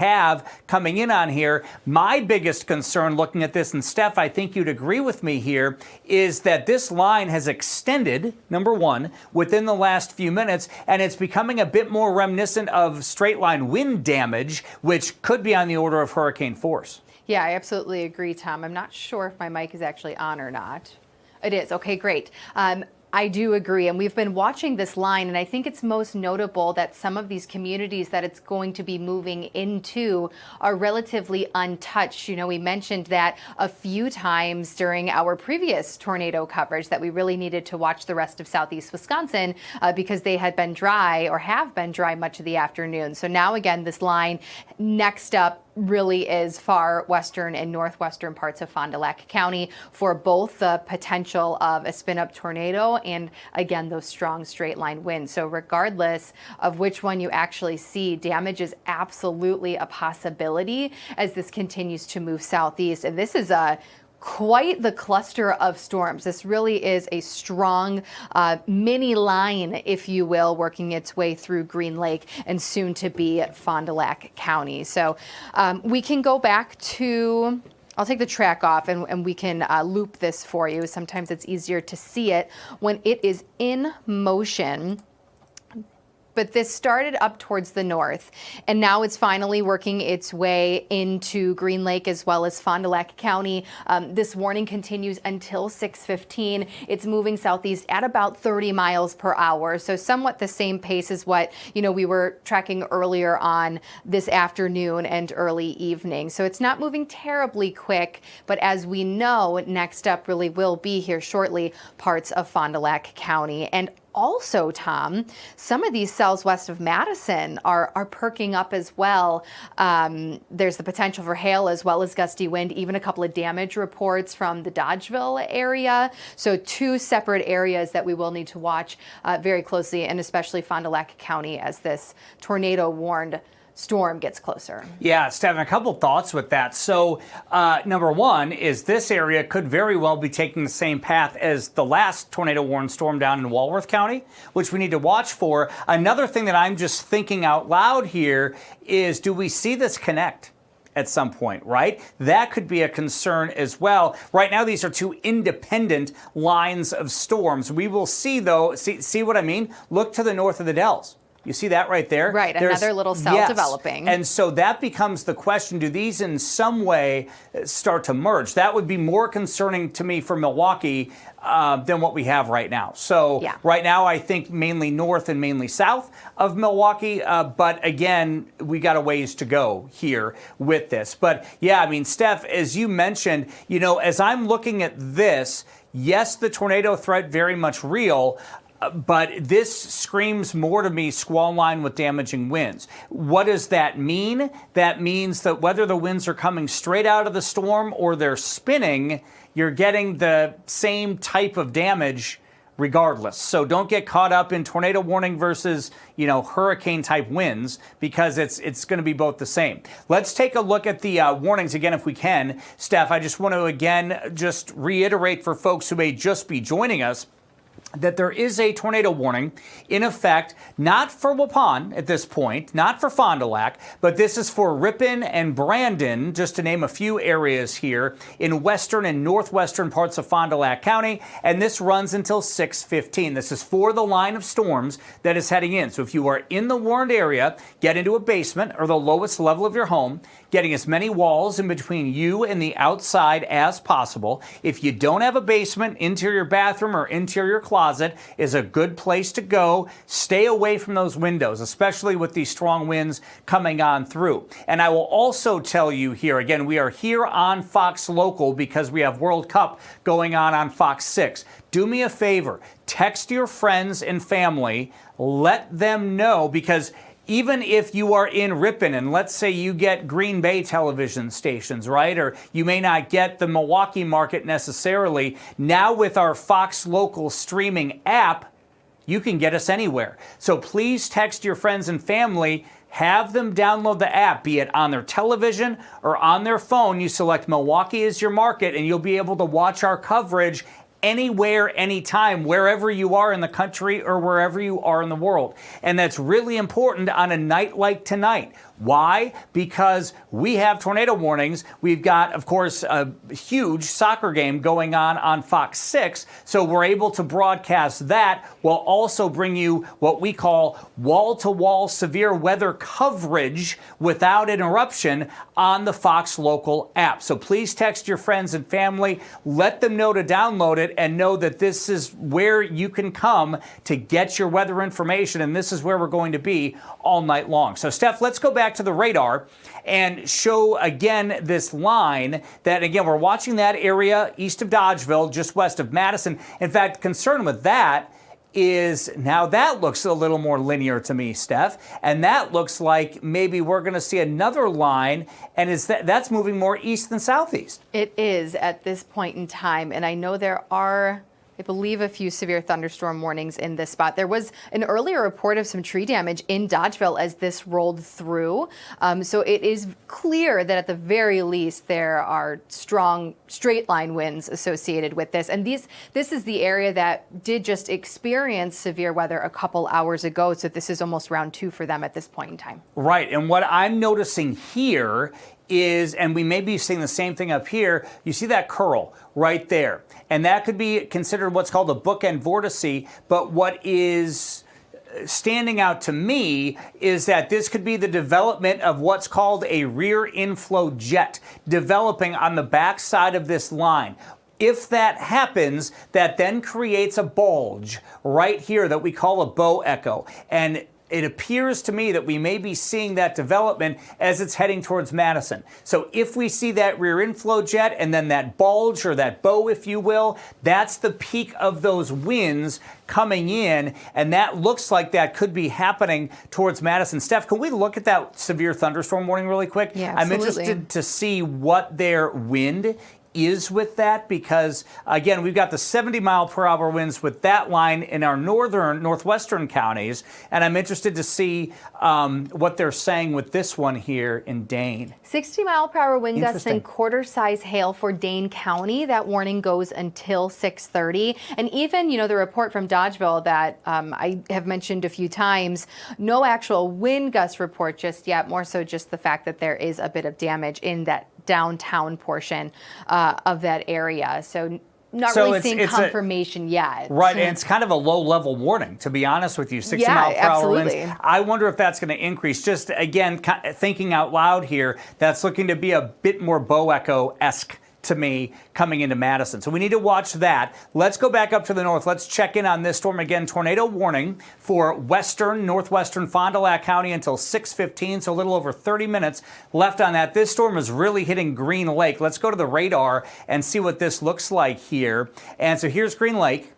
have coming in on here. My biggest concern looking at this, and Steph, I think you'd agree with me here, is that this line has extended, number one, within the last few minutes, and it's becoming a bit more reminiscent of straight line wind damage, which could be on the order of hurricane force. Yeah, I absolutely agree, Tom. I'm not sure if my mic is actually on or not. It is. Okay, great. I do agree, and we've been watching this line, and I think it's most notable that some of these communities that it's going to be moving into are relatively untouched. You know, we mentioned that a few times during our previous tornado coverage that we really needed to watch the rest of southeast Wisconsin because they had been dry or have been dry much of the afternoon. So now again, this line next up really is far western and northwestern parts of Fond du Lac County for both the potential of a spin-up tornado and, again, those strong straight line winds. So regardless of which one you actually see, damage is absolutely a possibility as this continues to move southeast. And this is quite the cluster of storms. This really is a strong mini line, if you will, working its way through Green Lake and soon to be Fond du Lac County. So we can go back to, I'll take the track off and we can loop this for you. Sometimes it's easier to see it when it is in motion. But this started up towards the north, and now it's finally working its way into Green Lake as well as Fond du Lac County. This warning continues until 6:15. It's moving southeast at about 30 miles per hour, so somewhat the same pace as what we were tracking earlier on this afternoon and early evening. So it's not moving terribly quick, but as we know, next up really will be here shortly parts of Fond du Lac County. And also, Tom, some of these cells west of Madison are perking up as well. There's the potential for hail as well as gusty wind, even a couple of damage reports from the Dodgeville area. So two separate areas that we will need to watch very closely, and especially Fond du Lac County as this tornado-warned storm gets closer. Yeah, Stephen, a couple thoughts with that. So number one is this area could very well be taking the same path as the last tornado warned storm down in Walworth County, which we need to watch for. Another thing that I'm just thinking out loud here is, do we see this connect at some point, right? That could be a concern as well. Right now, these are two independent lines of storms. We will see, though, see what I mean? Look to the north of the Dells. You see that right there? Right, another little cell developing. And so that becomes the question, do these in some way start to merge? That would be more concerning to me for Milwaukee than what we have right now. So right now I think mainly north and mainly south of Milwaukee. But again, we got a ways to go here with this. But yeah, I mean, Steph, as you mentioned, as I'm looking at this, yes, the tornado threat very much real. But this screams more to me squall line with damaging winds. What does that mean? That means that whether the winds are coming straight out of the storm or they're spinning, you're getting the same type of damage regardless. So don't get caught up in tornado warning versus, hurricane type winds, because it's going to be both the same. Let's take a look at the warnings again if we can. Steph, I just want to again just reiterate for folks who may just be joining us that there is a tornado warning in effect, not for Waupun at this point, not for Fond du Lac, but this is for Ripon and Brandon, just to name a few areas here in western and northwestern parts of Fond du Lac County, and this runs until 6:15. This is for the line of storms that is heading in. So if you are in the warned area, get into a basement or the lowest level of your home, getting as many walls in between you and the outside as possible. If you don't have a basement, interior bathroom or interior closet is a good place to go. Stay away from those windows, especially with these strong winds coming on through. And I will also tell you here, again, we are here on Fox Local because we have World Cup going on Fox 6. Do me a favor, text your friends and family, let them know, because even if you are in Ripon and let's say you get Green Bay television stations, right? Or you may not get the Milwaukee market necessarily. Now with our Fox Local streaming app, you can get us anywhere. So please text your friends and family, have them download the app, be it on their television or on their phone. You select Milwaukee as your market and you'll be able to watch our coverage anywhere, anytime, wherever you are in the country or wherever you are in the world. And that's really important on a night like tonight. Why? Because we have tornado warnings. We've got, of course, a huge soccer game going on Fox 6, so we're able to broadcast that while also bring you what we call wall-to-wall severe weather coverage without interruption on the Fox Local app. So please text your friends and family, let them know to download it, and know that this is where you can come to get your weather information, and this is where we're going to be all night long. So Steph, let's go back to the radar and show again this line that, again, we're watching that area east of Dodgeville, just west of Madison. In fact, concern with that is now that looks a little more linear to me, Steph, and that looks like maybe we're going to see another line, and that's moving more east than southeast. It is at this point in time, and I know there are, I believe, a few severe thunderstorm warnings in this spot. There was an earlier report of some tree damage in Dodgeville as this rolled through. So it is clear that at the very least there are strong straight line winds associated with this. And this is the area that did just experience severe weather a couple hours ago. So this is almost round 2 for them at this point in time. Right. And what I'm noticing here is, and we may be seeing the same thing up here, you see that curl right there. And that could be considered what's called a bookend vortice, but what is standing out to me is that this could be the development of what's called a rear inflow jet developing on the backside of this line. If that happens, that then creates a bulge right here that we call a bow echo. And it appears to me that we may be seeing that development as it's heading towards Madison. So if we see that rear inflow jet and then that bulge or that bow, if you will, that's the peak of those winds coming in, and that looks like that could be happening towards Madison. Steph, can we look at that severe thunderstorm warning really quick? Yeah, I'm absolutely. interested to see what their wind is with that, because again, we've got the 70-mile-per-hour winds with that line in our northwestern counties, and I'm interested to see what they're saying with this one here in Dane. 60-mile-per-hour wind gusts and quarter-size hail for Dane County. That warning goes until 6:30. And even, the report from Dodgeville that I have mentioned a few times, no actual wind gust report just yet, more so just the fact that there is a bit of damage in that downtown portion of that area. So not really seeing confirmation yet. Right, and it's kind of a low-level warning, to be honest with you. 60-mile-per-hour winds. I wonder if that's going to increase. Just, again, thinking out loud here, that's looking to be a bit more bow echo-esque to me coming into Madison. So we need to watch that. Let's go back up to the north. Let's check in on this storm again. Tornado warning for northwestern Fond du Lac County until 6:15, so a little over 30 minutes left on that. This storm is really hitting Green Lake. Let's go to the radar and see what this looks like here. And so here's Green Lake.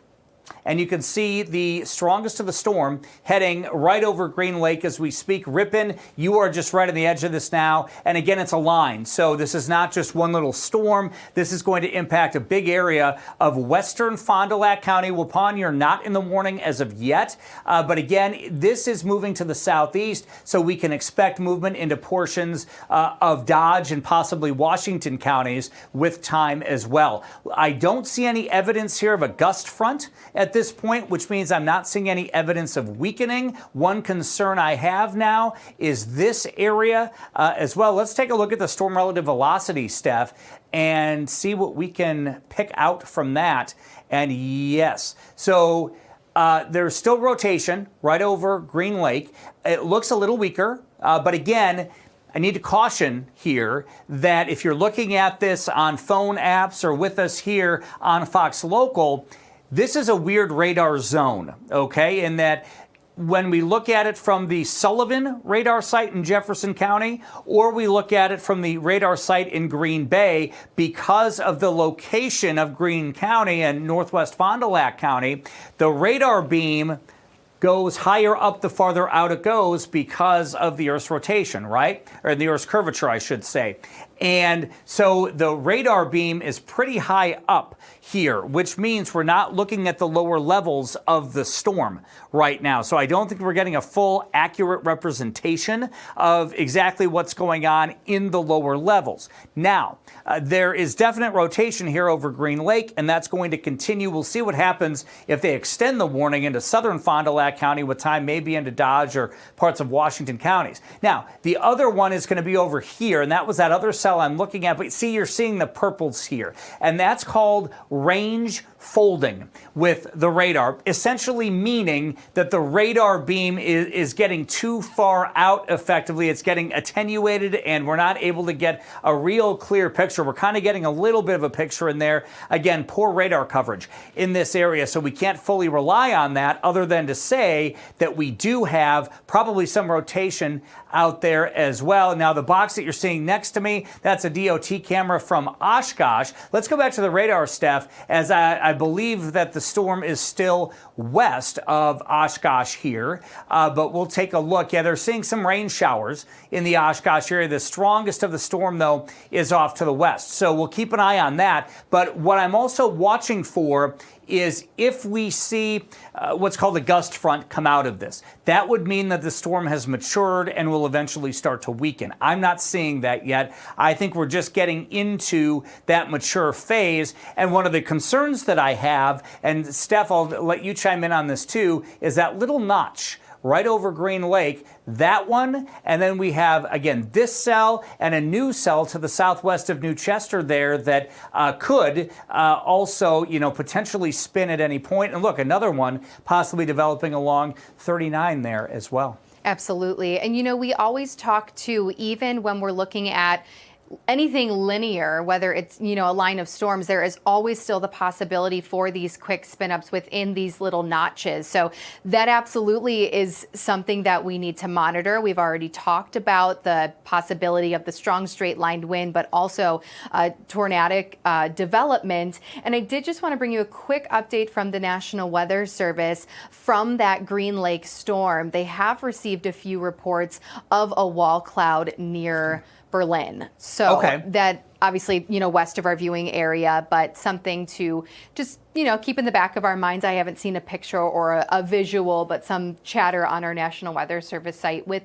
And you can see the strongest of the storm heading right over Green Lake as we speak. Ripon, you are just right on the edge of this now. And again, it's a line. So this is not just one little storm. This is going to impact a big area of western Fond du Lac County. Waupun, you're not in the warning as of yet. But again, this is moving to the southeast, so we can expect movement into portions of Dodge and possibly Washington counties with time as well. I don't see any evidence here of a gust front at this point, which means I'm not seeing any evidence of weakening. One concern I have now is this area as well. Let's take a look at the storm relative velocity, Steph, and see what we can pick out from that. And yes, so there's still rotation right over Green Lake. It looks a little weaker, but again, I need to caution here that if you're looking at this on phone apps or with us here on Fox Local, this is a weird radar zone, okay, in that when we look at it from the Sullivan radar site in Jefferson County, or we look at it from the radar site in Green Bay, because of the location of Greene County and northwest Fond du Lac County, the radar beam goes higher up the farther out it goes because of the Earth's rotation, right? Or the Earth's curvature, I should say. And so the radar beam is pretty high up here, which means we're not looking at the lower levels of the storm right now. So I don't think we're getting a full accurate representation of exactly what's going on in the lower levels. Now, there is definite rotation here over Green Lake, and that's going to continue. We'll see what happens if they extend the warning into southern Fond du Lac County with time maybe into Dodge or parts of Washington counties. Now, the other one is going to be over here, and that was that other cell I'm looking at. But see, you're seeing the purples here, and that's called range folding with the radar, essentially meaning that the radar beam is getting too far out effectively. It's getting attenuated, and we're not able to get a real clear picture. We're kind of getting a little bit of a picture in there. Again, poor radar coverage in this area, so we can't fully rely on that other than to say that we do have probably some rotation out there as well. Now, the box that you're seeing next to me, that's a DOT camera from Oshkosh. Let's go back to the radar, Steph, as I believe that the storm is still west of Oshkosh here, but we'll take a look. Yeah, they're seeing some rain showers in the Oshkosh area. The strongest of the storm, though, is off to the west, so we'll keep an eye on that. But what I'm also watching for is if we see what's called a gust front come out of this. That would mean that the storm has matured and will eventually start to weaken. I'm not seeing that yet. I think we're just getting into that mature phase. And one of the concerns that I have, and Steph, I'll let you chime in on this too, is that little notch right over Green Lake, that one, and then we have, again, this cell and a new cell to the southwest of New Chester there that could also, potentially spin at any point. And look, another one possibly developing along 39 there as well. Absolutely. And, we always talk to, even when we're looking at anything linear, whether it's, a line of storms, there is always still the possibility for these quick spin ups within these little notches. So that absolutely is something that we need to monitor. We've already talked about the possibility of the strong straight lined wind, but also tornadic development. And I did just want to bring you a quick update from the National Weather Service from that Green Lake storm. They have received a few reports of a wall cloud near Berlin. So that obviously, west of our viewing area, but something to just, keep in the back of our minds. I haven't seen a picture or a visual, but some chatter on our National Weather Service site with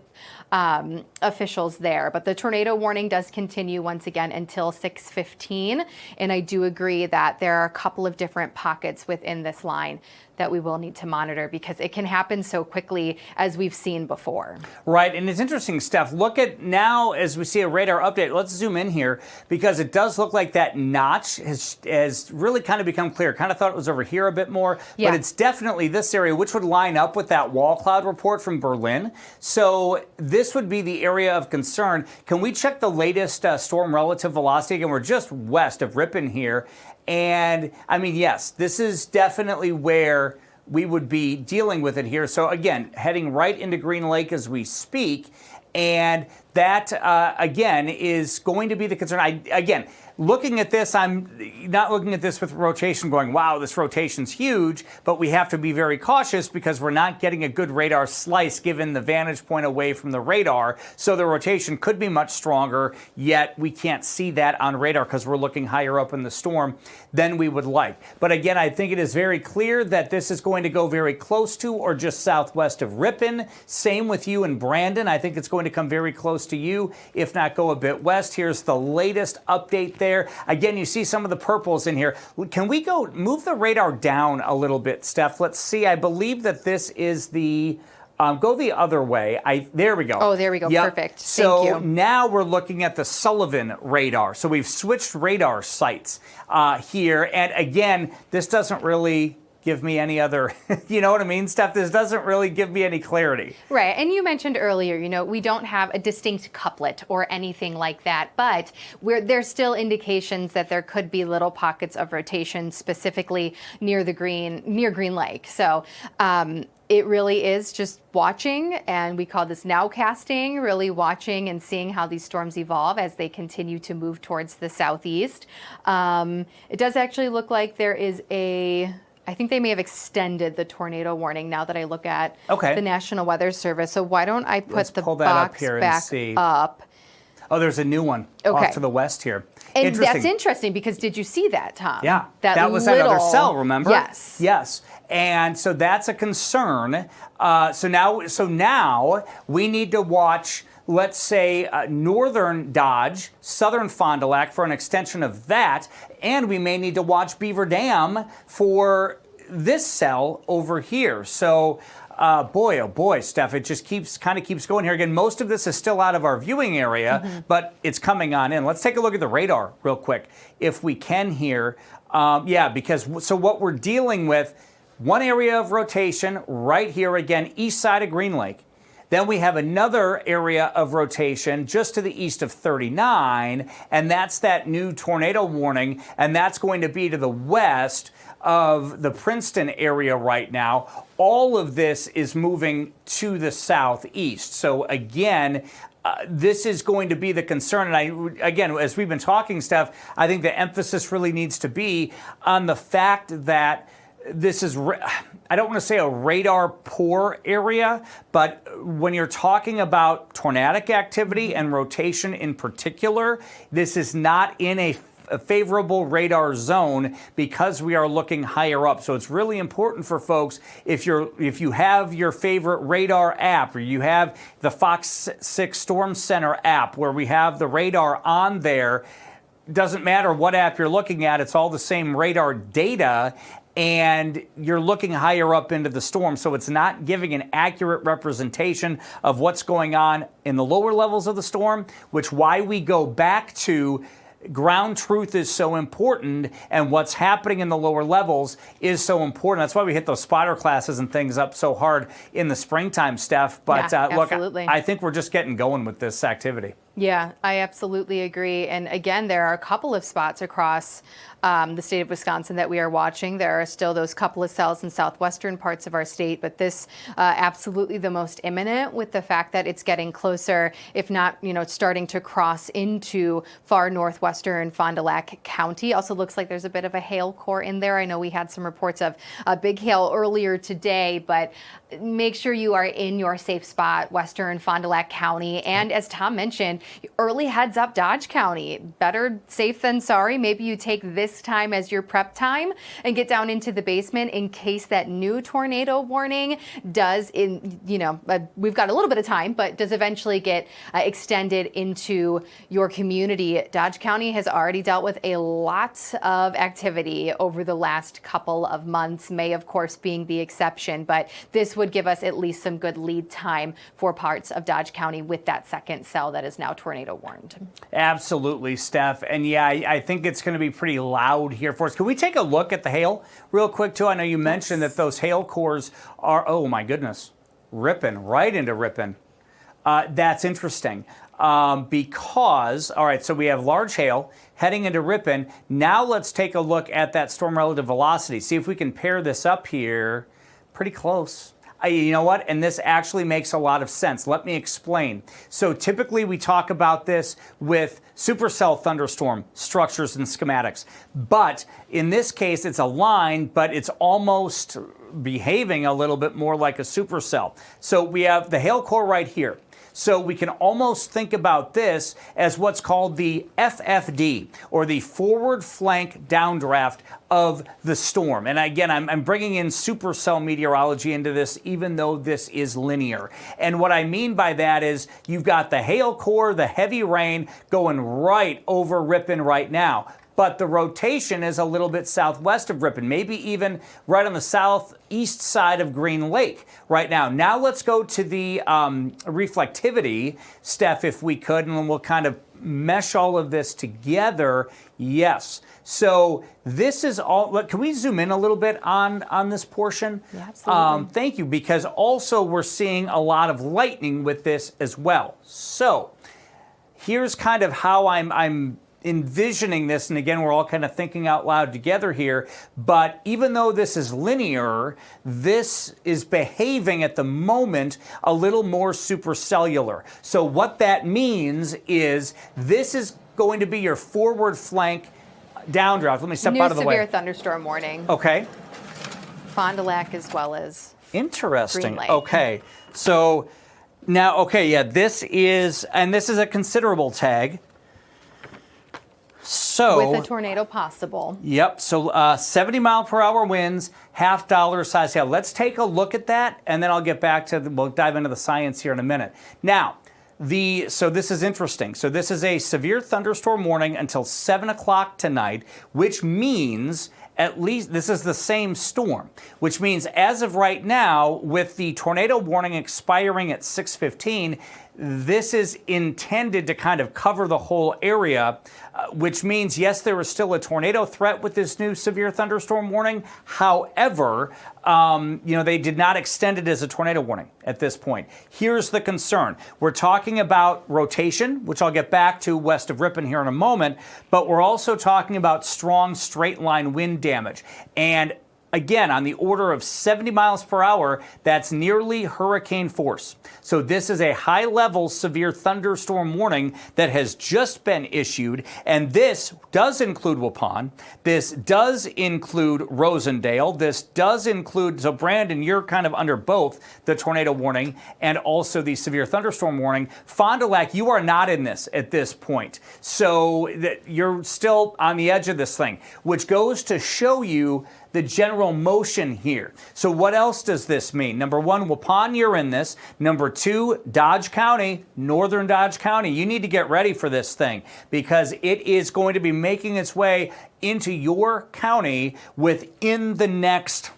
officials there. But the tornado warning does continue once again until 6:15. And I do agree that there are a couple of different pockets within this line that we will need to monitor because it can happen so quickly as we've seen before. Right, and it's interesting, Steph. Look at now as we see a radar update. Let's zoom in here because it does look like that notch has really kind of become clear. Kind of thought it was over here a bit more, but it's definitely this area, which would line up with that wall cloud report from Berlin. So this would be the area of concern. Can we check the latest storm relative velocity? Again, we're just west of Ripon here. And I mean, yes, this is definitely where we would be dealing with it here. So again, heading right into Green Lake as we speak. And that, again, is going to be the concern. Again, looking at this, I'm not looking at this with rotation going, wow, this rotation's huge, but we have to be very cautious because we're not getting a good radar slice given the vantage point away from the radar. So the rotation could be much stronger, yet we can't see that on radar because we're looking higher up in the storm than we would like. But again, I think it is very clear that this is going to go very close to or just southwest of Ripon. Same with you in Brandon. I think it's going to come very close to you, if not go a bit west. Here's the latest update there. Again, you see some of the purples in here. Can we go move the radar down a little bit, Steph? Let's see. I believe that this is the go the other way. There we go. Oh, there we go. Yep. Perfect. So thank you. Now we're looking at the Sullivan radar. So we've switched radar sites here. And again, this doesn't really give me any other, you know what I mean, Steph? This doesn't really give me any clarity. Right. And you mentioned earlier, we don't have a distinct couplet or anything like that, but there's still indications that there could be little pockets of rotation specifically near Green Lake. So it really is just watching, and we call this nowcasting, really watching and seeing how these storms evolve as they continue to move towards the southeast. It does actually look like there is I think they may have extended the tornado warning now that I look at the National Weather Service. So why don't I put the box back up? Oh, there's a new one off to the west here. And that's interesting because did you see that, Tom? Yeah, that was that other cell, remember? Yes. Yes. And so that's a concern. So now we need to watch, let's say, northern Dodge, southern Fond du Lac for an extension of that. And we may need to watch Beaver Dam for this cell over here. So boy, oh boy, Steph, it just keeps going here. Again, most of this is still out of our viewing area, but it's coming on in. Let's take a look at the radar real quick, if we can here. So what we're dealing with, one area of rotation right here, again, east side of Green Lake. Then we have another area of rotation just to the east of 39, and that's that new tornado warning, and that's going to be to the west of the Princeton area right now. All of this is moving to the southeast. So again, this is going to be the concern. And again, as we've been talking, Steph, I think the emphasis really needs to be on the fact that this is, I don't want to say a radar poor area, but when you're talking about tornadic activity and rotation in particular, this is not in a favorable radar zone because we are looking higher up. So it's really important for folks, if you have your favorite radar app, or you have the FOX6 Storm Center app where we have the radar on there, doesn't matter what app you're looking at, it's all the same radar data, and you're looking higher up into the storm, so it's not giving an accurate representation of what's going on in the lower levels of the storm, which why we go back to ground truth is so important, and what's happening in the lower levels is so important. That's why we hit those spotter classes and things up so hard in the springtime, Steph. But look, I think we're just getting going with this activity. Yeah, I absolutely agree. And again, there are a couple of spots across the state of Wisconsin that we are watching. There are still those couple of cells in southwestern parts of our state, but this absolutely the most imminent, with the fact that it's getting closer, if not, it's starting to cross into far northwestern Fond du Lac County. Also looks like there's a bit of a hail core in there. I know we had some reports of big hail earlier today, but make sure you are in your safe spot, western Fond du Lac County. And as Tom mentioned, early heads up Dodge County. Better safe than sorry. Maybe you take this time as your prep time and get down into the basement in case that new tornado warning does, we've got a little bit of time, but does eventually get extended into your community. Dodge County has already dealt with a lot of activity over the last couple of months, May, of course, being the exception, but this would give us at least some good lead time for parts of Dodge County with that second cell that is now tornado warned. Absolutely, Steph. And yeah, I think it's going to be pretty loud here for us. Can we take a look at the hail real quick, too? I know you mentioned that those hail cores are, oh my goodness, ripping right into Ripon. That's interesting because, all right, so we have large hail heading into Ripon. Now let's take a look at that storm relative velocity. See if we can pair this up here. Pretty close. You know what? And this actually makes a lot of sense. Let me explain. So typically we talk about this with supercell thunderstorm structures and schematics. But in this case, it's a line, but it's almost behaving a little bit more like a supercell. So we have the hail core right here. So we can almost think about this as what's called the FFD, or the forward flank downdraft of the storm. And again, I'm bringing in supercell meteorology into this, even though this is linear. And what I mean by that is you've got the hail core, the heavy rain going right over Ripon right now. But the rotation is a little bit southwest of Ripon, maybe even right on the southeast side of Green Lake right now. Now let's go to the reflectivity, Steph, if we could, and then we'll kind of mesh all of this together. Yes. So this is all, can we zoom in a little bit on this portion? Yeah, absolutely. Thank you, because also we're seeing a lot of lightning with this as well. So here's kind of how I'm envisioning this, and again, we're all kind of thinking out loud together here, but even though this is linear, this is behaving at the moment a little more supercellular. So what that means is this is going to be your forward flank downdraft. Let me step out of the way. New severe thunderstorm warning. Okay. Fond du Lac as well as interesting. Green Lake. Okay. So Now, okay, yeah, this is a considerable tag. So, with a tornado possible. Yep. So 70 mile per hour winds, $50 size hail. Let's take a look at that, and then I'll get back to we'll dive into the science here in a minute. Now, so this is interesting. So this is a severe thunderstorm warning until 7 o'clock tonight, which means at least this is the same storm, which means as of right now, with the tornado warning expiring at 6:15, this is intended to kind of cover the whole area, which means, yes, there is still a tornado threat with this new severe thunderstorm warning. However, they did not extend it as a tornado warning at this point. Here's the concern. We're talking about rotation, which I'll get back to west of Ripon here in a moment, but we're also talking about strong straight line wind damage. And again, on the order of 70 miles per hour, that's nearly hurricane force. So this is a high-level severe thunderstorm warning that has just been issued, and this does include Waupun. This does include Rosendale. This does include, so Brandon, you're kind of under both the tornado warning and also the severe thunderstorm warning. Fond du Lac, you are not in this at this point. So you're still on the edge of this thing, which goes to show you the general motion here. So what else does this mean? Number one, Waupun, you're in this. Number two, Dodge County, northern Dodge County. You need to get ready for this thing because it is going to be making its way into your county within the next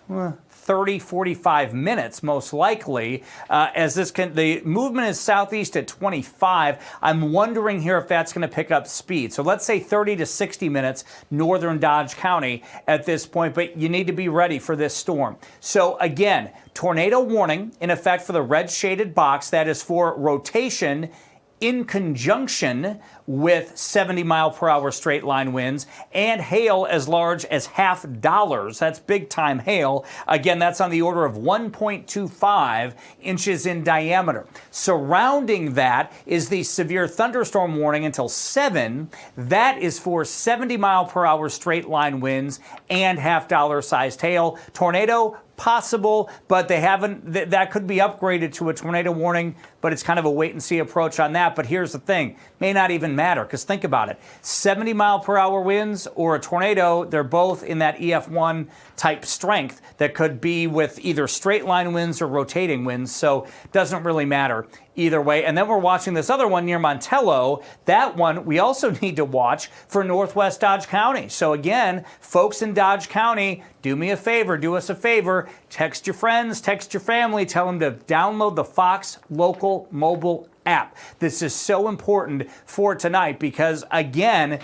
30, 45 minutes, most likely, as the movement is southeast at 25. I'm wondering here if that's going to pick up speed. So let's say 30 to 60 minutes, northern Dodge County at this point, but you need to be ready for this storm. So again, tornado warning in effect for the red shaded box. That is for rotation in conjunction with 70 mile per hour straight line winds and hail as large as $50. That's big time hail. Again, that's on the order of 1.25 inches in diameter. Surrounding that is the severe thunderstorm warning until 7. That is for 70 mile per hour straight line winds and $50 sized hail. Tornado possible, but they haven't, that could be upgraded to a tornado warning, but it's kind of a wait and see approach on that. But here's the thing, may not even matter, because think about it, 70 mile per hour winds or a tornado, they're both in that EF1 type strength that could be with either straight line winds or rotating winds, so it doesn't really matter either way. And then we're watching this other one near Montello. That one we also need to watch for northwest Dodge County. So again, folks in Dodge County, do me a favor, do us a favor, text your friends, text your family, tell them to download the Fox Local mobile app. This is so important for tonight because, again,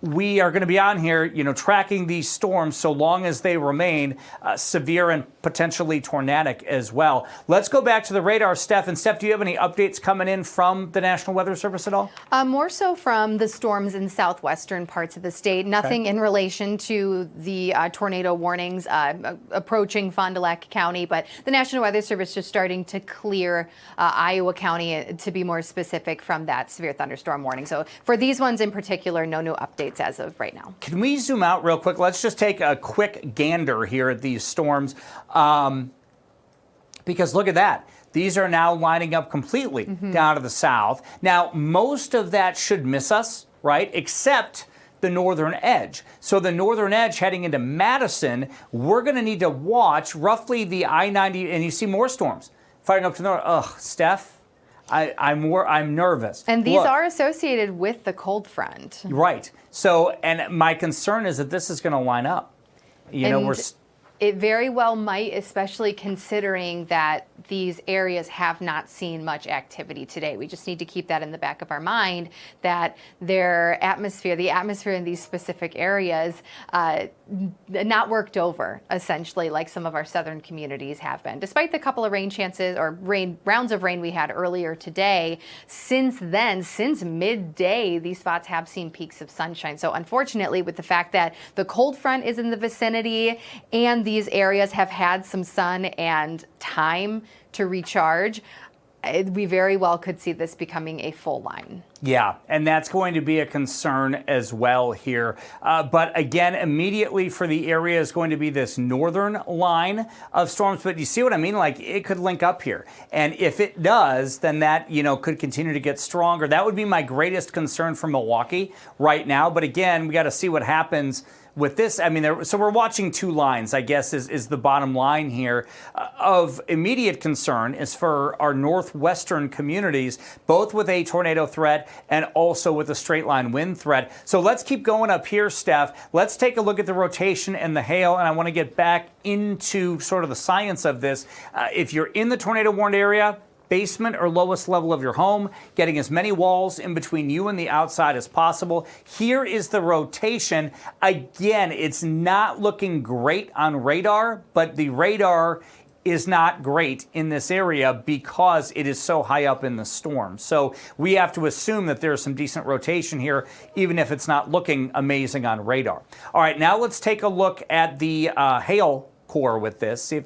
we are going to be on here, tracking these storms so long as they remain severe and potentially tornadic as well. Let's go back to the radar, Steph. And Steph, do you have any updates coming in from the National Weather Service at all? More so from the storms in southwestern parts of the state. Nothing in relation to the tornado warnings approaching Fond du Lac County, but the National Weather Service just starting to clear Iowa County, to be more specific, from that severe thunderstorm warning. So for these ones in particular, no new updates as of right now. Can we zoom out real quick? Let's just take a quick gander here at these storms. Because look at that. These are now lining up completely down to the south. Now, most of that should miss us, right? Except the northern edge. So the northern edge heading into Madison, we're going to need to watch roughly the I-90, and you see more storms firing up to the north. Ugh, Steph. I'm nervous. And these are associated with the cold front. Right. So, and my concern is that this is going to line up. It very well might, especially considering that these areas have not seen much activity today. We just need to keep that in the back of our mind, that the atmosphere in these specific areas, not worked over, essentially, like some of our southern communities have been. Despite the couple of rain chances or rounds of rain we had earlier today, since then, since midday, these spots have seen peaks of sunshine. So unfortunately, with the fact that the cold front is in the vicinity and these areas have had some sun and time to recharge, we very well could see this becoming a full line. Yeah, and that's going to be a concern as well here. But again, immediately for the area is going to be this northern line of storms. But you see what I mean? Like, it could link up here. And if it does, then that, could continue to get stronger. That would be my greatest concern for Milwaukee right now. But again, we got to see what happens with this. I mean, so we're watching two lines, I guess, is the bottom line here. Of immediate concern is for our northwestern communities, both with a tornado threat and also with a straight line wind threat. So let's keep going up here, Steph. Let's take a look at the rotation and the hail, and I want to get back into sort of the science of this. If you're in the tornado warned area, basement or lowest level of your home, getting as many walls in between you and the outside as possible. Here is the rotation. Again, it's not looking great on radar, but the radar is not great in this area because it is so high up in the storm. So we have to assume that there's some decent rotation here, even if it's not looking amazing on radar. All right, now let's take a look at the hail core with this. See if,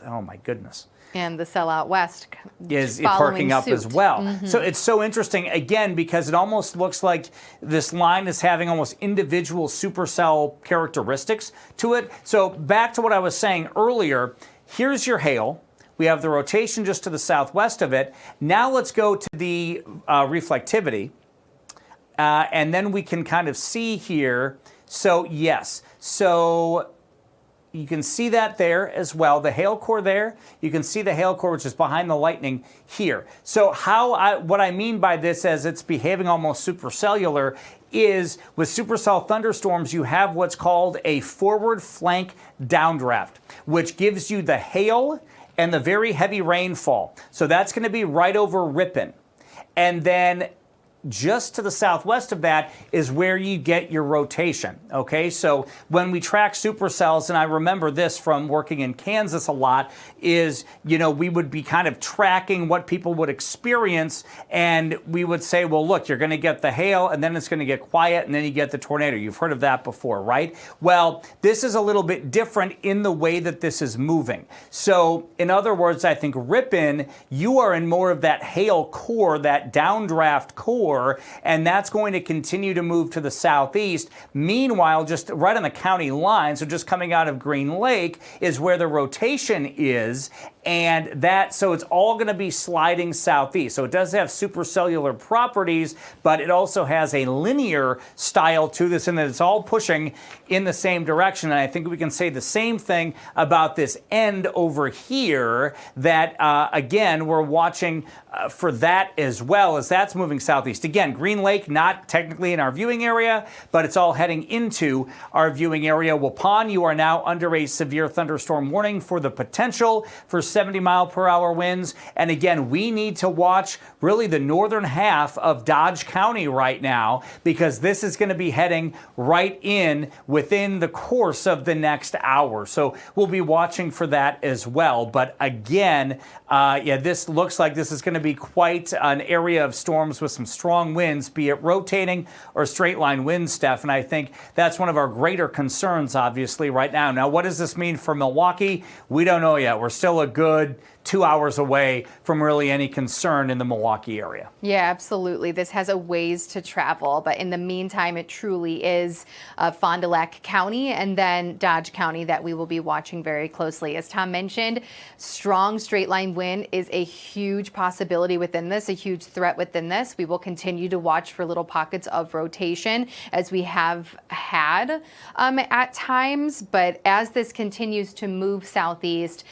oh my goodness. And the cell out west is perking up as well. So it's so interesting, again, because it almost looks like this line is having almost individual supercell characteristics to it. So back to what I was saying earlier, here's your hail. We have the rotation just to the southwest of it. Now let's go to the reflectivity. And then we can kind of see here. So yes, so you can see that there as well, the hail core there. You can see the hail core, which is behind the lightning here. So what I mean by this, as it's behaving almost supercellular, is with supercell thunderstorms, you have what's called a forward flank downdraft, which gives you the hail and the very heavy rainfall. So that's going to be right over Ripon. And then just to the southwest of that is where you get your rotation, okay? So when we track supercells, and I remember this from working in Kansas a lot, is, we would be kind of tracking what people would experience, and we would say, well, look, you're going to get the hail, and then it's going to get quiet, and then you get the tornado. You've heard of that before, right? Well, this is a little bit different in the way that this is moving. So in other words, I think Ripon, you are in more of that hail core, that downdraft core, and that's going to continue to move to the southeast. Meanwhile, just right on the county line, so just coming out of Green Lake, is where the rotation is. And so it's all going to be sliding southeast. So it does have supercellular properties, but it also has a linear style to this, in that it's all pushing in the same direction. And I think we can say the same thing about this end over here, that again, we're watching for that as well, as that's moving southeast. Again, Green Lake, not technically in our viewing area, but it's all heading into our viewing area. Waupun, you are now under a severe thunderstorm warning for the potential for 70-mile-per-hour winds. And again, we need to watch really the northern half of Dodge County right now, because this is going to be heading right in within the course of the next hour. So we'll be watching for that as well. But again, this looks like this is going to be quite an area of storms with some strong winds, be it rotating or straight line winds, Steph. And I think that's one of our greater concerns, obviously, right now. Now, what does this mean for Milwaukee? We don't know yet. We're still a good 2 hours away from really any concern in the Milwaukee area. Yeah, absolutely. This has a ways to travel, but in the meantime, it truly is Fond du Lac County and then Dodge County that we will be watching very closely. As Tom mentioned, strong straight line wind is a huge possibility within this, a huge threat within this. We will continue to watch for little pockets of rotation, as we have had at times, but as this continues to move southeast,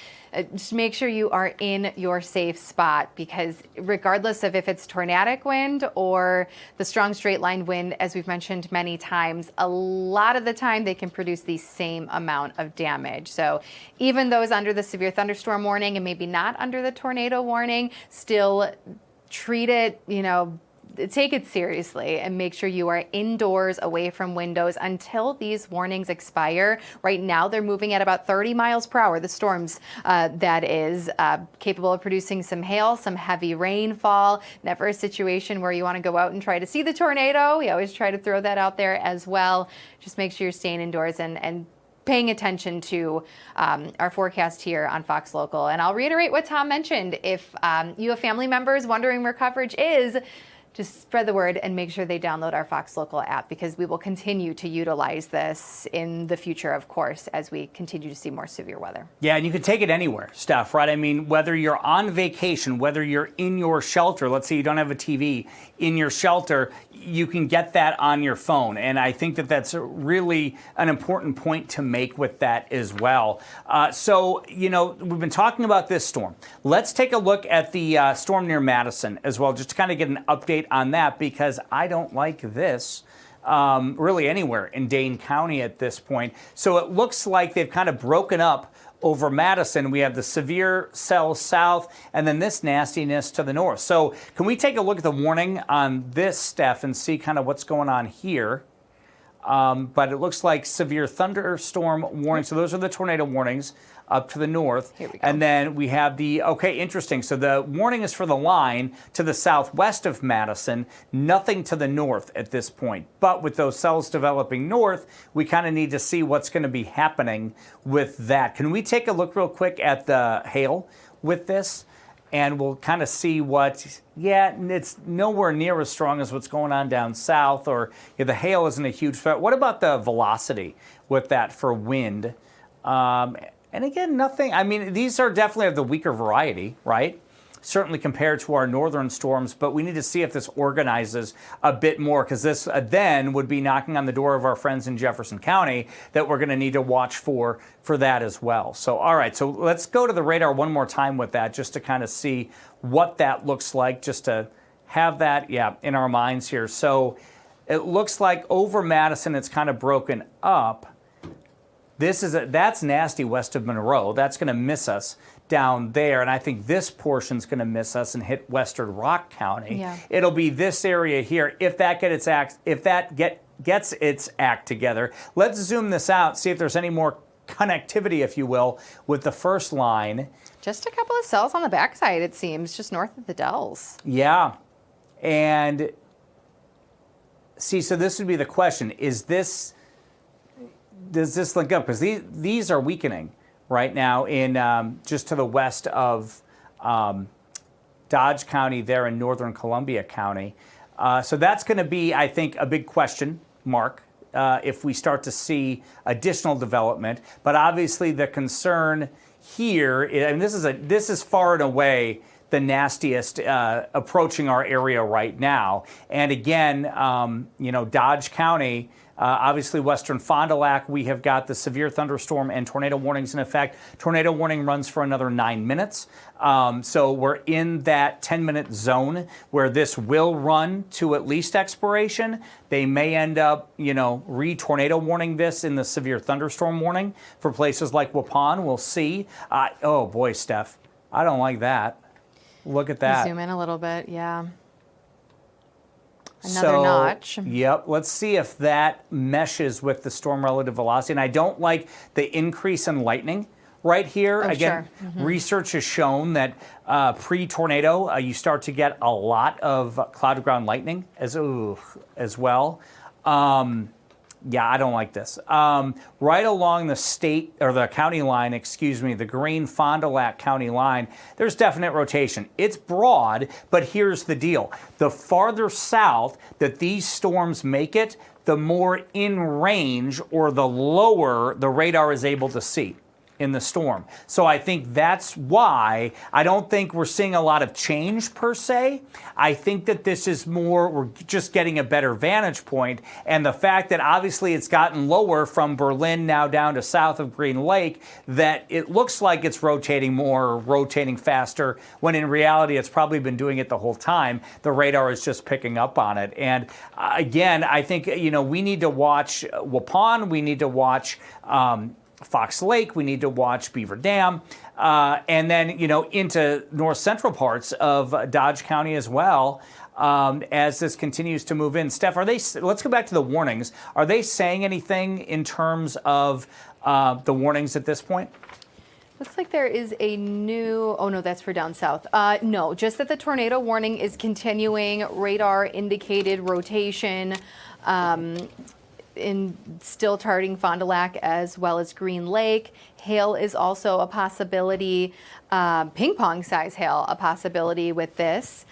just make sure you are in your safe spot, because regardless of if it's tornadic wind or the strong straight line wind, as we've mentioned many times, a lot of the time they can produce the same amount of damage. So even those under the severe thunderstorm warning and maybe not under the tornado warning, still treat it, take it seriously and make sure you are indoors, away from windows until these warnings expire. Right now, they're moving at about 30 miles per hour. The storms, that is, capable of producing some hail, some heavy rainfall. Never a situation where you want to go out and try to see the tornado. We always try to throw that out there as well. Just make sure you're staying indoors and paying attention to our forecast here on Fox Local. And I'll reiterate what Tom mentioned. If you have family members wondering where coverage is, just spread the word and make sure they download our Fox Local app, because we will continue to utilize this in the future, of course, as we continue to see more severe weather. Yeah, and you can take it anywhere, Steph, right? I mean, whether you're on vacation, whether you're in your shelter, let's say you don't have a TV in your shelter, you can get that on your phone. And I think that that's really an important point to make with that as well. So, you know, we've been talking about this storm. Let's take a look at the storm near Madison as well, just to kind of get an update on that, because I don't like this really anywhere in Dane County at this point. So it looks like they've kind of broken up over Madison. We have the severe cell south and then this nastiness to the north. So can we take a look at the warning on this, Steph, and see kind of what's going on here? But it looks like severe thunderstorm warning. So those are the tornado warnings up to the north. Here we go. And then we have the, okay, interesting. So the warning is for the line to the southwest of Madison, nothing to the north at this point. But with those cells developing north, we kind of need to see what's going to be happening with that. Can we take a look real quick at the hail with this? And we'll kind of see what, yeah, it's nowhere near as strong as what's going on down south, or the hail isn't a huge threat. What about the velocity with that for wind? And again, nothing, I mean, these are definitely of the weaker variety, right? Certainly compared to our northern storms, but we need to see if this organizes a bit more, because this then would be knocking on the door of our friends in Jefferson County that we're going to need to watch for that as well. So, all right, so let's go to the radar one more time with that, just to kind of see what that looks like, just to have that, yeah, in our minds here. So it looks like over Madison, it's kind of broken up. That's nasty west of Monroe. That's going to miss us down there, and I think this portion's going to miss us and hit western Rock County. Yeah. It'll be this area here if that gets its act together. Let's zoom this out, see if there's any more connectivity, if you will, with the first line. Just a couple of cells on the backside, it seems, just north of the Dells. Yeah, and see, so this would be the question: does this link up? Because these are weakening right now in just to the west of Dodge County there in northern Columbia County. So that's going to be, I think, a big question mark if we start to see additional development. But obviously the concern here, and this is far and away the nastiest approaching our area right now. And again, you know, Dodge County, obviously western Fond du Lac, we have got the severe thunderstorm and tornado warnings in effect. Tornado warning runs for another 9 minutes. So we're in that 10-minute zone where this will run to at least expiration. They may end up, you know, re-tornado warning this in the severe thunderstorm warning for places like Waupun. We'll see. Oh boy, Steph, I don't like that. Look at that. Zoom in a little bit, yeah. Another notch. Yep. Let's see if that meshes with the storm relative velocity. And I don't like the increase in lightning right here. Oh, again, sure. Mm-hmm. Research has shown that pre-tornado, you start to get a lot of cloud to ground lightning as well. Yeah, I don't like this. Right along the state or the county line, the green Fond du Lac County line, there's definite rotation. It's broad, but here's the deal. The farther south that these storms make it, the more in range or the lower the radar is able to see in the storm. So I think that's why I don't think we're seeing a lot of change per se. I think that this is more, we're just getting a better vantage point. And the fact that obviously it's gotten lower from Berlin now down to south of Green Lake, that it looks like it's rotating more, rotating faster, when in reality it's probably been doing it the whole time. The radar is just picking up on it. And again, I think, you know, we need to watch Waupun, we need to watch Fox Lake, we need to watch Beaver Dam, and then, you know, into north central parts of Dodge County as well, as this continues to move in. Steph, let's go back to the warnings. Are they saying anything in terms of the warnings at this point? Looks like there is a new, oh no, that's for down south. No, just that the tornado warning is continuing, radar indicated rotation, in still targeting Fond du Lac as well as Green Lake. Hail is also a possibility, ping pong size hail, a possibility with this.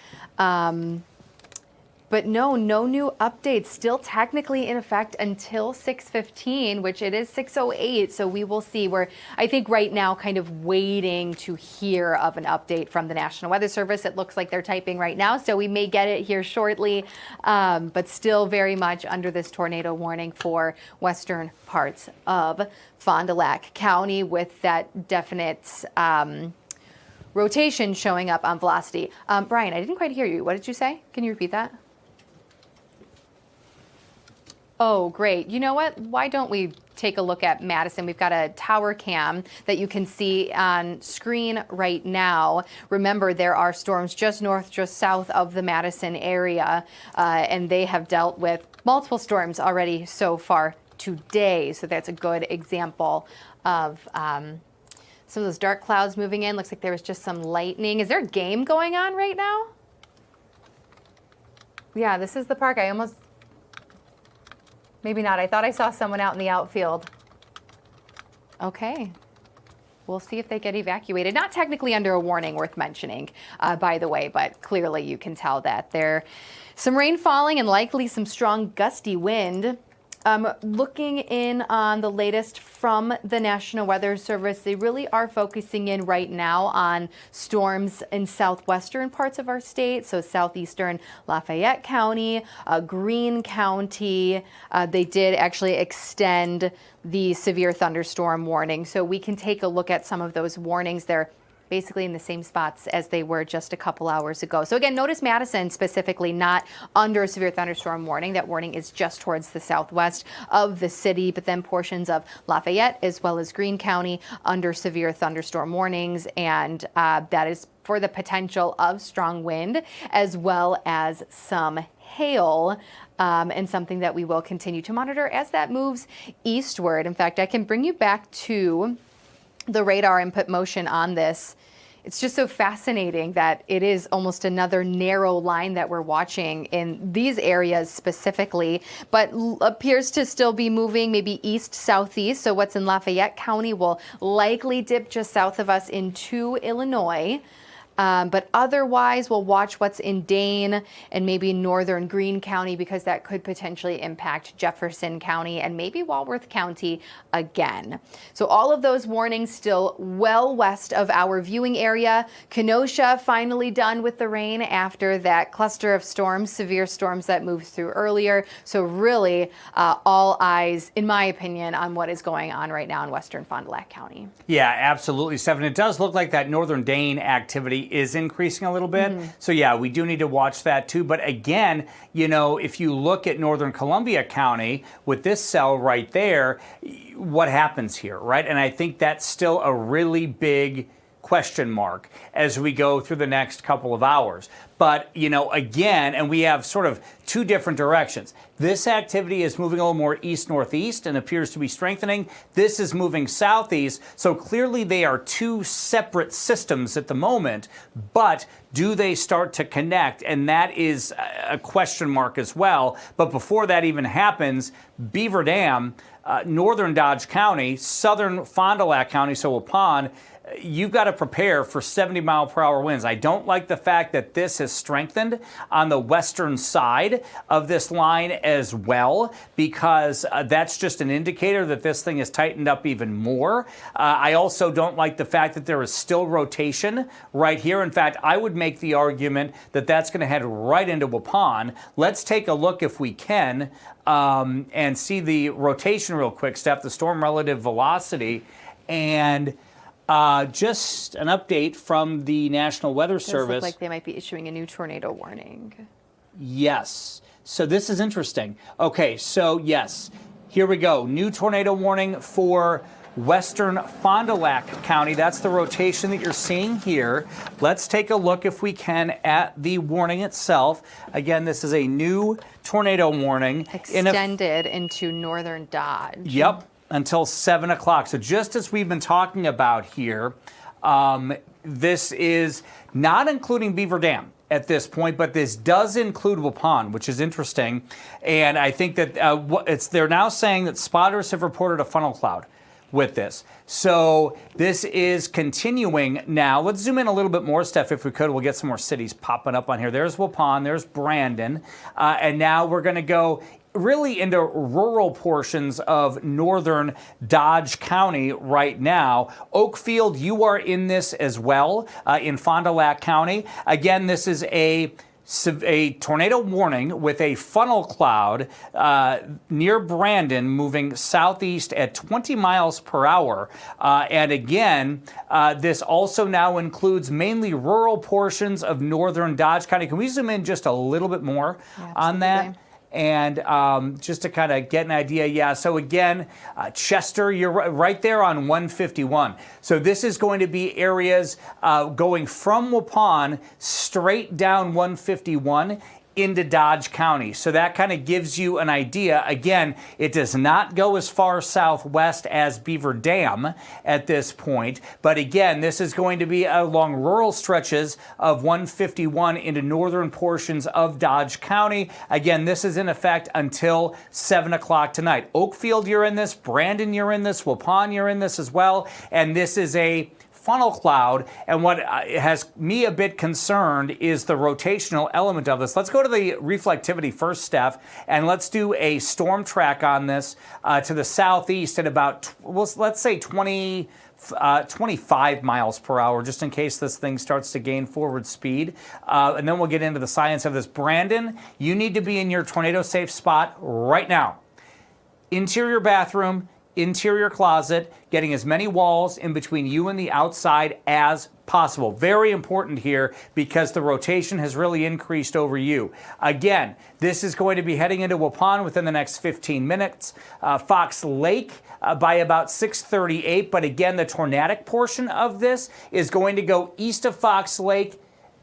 But no new updates. Still technically in effect until 6:15, which it is 6:08. So we will see. We're, I think, right now kind of waiting to hear of an update from the National Weather Service. It looks like they're typing right now, so we may get it here shortly. But still very much under this tornado warning for western parts of Fond du Lac County, with that definite rotation showing up on velocity. Brian, I didn't quite hear you. What did you say? Can you repeat that? Oh, great. You know what? Why don't we take a look at Madison? We've got a tower cam that you can see on screen right now. Remember, there are storms just north, just south of the Madison area, and they have dealt with multiple storms already so far today. So that's a good example of some of those dark clouds moving in. Looks like there was just some lightning. Is there a game going on right now? Yeah, this is the park. I almost... Maybe not. I thought I saw someone out in the outfield. Okay. We'll see if they get evacuated. Not technically under a warning worth mentioning, by the way, but clearly you can tell that there's some rain falling and likely some strong gusty wind. Looking in on the latest from the National Weather Service, they really are focusing in right now on storms in southwestern parts of our state, so southeastern Lafayette County, Greene County. They did actually extend the severe thunderstorm warning, so we can take a look at some of those warnings. They're basically in the same spots as they were just a couple hours ago. So again, notice Madison specifically not under a severe thunderstorm warning. That warning is just towards the southwest of the city, but then portions of Lafayette as well as Greene County under severe thunderstorm warnings, and that is for the potential of strong wind as well as some hail, and something that we will continue to monitor as that moves eastward. In fact, I can bring you back to the radar input motion on this. It's just so fascinating that it is almost another narrow line that we're watching in these areas specifically, but appears to still be moving maybe east-southeast. So what's in Lafayette County will likely dip just south of us into Illinois. But otherwise, we'll watch what's in Dane and maybe northern Greene County, because that could potentially impact Jefferson County and maybe Walworth County again. So all of those warnings still well west of our viewing area. Kenosha finally done with the rain after that cluster of storms, severe storms that moved through earlier. So really all eyes, in my opinion, on what is going on right now in western Fond du Lac County. Yeah, absolutely, Stephen. It does look like that northern Dane activity is increasing a little bit. So yeah, we do need to watch that too. But again, you know, if you look at northern Columbia County with this cell right there, what happens here, right? And I think that's still a really big question mark as we go through the next couple of hours. But, you know, again, and we have sort of two different directions. This activity is moving a little more east-northeast and appears to be strengthening. This is moving southeast. So clearly they are two separate systems at the moment, but do they start to connect? And that is a question mark as well. But before that even happens, Beaver Dam, northern Dodge County, southern Fond du Lac County, so Waupun, you've got to prepare for 70-mile-per-hour winds. I don't like the fact that this has strengthened on the western side of this line as well, because that's just an indicator that this thing has tightened up even more. I also don't like the fact that there is still rotation right here. In fact, I would make the argument that that's going to head right into Waupun. Let's take a look, if we can, and see the rotation real quick, Steph, the storm relative velocity. And just an update from the National Weather Service. Look like they might be issuing a new tornado warning. Yes. So this is interesting. Okay, so yes, here we go. New tornado warning for western Fond du Lac County. That's the rotation that you're seeing here. Let's take a look, if we can, at the warning itself. Again, this is a new tornado warning. Extended into northern Dodge. Yep. Until 7 o'clock. So just as we've been talking about here, this is not including Beaver Dam at this point, but this does include Waupun, which is interesting. And I think that they're now saying that spotters have reported a funnel cloud with this. So this is continuing now. Let's zoom in a little bit more, Steph, if we could. We'll get some more cities popping up on here. There's Waupun, there's Brandon, and now we're going to go really into rural portions of northern Dodge County right now. Oakfield, you are in this as well, in Fond du Lac County. Again, this is a tornado warning with a funnel cloud near Brandon moving southeast at 20 miles per hour. And again, this also now includes mainly rural portions of northern Dodge County. Can we zoom in just a little bit more on that? And just to kind of get an idea, yeah, so again, Chester, you're right there on 151. So this is going to be areas going from Waupun straight down 151 into Dodge County. So that kind of gives you an idea. Again, it does not go as far southwest as Beaver Dam at this point. But again, this is going to be along rural stretches of 151 into northern portions of Dodge County. Again, this is in effect until 7 o'clock tonight. Oakfield, you're in this. Brandon, you're in this. Waupun, you're in this as well. And this is a funnel cloud, and what has me a bit concerned is the rotational element of this. Let's go to the reflectivity first, Steph, and let's do a storm track on this to the southeast at about, let's say 25 miles per hour, just in case this thing starts to gain forward speed. And then we'll get into the science of this. Brandon, you need to be in your tornado safe spot right now. Interior bathroom, interior closet, getting as many walls in between you and the outside as possible. Very important here because the rotation has really increased over you. Again, this is going to be heading into Waupun within the next 15 minutes. Fox Lake by about 6:38, but again, the tornadic portion of this is going to go east of Fox Lake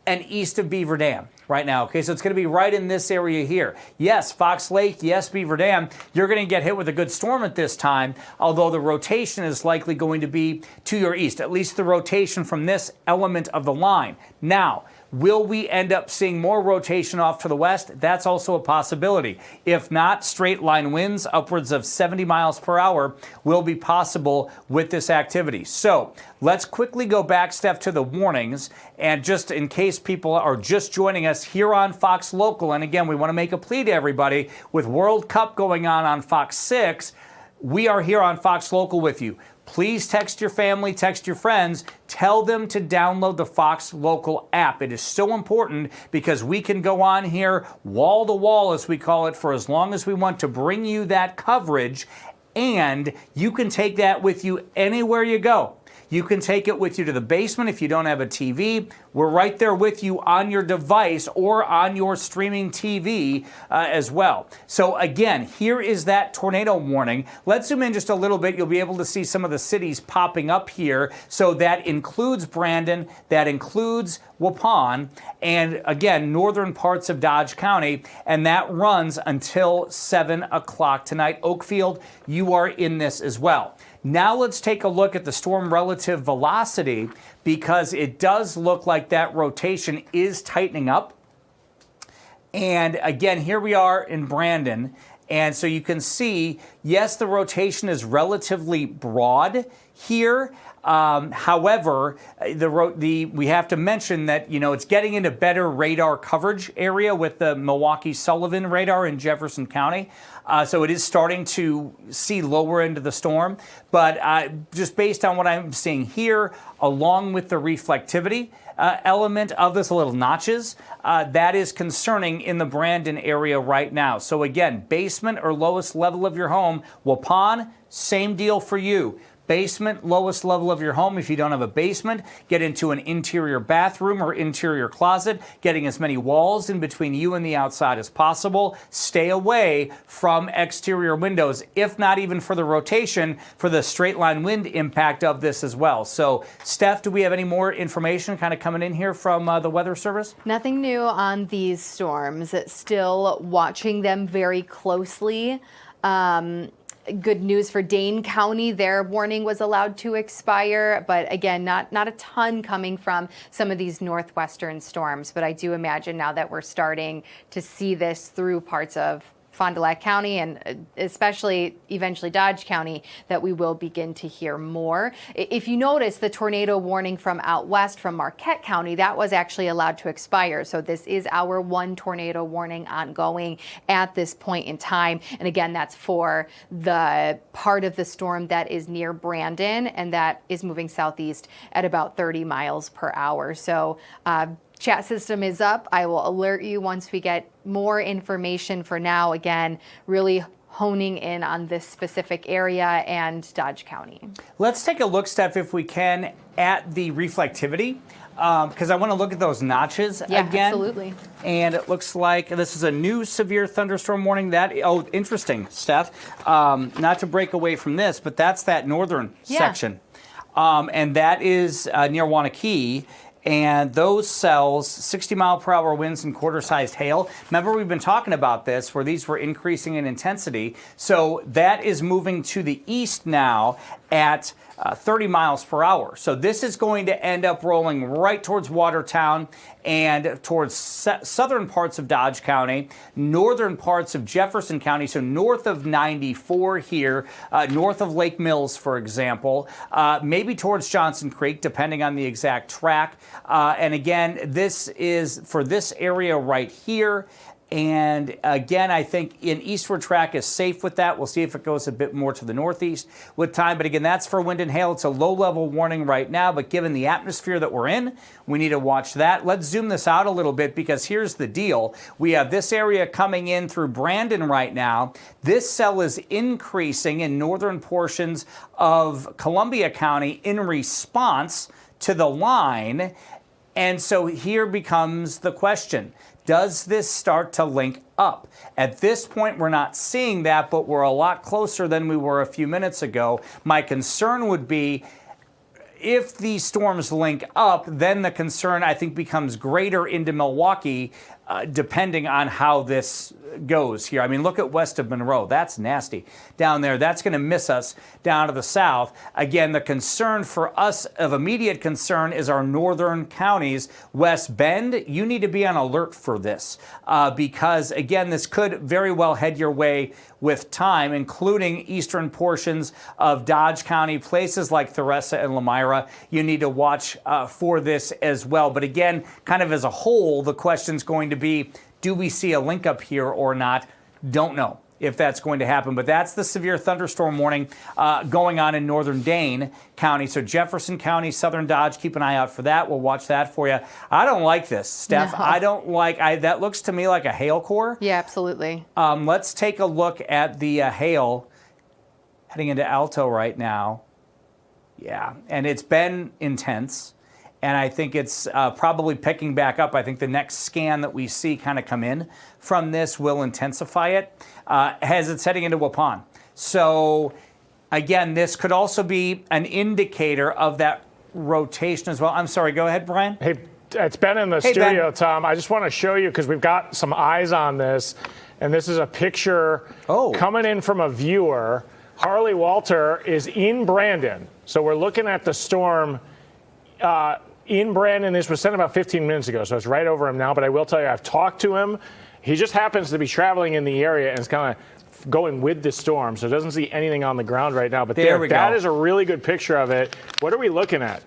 and east of Beaver Dam right now. Okay, so it's going to be right in this area here. Yes, Fox Lake, yes, Beaver Dam, you're going to get hit with a good storm at this time, although the rotation is likely going to be to your east, at least the rotation from this element of the line. Now, will we end up seeing more rotation off to the west? That's also a possibility. If not, straight line winds upwards of 70 miles per hour will be possible with this activity. So let's quickly go back, Steph, to the warnings. And just in case people are just joining us here on Fox Local, and again, we want to make a plea to everybody with World Cup going on Fox 6, we are here on Fox Local with you. Please text your family, text your friends, tell them to download the Fox Local app. It is so important because we can go on here wall to wall, as we call it, for as long as we want to bring you that coverage, and you can take that with you anywhere you go. You can take it with you to the basement if you don't have a TV. We're right there with you on your device or on your streaming TV as well. So again, here is that tornado warning. Let's zoom in just a little bit. You'll be able to see some of the cities popping up here. So that includes Brandon, that includes Waupun, and again, northern parts of Dodge County, and that runs until 7 o'clock tonight. Oakfield, you are in this as well. Now let's take a look at the storm relative velocity, because it does look like that rotation is tightening up. And again, here we are in Brandon. And so you can see, yes, the rotation is relatively broad here. However, we have to mention that, it's getting into better radar coverage area with the Milwaukee Sullivan radar in Jefferson County. So it is starting to see lower into the storm. But just based on what I'm seeing here, along with the reflectivity element of this, little notches, that is concerning in the Brandon area right now. So again, basement or lowest level of your home. Waupun, same deal for you. Basement, lowest level of your home. If you don't have a basement, get into an interior bathroom or interior closet, getting as many walls in between you and the outside as possible. Stay away from exterior windows, if not even for the rotation, for the straight line wind impact of this as well. So, Steph, do we have any more information kind of coming in here from the Weather Service? Nothing new on these storms. Still watching them very closely. Good news for Dane County. Their warning was allowed to expire, but again, not a ton coming from some of these northwestern storms. But I do imagine now that we're starting to see this through parts of Fond du Lac County and especially eventually Dodge County that we will begin to hear more. If you notice, the tornado warning from out west from Marquette County, that was actually allowed to expire. So this is our one tornado warning ongoing at this point in time. And again, that's for the part of the storm that is near Brandon, and that is moving southeast at about 30 miles per hour. So chat system is up. I will alert you once we get more information. For now, again, really honing in on this specific area and Dodge County. Let's take a look, Steph, if we can, at the reflectivity, because I want to look at those notches again. Absolutely. And it looks like this is a new severe thunderstorm warning. Oh, interesting, Steph. Not to break away from this, but that's that northern section. And that is near Wanakee. And those cells, 60-mile-per-hour winds and quarter-sized hail. Remember, we've been talking about this, where these were increasing in intensity. So that is moving to the east now at 30 miles per hour. So this is going to end up rolling right towards Watertown and towards southern parts of Dodge County, northern parts of Jefferson County, so north of 94 here, north of Lake Mills, for example, maybe towards Johnson Creek, depending on the exact track. And again, this is for this area right here. And again, I think an eastward track is safe with that. We'll see if it goes a bit more to the northeast with time. But again, that's for wind and hail. It's a low-level warning right now. But given the atmosphere that we're in, we need to watch that. Let's zoom this out a little bit, because here's the deal. We have this area coming in through Brandon right now. This cell is increasing in northern portions of Columbia County in response to the line. And so here becomes the question. Does this start to link up? At this point, we're not seeing that, but we're a lot closer than we were a few minutes ago. My concern would be, if these storms link up, then the concern, I think, becomes greater into Milwaukee, depending on how this goes here. I mean, look at west of Monroe. That's nasty down there. That's going to miss us down to the south. Again, the concern for us of immediate concern is our northern counties. West Bend, you need to be on alert for this, because, again, this could very well head your way with time, including eastern portions of Dodge County, places like Theresa and Lamira. You need to watch for this as well. But again, kind of as a whole, the question's going to be, do we see a link up here or not? Don't know if that's going to happen. But that's the severe thunderstorm warning going on in northern Dane County. So Jefferson County, southern Dodge, keep an eye out for that. We'll watch that for you. I don't like this, Steph. No. I don't like, that looks to me like a hail core. Yeah, absolutely. Let's take a look at the hail heading into Alto right now. Yeah, and it's been intense. And I think it's probably picking back up. I think the next scan that we see kind of come in from this will intensify it as it's heading into Waupun. So, again, this could also be an indicator of that rotation as well. I'm sorry, go ahead, Brian. Hey, it's Ben in the studio, Ben. Tom. I just want to show you, because we've got some eyes on this. And this is a picture coming in from a viewer. Harley Walter is in Brandon. So we're looking at the storm in Brandon. This was sent about 15 minutes ago, so it's right over him now. But I will tell you, I've talked to him. He just happens to be traveling in the area and is kind of going with the storm, so doesn't see anything on the ground right now. But there we go. That is a really good picture of it. What are we looking at?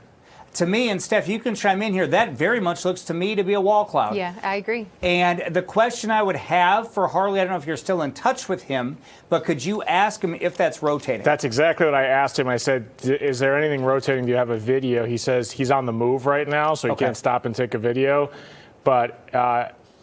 To me, and Steph, you can chime in here, that very much looks to me to be a wall cloud. Yeah, I agree. And the question I would have for Harley, I don't know if you're still in touch with him, but could you ask him if that's rotating? That's exactly what I asked him. I said, is there anything rotating? Do you have a video? He says he's on the move right now, so he can't stop and take a video. But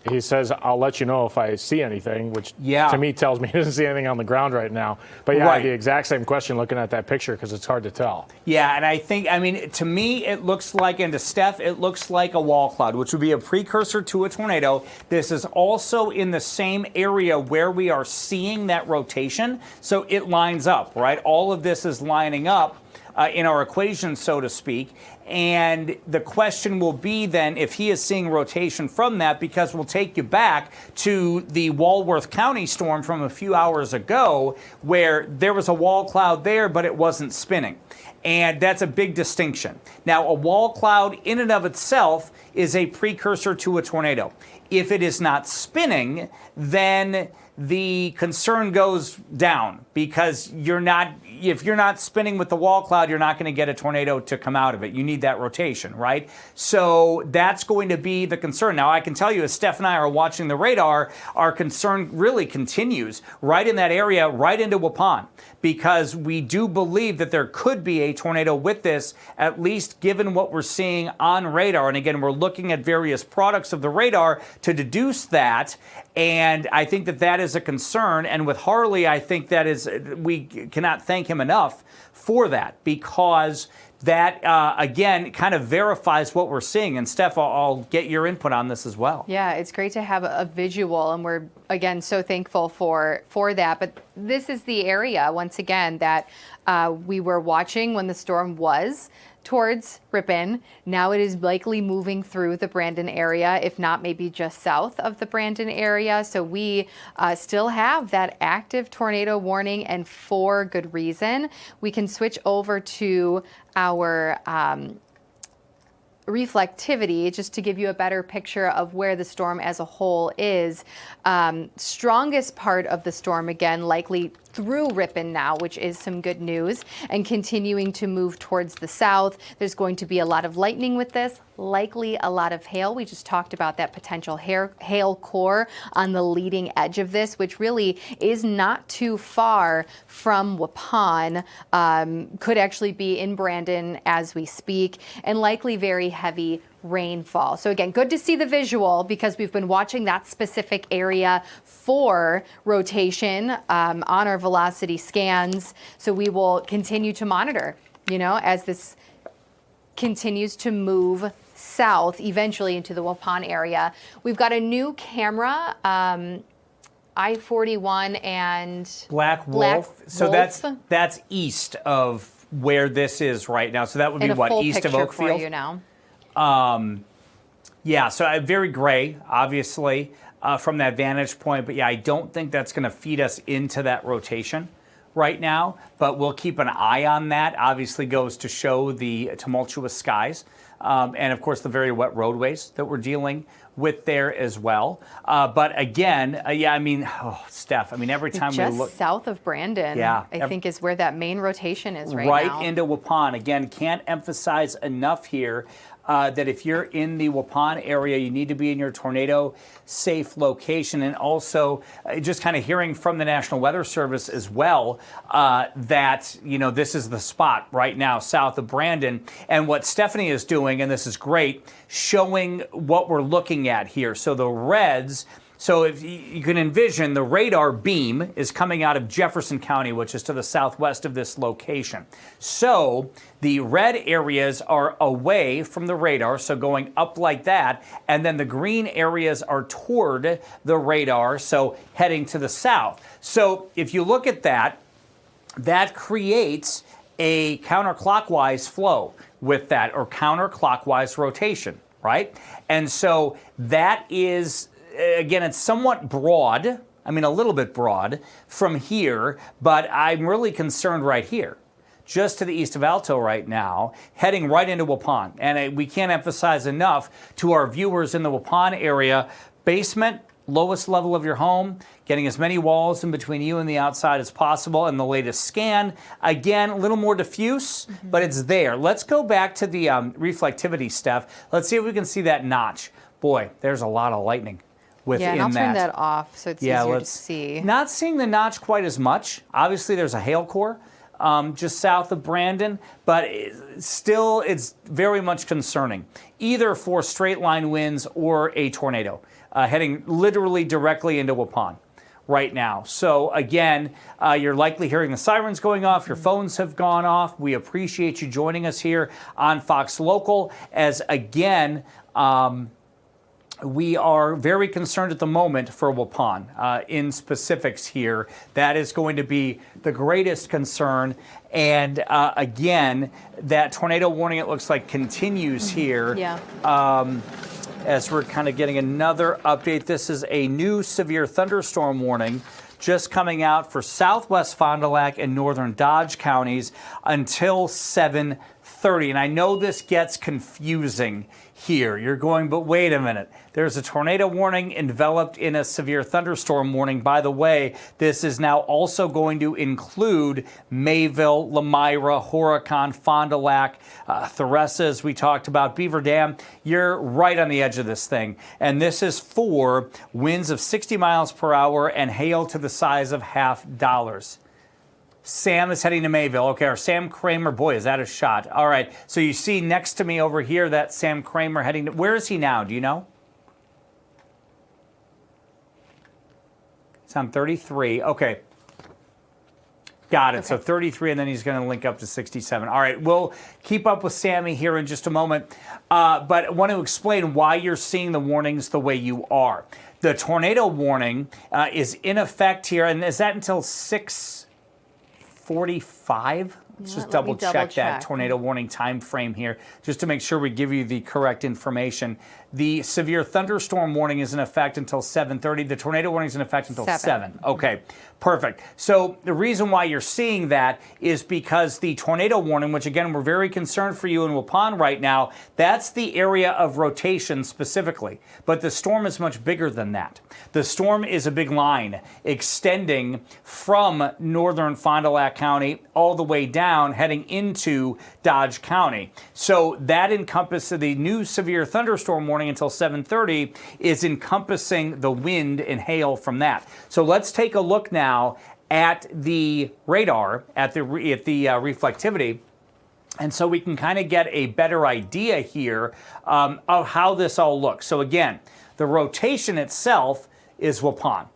he says, I'll let you know if I see anything, which to me tells me he doesn't see anything on the ground right now. But I had the exact same question looking at that picture, because it's hard to tell. Yeah, and I think, I mean, to me, it looks like, and to Steph, it looks like a wall cloud, which would be a precursor to a tornado. This is also in the same area where we are seeing that rotation, so it lines up, right? All of this is lining up in our equation, so to speak. And the question will be then if he is seeing rotation from that, because we'll take you back to the Walworth County storm from a few hours ago, where there was a wall cloud there, but it wasn't spinning. And that's a big distinction. Now, a wall cloud in and of itself is a precursor to a tornado. If it is not spinning, then the concern goes down because if you're not spinning with the wall cloud, you're not going to get a tornado to come out of it. You need that rotation, right? So that's going to be the concern. Now, I can tell you, as Steph and I are watching the radar, our concern really continues right in that area, right into Waupun, because we do believe that there could be a tornado with this, at least given what we're seeing on radar. And again, we're looking at various products of the radar to deduce that. And I think that that is a concern. And with Harley, I think that is, we cannot thank him enough for that, because that, again, kind of verifies what we're seeing. And Steph, I'll get your input on this as well. Yeah, it's great to have a visual, and we're, again, so thankful for that. But this is the area, once again, that we were watching when the storm was towards Ripon. Now it is likely moving through the Brandon area, if not maybe just south of the Brandon area. So we still have that active tornado warning, and for good reason. We can switch over to our reflectivity just to give you a better picture of where the storm as a whole is. Strongest part of the storm, again, likely through Ripon now, which is some good news, and continuing to move towards the south. There's going to be a lot of lightning with this, likely a lot of hail. We just talked about that potential hail core on the leading edge of this, which really is not too far from Waupun. Could actually be in Brandon as we speak, and likely very heavy rainfall. So again, good to see the visual, because we've been watching that specific area for rotation on our velocity scans. So we will continue to monitor, as this continues to move south, eventually into the Waupun area. We've got a new camera, I-41 and Black Wolf. So that's east of where this is right now. So that would be what, east of Oakfield? For you now. Yeah, so very gray, obviously, from that vantage point. But yeah, I don't think that's going to feed us into that rotation right now. But we'll keep an eye on that. Obviously goes to show the tumultuous skies. And of course, the very wet roadways that we're dealing with there as well. But again, yeah, I mean, Steph, I mean, every time we look. Just south of Brandon, yeah, I think is where that main rotation is right now. Right into Waupun. Again, can't emphasize enough here that if you're in the Waupun area, you need to be in your tornado safe location. And also just kind of hearing from the National Weather Service as well that, this is the spot right now south of Brandon. And what Stephanie is doing, and this is great, showing what we're looking at here. So the reds. So if you can envision, the radar beam is coming out of Jefferson County, which is to the southwest of this location. So the red areas are away from the radar, so going up like that, and then the green areas are toward the radar, so heading to the south. So if you look at that, that creates a counterclockwise flow with that, or counterclockwise rotation, right? And so that is, again, it's somewhat broad, I mean a little bit broad from here, but I'm really concerned right here, just to the east of Alto right now, heading right into Waupun. And we can't emphasize enough to our viewers in the Waupun area, basement, lowest level of your home, getting as many walls in between you and the outside as possible. And the latest scan, again, a little more diffuse, but it's there. Let's go back to the reflectivity, Steph. Let's see if we can see that notch. Boy, there's a lot of lightning. Yeah, and I'll turn that off so it's easier to see. Not seeing the notch quite as much. Obviously, there's a hail core just south of Brandon, but still, it's very much concerning, either for straight line winds or a tornado heading literally directly into Waupun right now. So again, you're likely hearing the sirens going off. Your phones have gone off. We appreciate you joining us here on Fox Local, as again, we are very concerned at the moment for Waupun. In specifics here, that is going to be the greatest concern. And again, that tornado warning, it looks like, continues here. Yeah. As we're kind of getting another update. This is a new severe thunderstorm warning just coming out for southwest Fond du Lac and northern Dodge counties until 7:30. And I know this gets confusing here. You're going, but wait a minute. There's a tornado warning enveloped in a severe thunderstorm warning. By the way, this is now also going to include Mayville, Lamira, Horicon, Fond du Lac, Theresa, as we talked about, Beaver Dam. You're right on the edge of this thing. And this is for winds of 60 miles per hour and hail to the size of $50. Sam is heading to Mayville. Okay, or Sam Kramer. Boy, is that a shot. All right, so you see next to me over here that Sam Kramer heading to, where is he now? Do you know? It's on 33. Okay. Got it. Okay. So 33, and then he's going to link up to 67. All right, we'll keep up with Sammy here in just a moment. But I want to explain why you're seeing the warnings the way you are. The tornado warning is in effect here, and is that until 6:45? Let's just double check that tornado warning time frame here, just to make sure we give you the correct information. The severe thunderstorm warning is in effect until 7:30. The tornado warning is in effect until 7. Okay, perfect. So the reason why you're seeing that is because the tornado warning, which again, we're very concerned for you in Waupun right now, that's the area of rotation specifically. But the storm is much bigger than that. The storm is a big line extending from northern Fond du Lac County all the way down, heading into Dodge County. So that encompasses the new severe thunderstorm warning until 7:30 is encompassing the wind and hail from that. So let's take a look now at the radar, at the reflectivity, and so we can kind of get a better idea here of how this all looks. So again, the rotation itself is Waupun.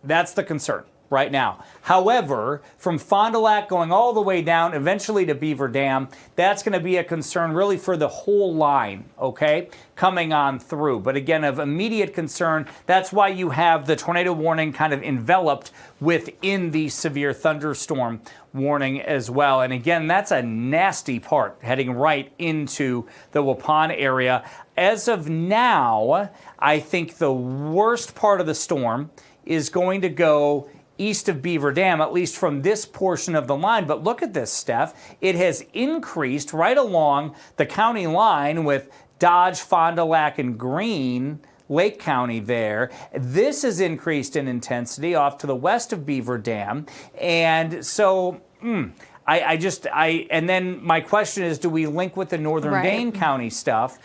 That's the concern right now. However, from Fond du Lac going all the way down, eventually to Beaver Dam, that's going to be a concern really for the whole line, okay, coming on through. But again, of immediate concern, that's why you have the tornado warning kind of enveloped within the severe thunderstorm warning as well. And again, that's a nasty part heading right into the Waupun area. As of now, I think the worst part of the storm is going to go east of Beaver Dam, at least from this portion of the line. But look at this, Steph. It has increased right along the county line with Dodge, Fond du Lac, and Greene, Lake County there. This has increased in intensity off to the west of Beaver Dam. And so, and then my question is, do we link with the northern Dane County stuff?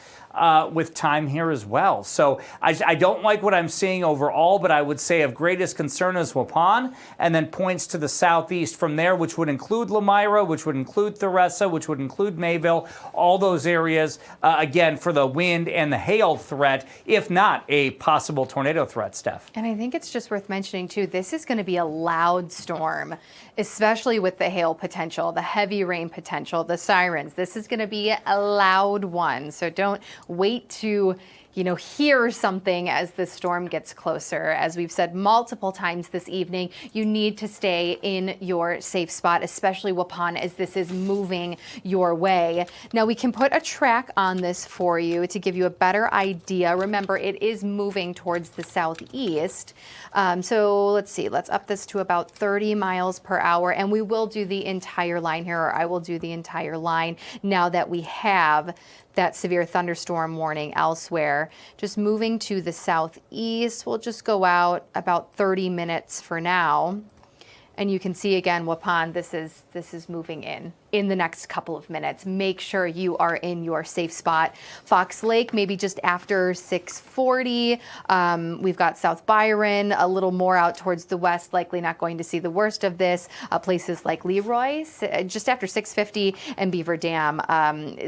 With time here as well. So I don't like what I'm seeing overall, but I would say of greatest concern is Waupun, and then points to the southeast from there, which would include Lamira, which would include Theresa, which would include Mayville, all those areas, again, for the wind and the hail threat, if not a possible tornado threat, Steph. And I think it's just worth mentioning, too, this is going to be a loud storm, especially with the hail potential, the heavy rain potential, the sirens. This is going to be a loud one, so don't wait to hear something as the storm gets closer. As we've said multiple times this evening, you need to stay in your safe spot, especially Waupun, as this is moving your way. Now, we can put a track on this for you to give you a better idea. Remember, it is moving towards the southeast. So let's see, let's up this to about 30 miles per hour, and we will do the entire line here, or I will do the entire line now that we have that severe thunderstorm warning elsewhere. Just moving to the southeast, we'll just go out about 30 minutes for now. And you can see again, Waupun, this is moving in the next couple of minutes. Make sure you are in your safe spot. Fox Lake, maybe just after 6:40. We've got South Byron, a little more out towards the west, likely not going to see the worst of this. Places like Leroy, just after 6:50, and Beaver Dam.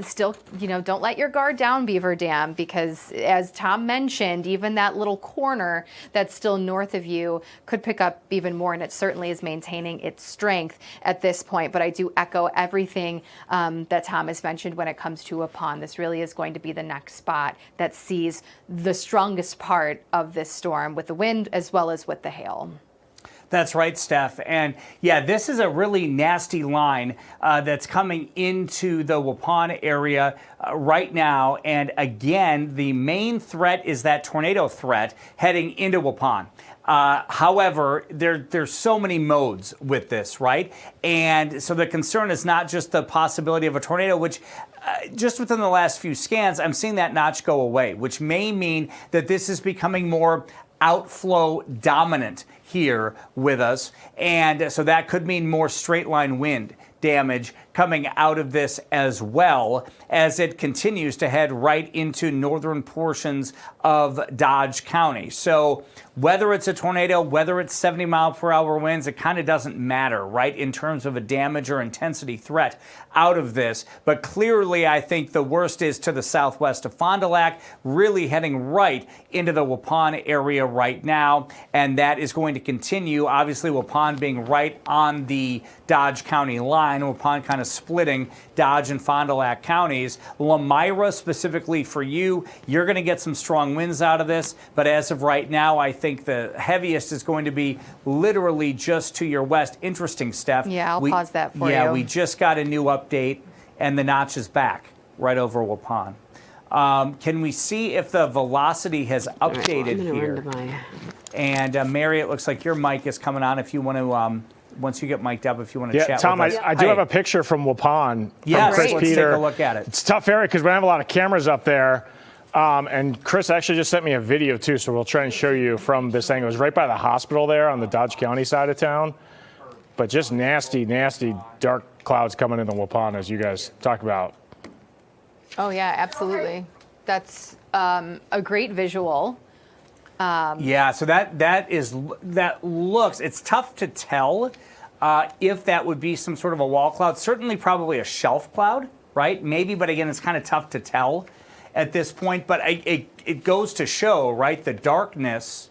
Still, don't let your guard down, Beaver Dam, because as Tom mentioned, even that little corner that's still north of you could pick up even more, and it certainly is maintaining its strength at this point. But I do echo everything that Tom has mentioned when it comes to Waupun. This really is going to be the next spot that sees the strongest part of this storm with the wind as well as with the hail. That's right, Steph. And yeah, this is a really nasty line that's coming into the Waupun area right now. And again, the main threat is that tornado threat heading into Waupun. However, there's so many modes with this, right? And so the concern is not just the possibility of a tornado, which just within the last few scans, I'm seeing that notch go away, which may mean that this is becoming more outflow dominant here with us. And so that could mean more straight line wind damage coming out of this as well as it continues to head right into northern portions of Dodge County. So whether it's a tornado, whether it's 70-mile-per-hour winds, it kind of doesn't matter, right, in terms of a damage or intensity threat out of this. But clearly, I think the worst is to the southwest of Fond du Lac, really heading right into the Waupun area right now. And that is going to continue, obviously, Waupun being right on the Dodge County line, Waupun kind of splitting Dodge and Fond du Lac counties. Lamira, specifically for you, you're going to get some strong winds out of this. But as of right now, I think the heaviest is going to be literally just to your west. Interesting, Steph. Yeah, I'll pause that for you. Yeah, we just got a new update, and the notch is back right over Waupun. Can we see if the velocity has updated here? And Mary, it looks like your mic is coming on. If you want to, once you get mic'd up, if you want to chat Tom, with us. I do have a picture from Waupun. Yes, Chris let's Peter. take a look at it. It's a tough area because we have a lot of cameras up there. And Chris actually just sent me a video too, so we'll try and show you from this angle. It was right by the hospital there on the Dodge County side of town. But just nasty, nasty dark clouds coming in the Waupun, as you guys talk about. Oh yeah, absolutely. That's a great visual. Yeah, so that looks, it's tough to tell if that would be some sort of a wall cloud. Certainly probably a shelf cloud, right? Maybe, but again, it's kind of tough to tell at this point. But it goes to show, right, the darkness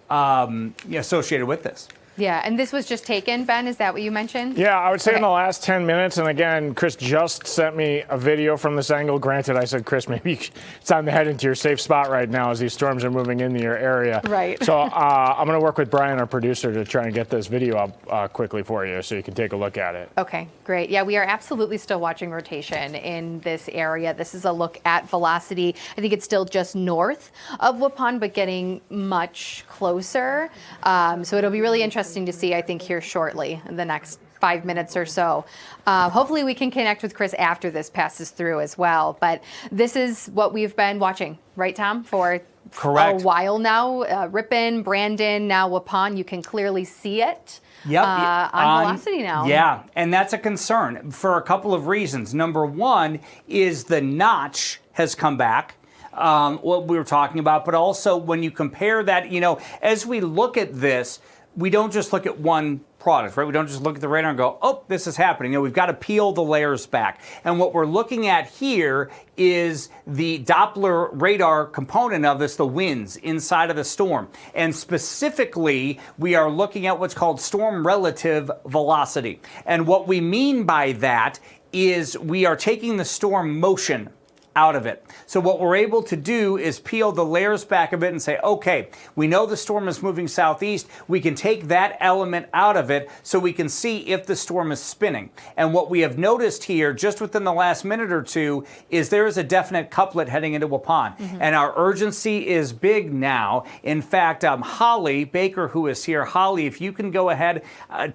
associated with this. Yeah, and this was just taken, Ben, is that what you mentioned? Yeah, I would say in the last 10 minutes. And again, Chris just sent me a video from this angle. Granted, I said, Chris, maybe it's time to head into your safe spot right now as these storms are moving into your area. Right. So I'm going to work with Brian, our producer, to try and get this video up quickly for you so you can take a look at it. Okay, great. Yeah, we are absolutely still watching rotation in this area. This is a look at velocity. I think it's still just north of Waupun, but getting much closer. So it'll be really interesting to see, I think, here shortly in the next 5 minutes or so. Hopefully we can connect with Chris after this passes through as well. But this is what we've been watching, right, Tom, for a while now. Ripon, Brandon, now Waupun. You can clearly see it. Yep. On velocity now. Yeah, and that's a concern for a couple of reasons. Number one is the notch has come back. What we were talking about, but also when you compare that, as we look at this, we don't just look at one product, right? We don't just look at the radar and go, oh, this is happening. We've got to peel the layers back. And what we're looking at here is the Doppler radar component of this, the winds inside of the storm. And specifically, we are looking at what's called storm relative velocity. And what we mean by that is we are taking the storm motion out of it. So what we're able to do is peel the layers back a bit and say, okay, we know the storm is moving southeast. We can take that element out of it so we can see if the storm is spinning. And what we have noticed here just within the last minute or two is there is a definite couplet heading into Waupun. And our urgency is big now. In fact, Holly Baker, who is here, Holly, if you can go ahead,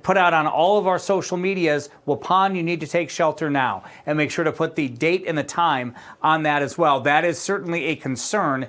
put out on all of our social medias, Waupun, you need to take shelter now, and make sure to put the date and the time on that as well. That is certainly a concern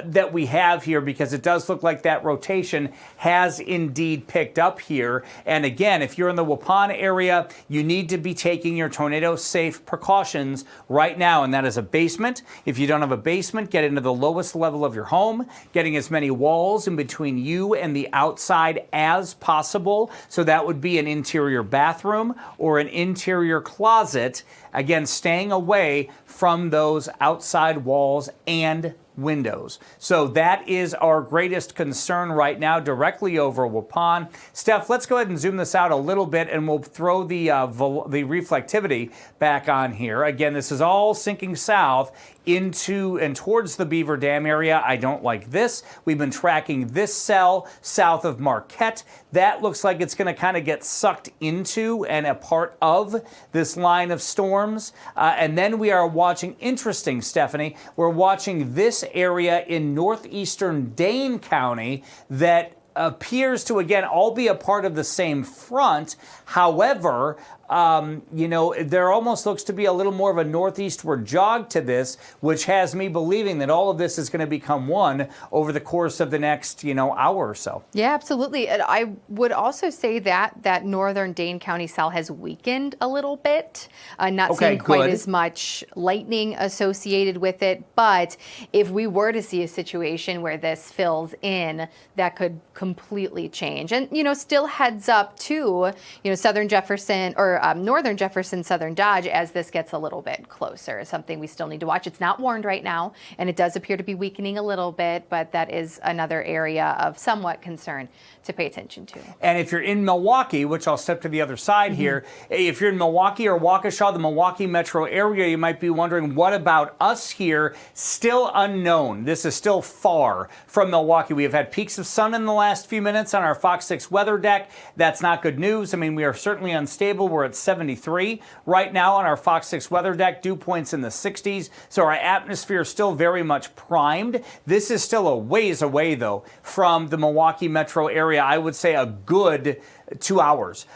that we have here, because it does look like that rotation has indeed picked up here. And again, if you're in the Waupun area, you need to be taking your tornado safe precautions right now, and that is a basement. If you don't have a basement, get into the lowest level of your home, getting as many walls in between you and the outside as possible. So that would be an interior bathroom or an interior closet. Again, staying away from those outside walls and windows. So that is our greatest concern right now, directly over Waupun. Steph, let's go ahead and zoom this out a little bit, and we'll throw the reflectivity back on here. Again, this is all sinking south into and towards the Beaver Dam area. I don't like this. We've been tracking this cell south of Marquette. That looks like it's going to kind of get sucked into and a part of this line of storms. And then we are watching, interesting, Stephanie, we're watching this area in northeastern Dane County that appears to, again, all be a part of the same front. However, there almost looks to be a little more of a northeastward jog to this, which has me believing that all of this is going to become one over the course of the next, hour or so. Yeah, absolutely. And I would also say that northern Dane County cell has weakened a little bit. Not seeing quite as much lightning associated with it. But if we were to see a situation where this fills in, that could completely change. And, still heads up to, southern Jefferson or northern Jefferson, southern Dodge as this gets a little bit closer. Something we still need to watch. It's not warned right now, and it does appear to be weakening a little bit, but that is another area of somewhat concern to pay attention to. And if you're in Milwaukee, which I'll step to the other side here, if you're in Milwaukee or Waukesha, the Milwaukee metro area, you might be wondering, what about us here? Still unknown. This is still far from Milwaukee. We have had peaks of sun in the last few minutes on our Fox 6 weather deck. That's not good news. I mean, we are certainly unstable. We're at 73 right now on our Fox 6 weather deck, dew points in the 60s. So our atmosphere is still very much primed. This is still a ways away, though, from the Milwaukee metro area. I would say a good 2 hours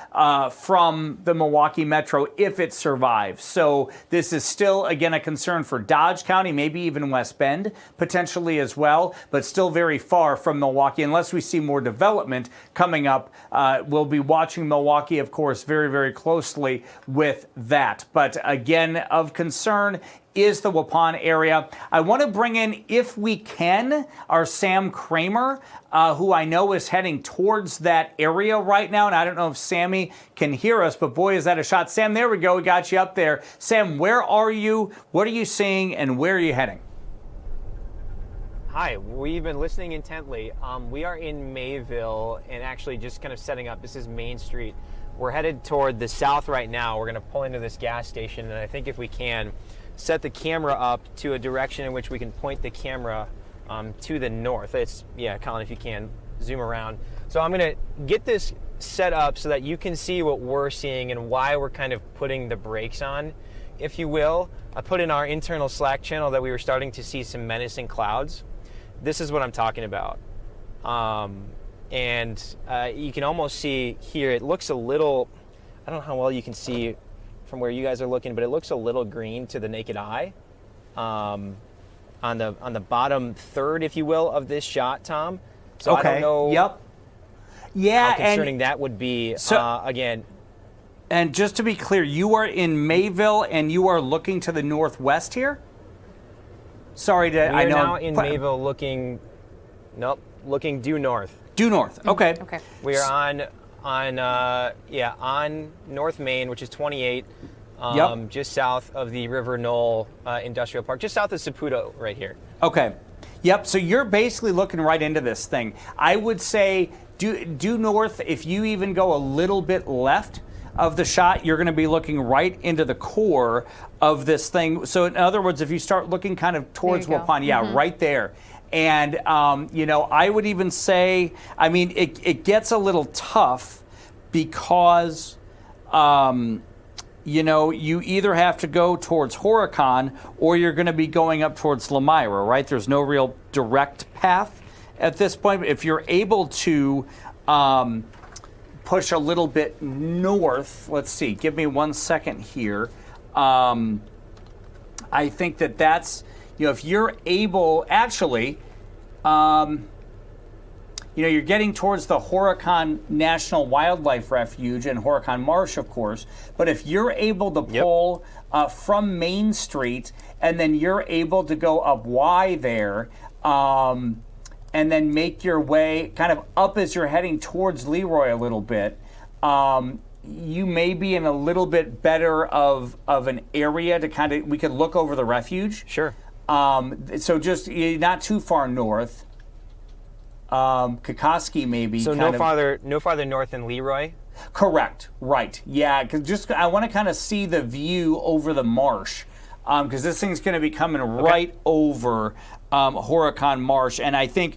from the Milwaukee metro if it survives. So this is still, again, a concern for Dodge County, maybe even West Bend potentially as well, but still very far from Milwaukee. Unless we see more development coming up, we'll be watching Milwaukee, of course, very, very closely with that. But again, of concern is the Waupun area. I want to bring in, if we can, our Sam Kramer, who I know is heading towards that area right now. And I don't know if Sammy can hear us, but boy, is that a shot. Sam, there we go. We got you up there. Sam, where are you? What are you seeing? And where are you heading? Hi, we've been listening intently. We are in Mayville and actually just kind of setting up. This is Main Street. We're headed toward the south right now. We're going to pull into this gas station, and I think if we can, set the camera up to a direction in which we can point the camera to the north. Colin, if you can, zoom around. So I'm going to get this set up so that you can see what we're seeing and why we're kind of putting the brakes on, if you will. I put in our internal Slack channel that we were starting to see some menacing clouds. This is what I'm talking about. And you can almost see here, it looks a little, I don't know how well you can see from where you guys are looking, but it looks a little green to the naked eye. On the bottom third, if you will, of this shot, Tom. So I don't know how concerning that would be, again. And just to be clear, you are in Mayville and you are looking to the northwest here? Sorry to, I know. We are now in Mayville looking due north. Due north, okay. Okay. We are on North Main, which is 28, just south of the River Knoll Industrial Park, just south of Saputo right here. Okay. Yep, so you're basically looking right into this thing. I would say due north, if you even go a little bit left of the shot, you're going to be looking right into the core of this thing. So in other words, if you start looking kind of towards Waupun, right there. And, I would even say, it gets a little tough because, you either have to go towards Horicon or you're going to be going up towards Lamira, right? There's no real direct path at this point. If you're able to push a little bit north, let's see, give me 1 second here. I think that's, if you're able, actually, you're getting towards the Horicon National Wildlife Refuge and Horicon Marsh, of course. But if you're able to pull from Main Street and then you're able to go up Y there, and then make your way kind of up as you're heading towards Leroy a little bit, you may be in a little bit better of an area to we could look over the refuge. Sure. So just not too far north. Kokoski maybe. So no farther north than Leroy? Correct. Right. Yeah, because I want to kind of see the view over the marsh because this thing's going to be coming right over Horicon Marsh. And I think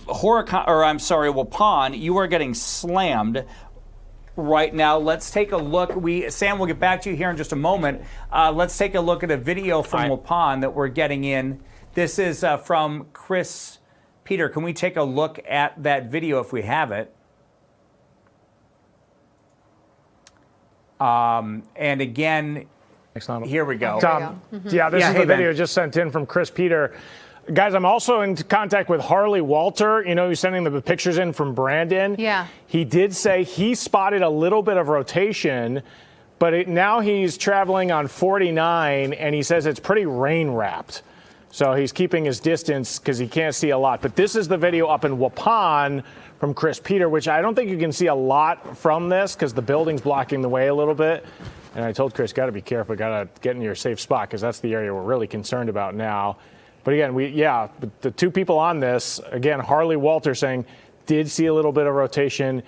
Waupun, you are getting slammed right now. Let's take a look. Sam, we'll get back to you here in just a moment. Let's take a look at a video from Waupun that we're getting in. This is from Chris Peter. Can we take a look at that video if we have it? And again, here we go. Tom, yeah, this is the video just sent in from Chris Peter. Guys, I'm also in contact with Harley Walter. You know, he's sending the pictures in from Brandon. Yeah. He did say he spotted a little bit of rotation, but now he's traveling on 49, and he says it's pretty rain-wrapped. So he's keeping his distance because he can't see a lot. But this is the video up in Waupun from Chris Peter, which I don't think you can see a lot from this because the building's blocking the way a little bit. And I told Chris, got to be careful, got to get in your safe spot because that's the area we're really concerned about now. But again, the two people on this, again, Harley Walter saying, did see a little bit of rotation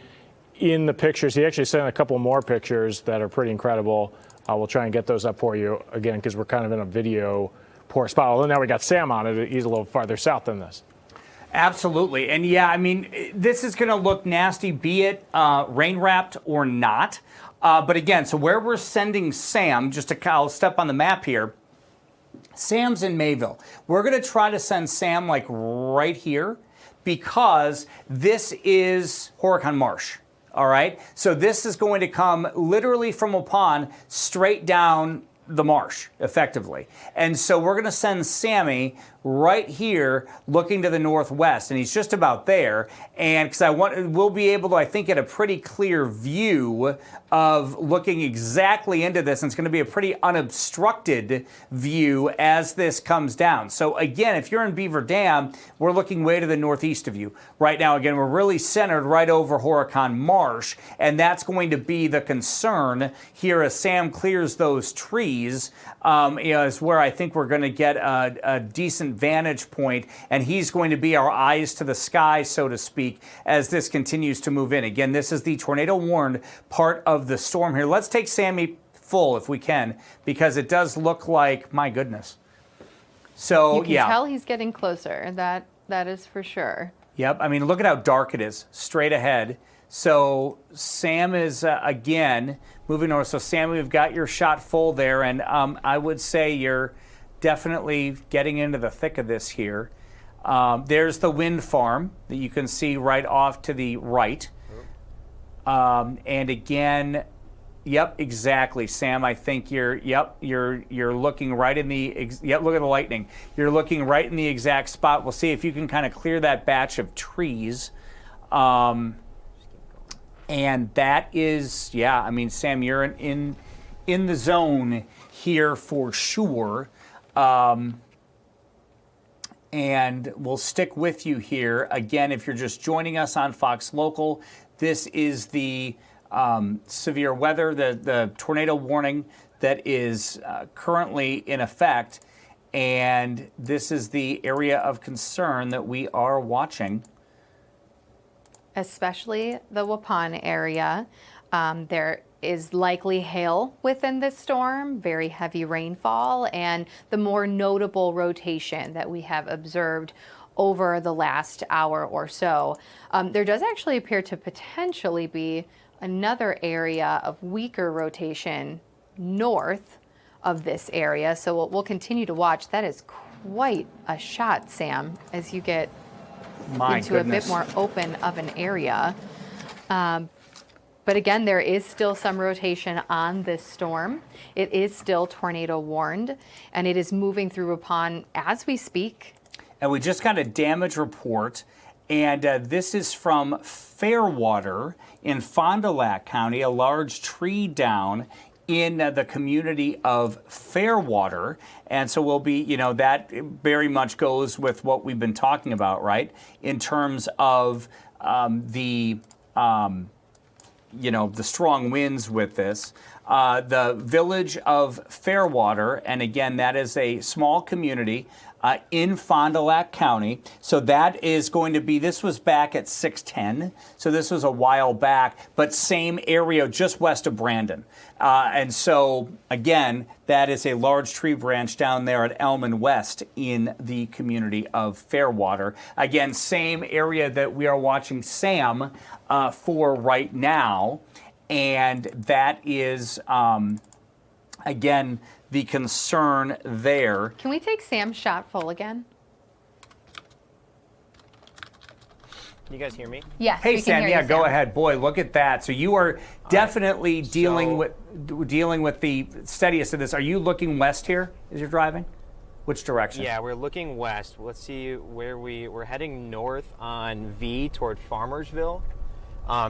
in the pictures. He actually sent a couple more pictures that are pretty incredible. We'll try and get those up for you, again, because we're kind of in a video poor spot. Although now we got Sam on it. He's a little farther south than this. Absolutely. And yeah, I mean, this is going to look nasty, be it rain-wrapped or not. But again, so where we're sending Sam, I'll step on the map here. Sam's in Mayville. We're going to try to send Sam like right here because this is Horicon Marsh. All right. So this is going to come literally from Waupun straight down the marsh, effectively. And so we're going to send Sammy right here looking to the northwest, and he's just about there. And because we'll be able to, I think, get a pretty clear view of looking exactly into this, and it's going to be a pretty unobstructed view as this comes down. So again, if you're in Beaver Dam, we're looking way to the northeast of you. Right now, again, we're really centered right over Horicon Marsh, and that's going to be the concern here as Sam clears those trees, is where I think we're going to get a decent vantage point, and he's going to be our eyes to the sky, so to speak, as this continues to move in. Again, this is the tornado warned part of the storm here. Let's take Sammy full if we can, because it does look like, my goodness. So you can tell he's getting closer. That is for sure. Yep. I mean, look at how dark it is straight ahead. So Sam is, again, moving north. So Sam, we've got your shot full there, and I would say you're definitely getting into the thick of this here. There's the wind farm that you can see right off to the right. And again, yep, exactly, Sam. I think you're looking right in the look at the lightning. You're looking right in the exact spot. We'll see if you can kind of clear that batch of trees. And that is, I mean, Sam, you're in the zone here for sure. And we'll stick with you here. Again, if you're just joining us on Fox Local, this is the severe weather, the tornado warning that is currently in effect. And this is the area of concern that we are watching. Especially the Waupun area. There is likely hail within this storm, very heavy rainfall, and the more notable rotation that we have observed over the last hour or so. There does actually appear to potentially be another area of weaker rotation north of this area, so we'll continue to watch. That is quite a shot, Sam, as you get into a bit more open of an area. But again, there is still some rotation on this storm. It is still tornado warned, and it is moving through Waupun as we speak. And we just got a damage report, and this is from Fairwater in Fond du Lac County, a large tree down in the community of Fairwater. And so we'll be, that very much goes with what we've been talking about, right? In terms of the strong winds with this. the village of Fairwater, and again, that is a small community in Fond du Lac County. So that is going to be, this was back at 610, so this was a while back, but same area just west of Brandon. And so, again, that is a large tree branch down there at Elm and West in the community of Fairwater. Again, same area that we are watching Sam for right now. And that is, again, the concern there. Can we take Sam's shot full again? You guys hear me? Yes. Hey, we can Sam, hear yeah, you, go Sam. ahead. Boy, look at that. So you are definitely dealing with the steadiest of this. Are you looking west here as you're driving? Which direction? Yeah, we're looking west. Let's see where we're heading north on V toward Farmersville.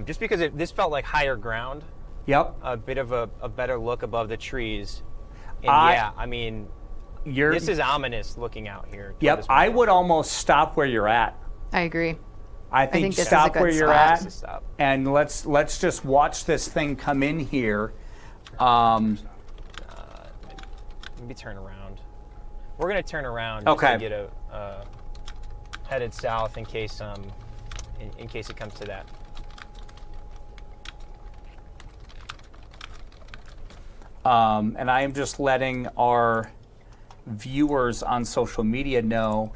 Just because this felt like higher ground. Yep. A bit of a better look above the trees. And yeah, I mean, this is ominous looking out here. Yep, I would almost stop where you're at. I agree. I think this stop is a good where you're spot. at, and let's just watch this thing come in here. Maybe turn around. We're gonna turn around just to get headed south in case in case it comes to that. And I am just letting our viewers on social media know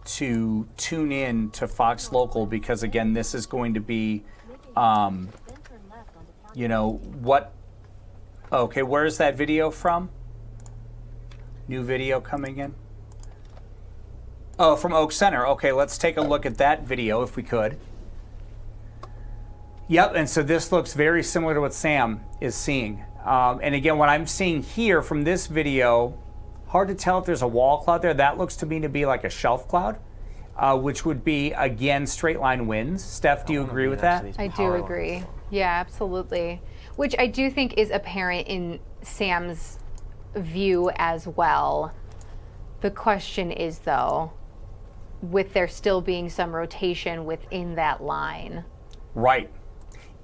to tune in to Fox Local, because again, this is going to be, you know, what, okay, where's that video from? New video coming in? Oh, from Oak Center. Okay, let's take a look at that video if we could. Yep, and so this looks very similar to what Sam is seeing. And again, what I'm seeing here from this video, hard to tell if there's a wall cloud there. That looks to me to be like a shelf cloud, which would be, again, straight line winds. Steph, do you agree with that? I do agree. Yeah, absolutely. Which I do think is apparent in Sam's view as well. The question is, though, with there still being some rotation within that line. Right.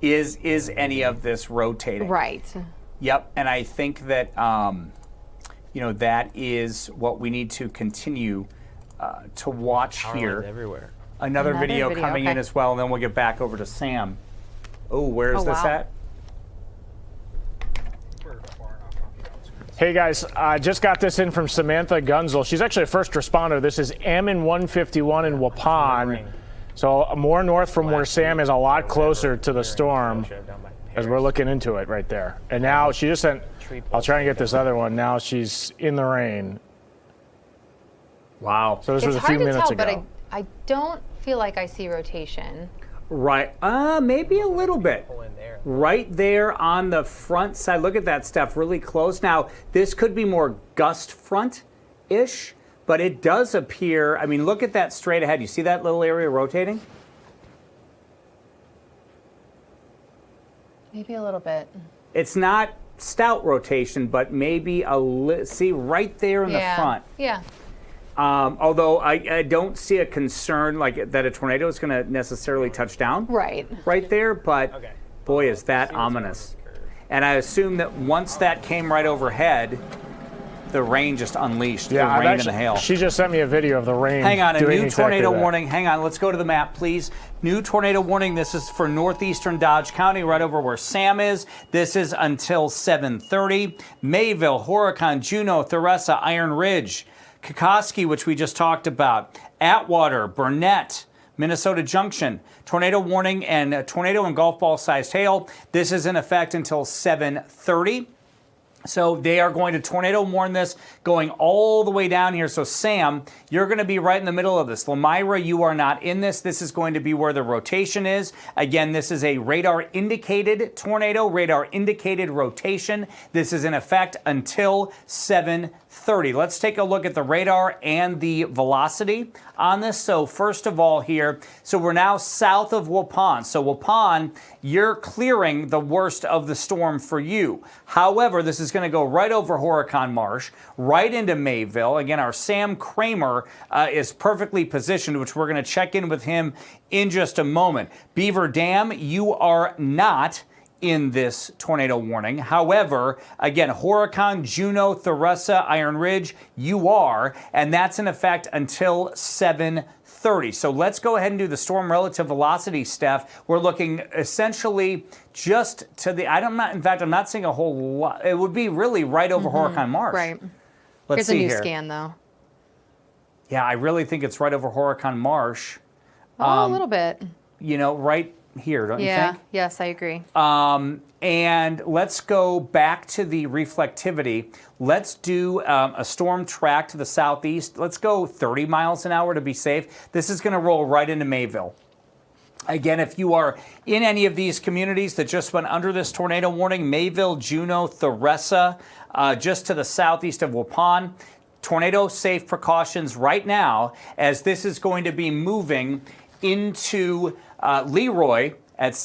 Is any of this rotating? Right. Yep, and I think that you know, that is what we need to continue to watch here. Everywhere. Another video coming in as well, and then we'll get back over to Sam. Oh, where's this at? Hey guys, I just got this in from Samantha Gunzel. She's actually a first responder. This is Ammon 151 in Waupun. So more north from where Sam is, a lot closer to the storm as we're looking into it right there. And now she just sent, I'll try and get this other one. Now she's in the rain. Wow. So this was a few minutes ago. But I don't feel like I see rotation. Right. Maybe a little bit. Right there on the front side. Look at that stuff really close. Now, this could be more gust front-ish, but it does appear, I mean, look at that straight ahead. You see that little area rotating? Maybe a little bit. It's not stout rotation, but maybe see right there in the front. Yeah. Although I don't see a concern like that a tornado is going to necessarily touch down right there, but boy, is that ominous. And I assume that once that came right overhead, the rain just unleashed, the rain and the hail. She just sent me a video of the rain. Hang on, a new tornado that. warning. Hang on, let's go to the map, please. New tornado warning. This is for northeastern Dodge County, right over where Sam is. This is until 7:30. Mayville, Horicon, Juneau, Theresa, Iron Ridge, Kokoski, which we just talked about, Atwater, Burnett, Minnesota Junction. Tornado warning and tornado and golf ball sized hail. This is in effect until 7:30. So they are going to tornado warn this going all the way down here. So Sam, you're going to be right in the middle of this. Lamira, you are not in this. This is going to be where the rotation is. Again, this is a radar indicated tornado, radar indicated rotation. This is in effect until 7:30. Let's take a look at the radar and the velocity on this. So first of all here, so we're now south of Waupun. So Waupun, you're clearing the worst of the storm for you. However, this is going to go right over Horicon Marsh, right into Mayville. Again, our Sam Kramer is perfectly positioned, which we're going to check in with him in just a moment. Beaver Dam, you are not in this tornado warning. However, again, Huracan, Juno, Theresa, Iron Ridge, you are, and that's in effect until 7:30. So let's go ahead and do the storm relative velocity, Steph. We're looking essentially just to the, I'm not seeing a whole lot. It would be really right over Huracan Marsh. Right. Let's Here's a see new here. scan, though. Yeah, I really think it's right over Huracan Marsh. Oh, a little bit. You know, right here, don't you think? Yes, I agree. And let's go back to the reflectivity. Let's do a storm track to the southeast. Let's go 30 miles an hour to be safe. This is going to roll right into Mayville. Again, if you are in any of these communities that just went under this tornado warning, Mayville, Juno, Theresa, just to the southeast of Waupun, tornado safe precautions right now, as this is going to be moving into Leroy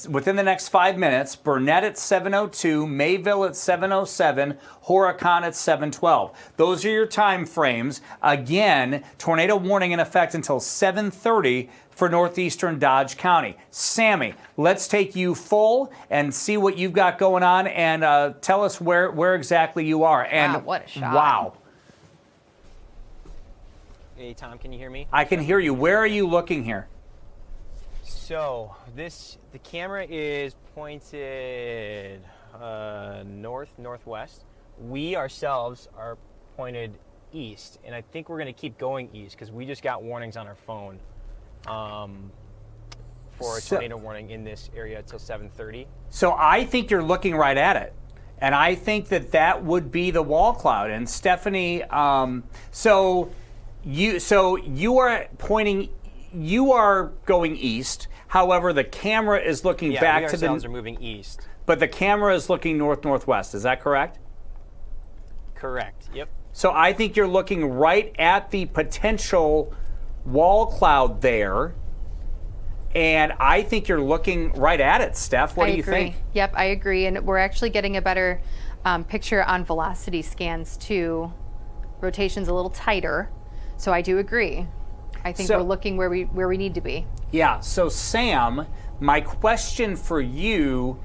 within the next 5 minutes, Burnett at 7:02, Mayville at 7:07, Huracan at 7:12. Those are your time frames. Again, tornado warning in effect until 7:30 for northeastern Dodge County. Sammy, let's take you full and see what you've got going on, and tell us where exactly you are. And wow, what a shot. Wow. Hey, Tom, can you hear me? I can hear you. Where are you looking here? So the camera is pointed northwest. We ourselves are pointed east, and I think we're going to keep going east because we just got warnings on our phone for a tornado warning in this area until 7:30. So I think you're looking right at it, and I think that would be the wall cloud. And Stephanie, so you are pointing. You are going east. However, the camera is looking back to the. Yeah, we are moving east. But the camera is looking northwest. Is that correct? Correct. Yep. So I think you're looking right at the potential wall cloud there, and I think you're looking right at it, Steph. What do you think? Yep, I agree. And we're actually getting a better picture on velocity scans too. Rotation's a little tighter, so I do agree. I think we're looking where we need to be. Yeah. So Sam, my question for you,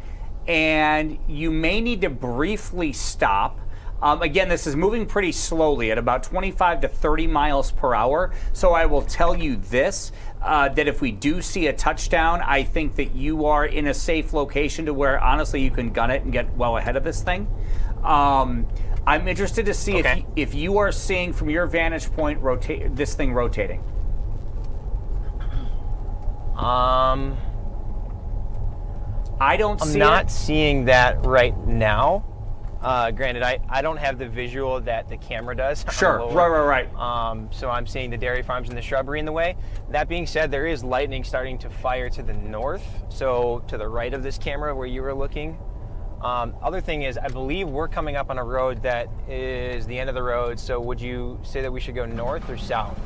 and you may need to briefly stop. Again, this is moving pretty slowly at about 25 to 30 miles per hour. So I will tell you this, that if we do see a touchdown, I think that you are in a safe location to where, honestly, you can gun it and get well ahead of this thing. I'm interested to see if you are seeing from your vantage point this thing rotating. I don't see it. I'm not seeing that right now. Granted, I don't have the visual that the camera does. Sure, right. So I'm seeing the dairy farms and the shrubbery in the way. That being said, there is lightning starting to fire to the north, so to the right of this camera where you were looking. Other thing is, I believe we're coming up on a road that is the end of the road, so would you say that we should go north or south?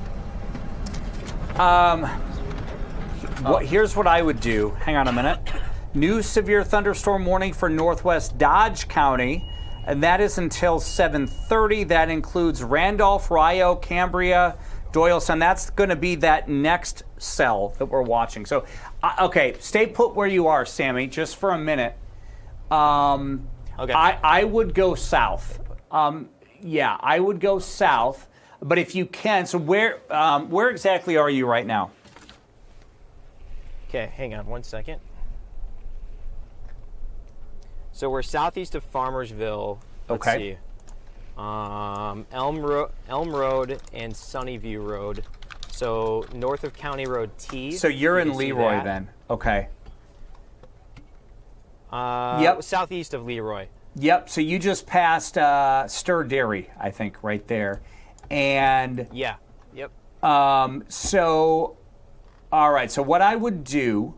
Here's what I would do. Hang on a minute. New severe thunderstorm warning for northwest Dodge County, and that is until 7:30. That includes Randolph, Rio, Cambria, Doylestown. That's going to be that next cell that we're watching. So, okay, stay put where you are, Sammy, just for a minute. Okay. I would go south. Yeah, I would go south. But if you can, so where exactly are you right now? Okay, hang on one second. So we're southeast of Farmersville. Let's see. Elm Road and Sunnyview Road. So north of County Road T. So you're in Leroy then. Okay. Yep. Southeast of Leroy. Yep. So you just passed Stir Dairy, I think, right there. And yeah. Yep. So, all right. So what I would do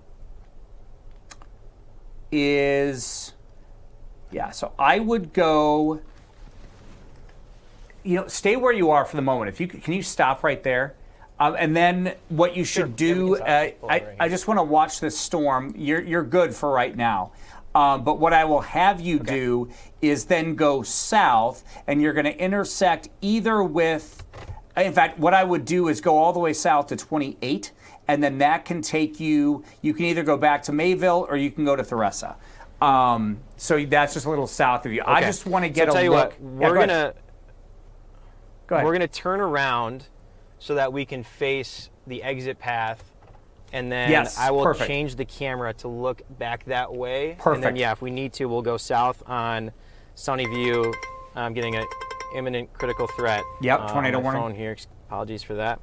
is, so I would go, stay where you are for the moment. If you can you stop right there? And then what you should do, I just want to watch this storm. You're good for right now. But what I will have you do is then go south, and you're going to intersect either with, in fact, what I would do is go all the way south to 28, and then that can take you can either go back to Mayville or you can go to Theresa. So that's just a little south of you. Okay. I just want to get so a look. We're Go ahead. gonna turn around so that we can face the exit path, and then I will change the camera to look back that way. Perfect. And then if we need to, we'll go south on Sunny View. I'm getting an imminent critical threat. Yep, tornado on my warning. phone here. Apologies for that.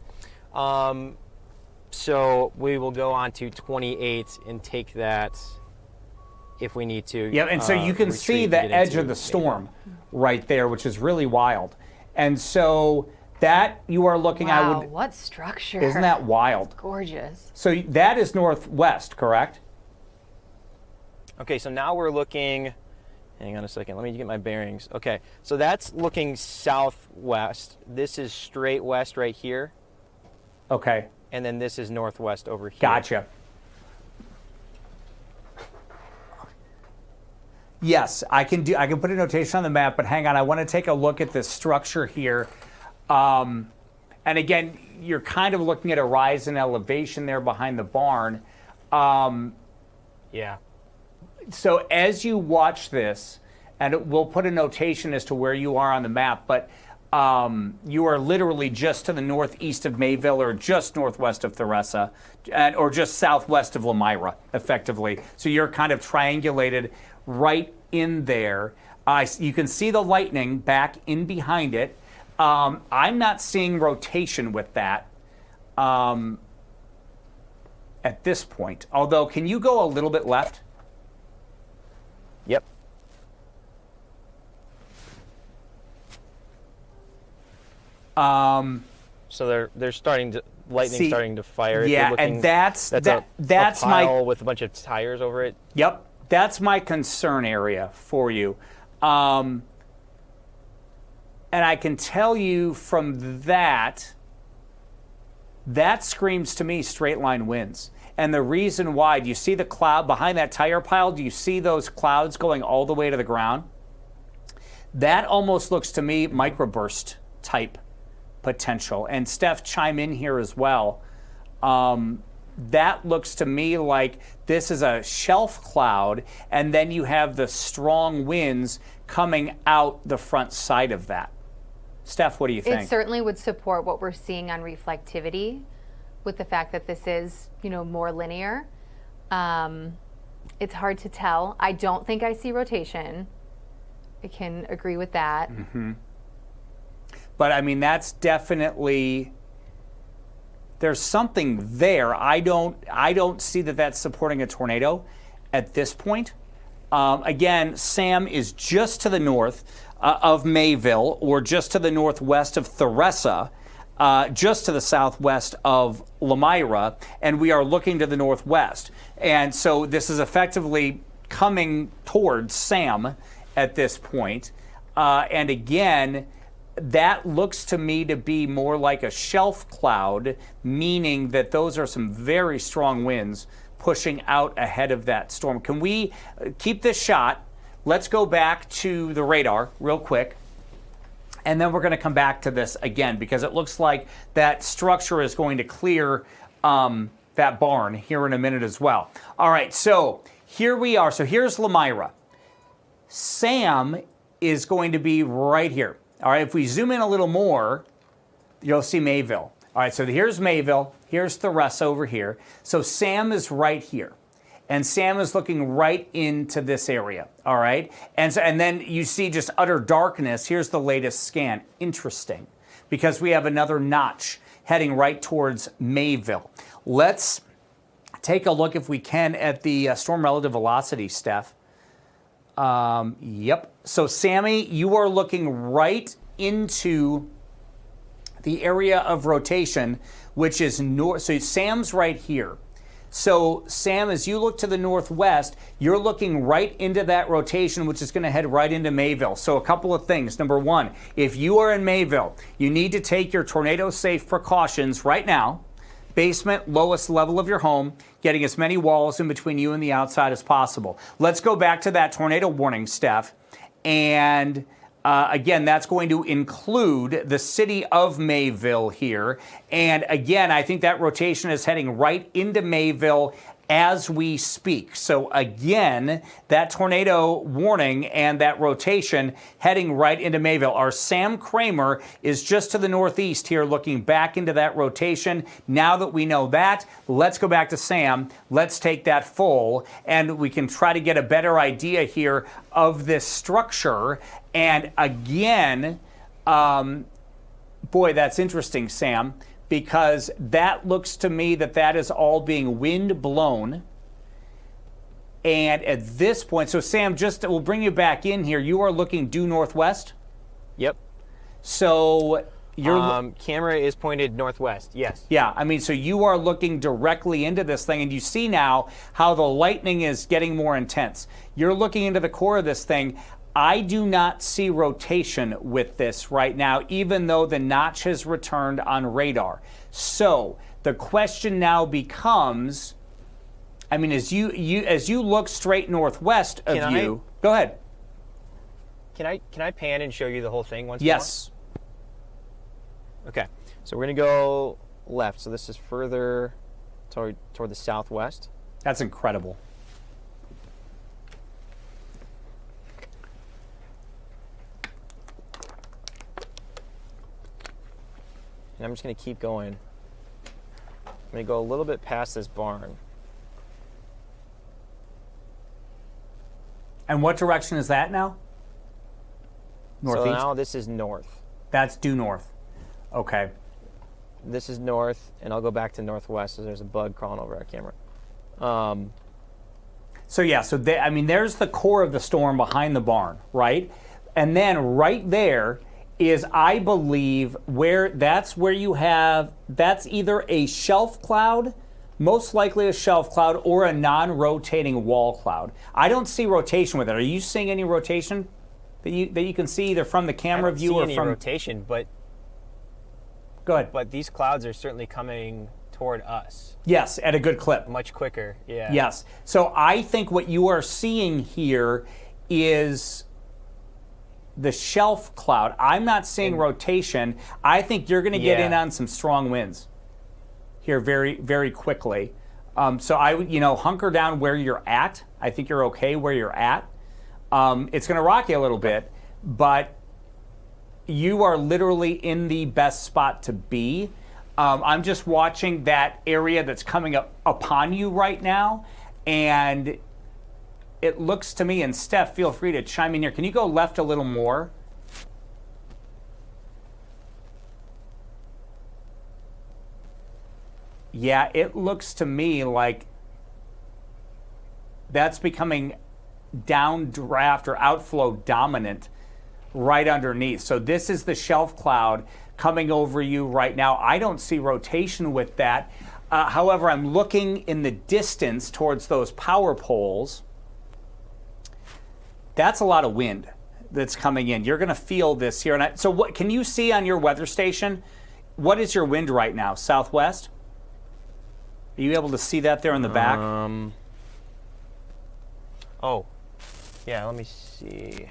So we will go on to 28 and take that if we need to. Yeah, and so you can see the edge of the storm right there, which is really wild. And so that you are looking, wow, what structure. Isn't that wild? It's gorgeous. So that is northwest, correct? Okay, so now we're looking, hang on a second, let me get my bearings. Okay, so that's looking southwest. This is straight west right here. Okay. And then this is northwest over here. Gotcha. Yes, I can put a notation on the map, but hang on, I want to take a look at this structure here. And again, you're kind of looking at a rise in elevation there behind the barn. Yeah. So as you watch this, and we'll put a notation as to where you are on the map, but you are literally just to the northeast of Mayville or just northwest of Theresa, or just southwest of Lamira, effectively. So you're kind of triangulated right in there. You can see the lightning back in behind it. I'm not seeing rotation with that at this point. Although, can you go a little bit left? Yep. So they're starting to lightning starting to fire. Yeah, and that's a pile with a bunch of tires over it. Yep, that's my concern area for you. And I can tell you from that screams to me straight line winds. And the reason why, do you see the cloud behind that tire pile? Do you see those clouds going all the way to the ground? That almost looks to me microburst type potential. And Steph, chime in here as well. That looks to me like this is a shelf cloud, and then you have the strong winds coming out the front side of that. Steph, what do you think? It certainly would support what we're seeing on reflectivity with the fact that this is, more linear. It's hard to tell. I don't think I see rotation. I can agree with that. Mm-hmm. But I mean, that's definitely, there's something there. I don't see that that's supporting a tornado at this point. Again, Sam is just to the north of Mayville, or just to the northwest of Theresa, just to the southwest of Lamira, and we are looking to the northwest. And so this is effectively coming towards Sam at this point. And again, that looks to me to be more like a shelf cloud, meaning that those are some very strong winds pushing out ahead of that storm. Can we keep this shot? Let's go back to the radar real quick. And then we're going to come back to this again, because it looks like that structure is going to clear that barn here in a minute as well. All right, so here we are. So here's Lamira. Sam is going to be right here. All right, if we zoom in a little more, you'll see Mayville. All right, so here's Mayville. Here's Theresa over here. So Sam is right here. And Sam is looking right into this area, all right? And then you see just utter darkness. Here's the latest scan. Interesting, because we have another notch heading right towards Mayville. Let's take a look, if we can, at the storm relative velocity, Steph. Yep. So, Sammy, you are looking right into the area of rotation, which is north. So, Sam's right here. So, Sam, as you look to the northwest, you're looking right into that rotation, which is going to head right into Mayville. So, a couple of things. Number one, if you are in Mayville, you need to take your tornado-safe precautions right now. Basement, lowest level of your home, getting as many walls in between you and the outside as possible. Let's go back to that tornado warning, Steph. And again, that's going to include the city of Mayville here. And again, I think that rotation is heading right into Mayville as we speak. So again, that tornado warning and that rotation heading right into Mayville. Our Sam Kramer is just to the northeast here, looking back into that rotation. Now that we know that, let's go back to Sam. Let's take that full, and we can try to get a better idea here of this structure. And again, boy, that's interesting, Sam, because that looks to me that is all being wind blown. And at this point, so Sam, we'll bring you back in here. You are looking due northwest? Yep. So your camera is pointed northwest, yes. Yeah, I mean, so you are looking directly into this thing, and you see now how the lightning is getting more intense. You're looking into the core of this thing. I do not see rotation with this right now, even though the notch has returned on radar. So the question now becomes, I mean, as you look straight northwest of you, go ahead. Can I pan and show you the whole thing once more? Yes. Okay, so we're gonna go left. So this is further toward the southwest. That's incredible. And I'm just going to keep going. I'm going to go a little bit past this barn. And what direction is that now? Northeast? So now this is north. That's due north. Okay. This is north, and I'll go back to northwest as there's a bug crawling over our camera. So yeah, I mean, there's the core of the storm behind the barn, right? And then right there is, I believe, that's either a shelf cloud, most likely a shelf cloud, or a non-rotating wall cloud. I don't see rotation with it. Are you seeing any rotation that you can see either from the camera view or from? I don't see any rotation, but go ahead. But these clouds are certainly coming toward us. Yes, at a good clip. Much quicker. Yeah. Yes. So I think what you are seeing here is the shelf cloud. I'm not seeing rotation. I think you're going to get in on some strong winds here very, very quickly. So I would, hunker down where you're at. I think you're okay where you're at. It's going to rock you a little bit, but you are literally in the best spot to be. I'm just watching that area that's coming up upon you right now, and it looks to me, and Steph, feel free to chime in here. Can you go left a little more? Yeah, it looks to me like that's becoming downdraft or outflow dominant right underneath. So this is the shelf cloud coming over you right now. I don't see rotation with that. However, I'm looking in the distance towards those power poles. That's a lot of wind that's coming in. You're going to feel this here. So what can you see on your weather station? What is your wind right now? Southwest? Are you able to see that there in the back? Oh, yeah, let me see.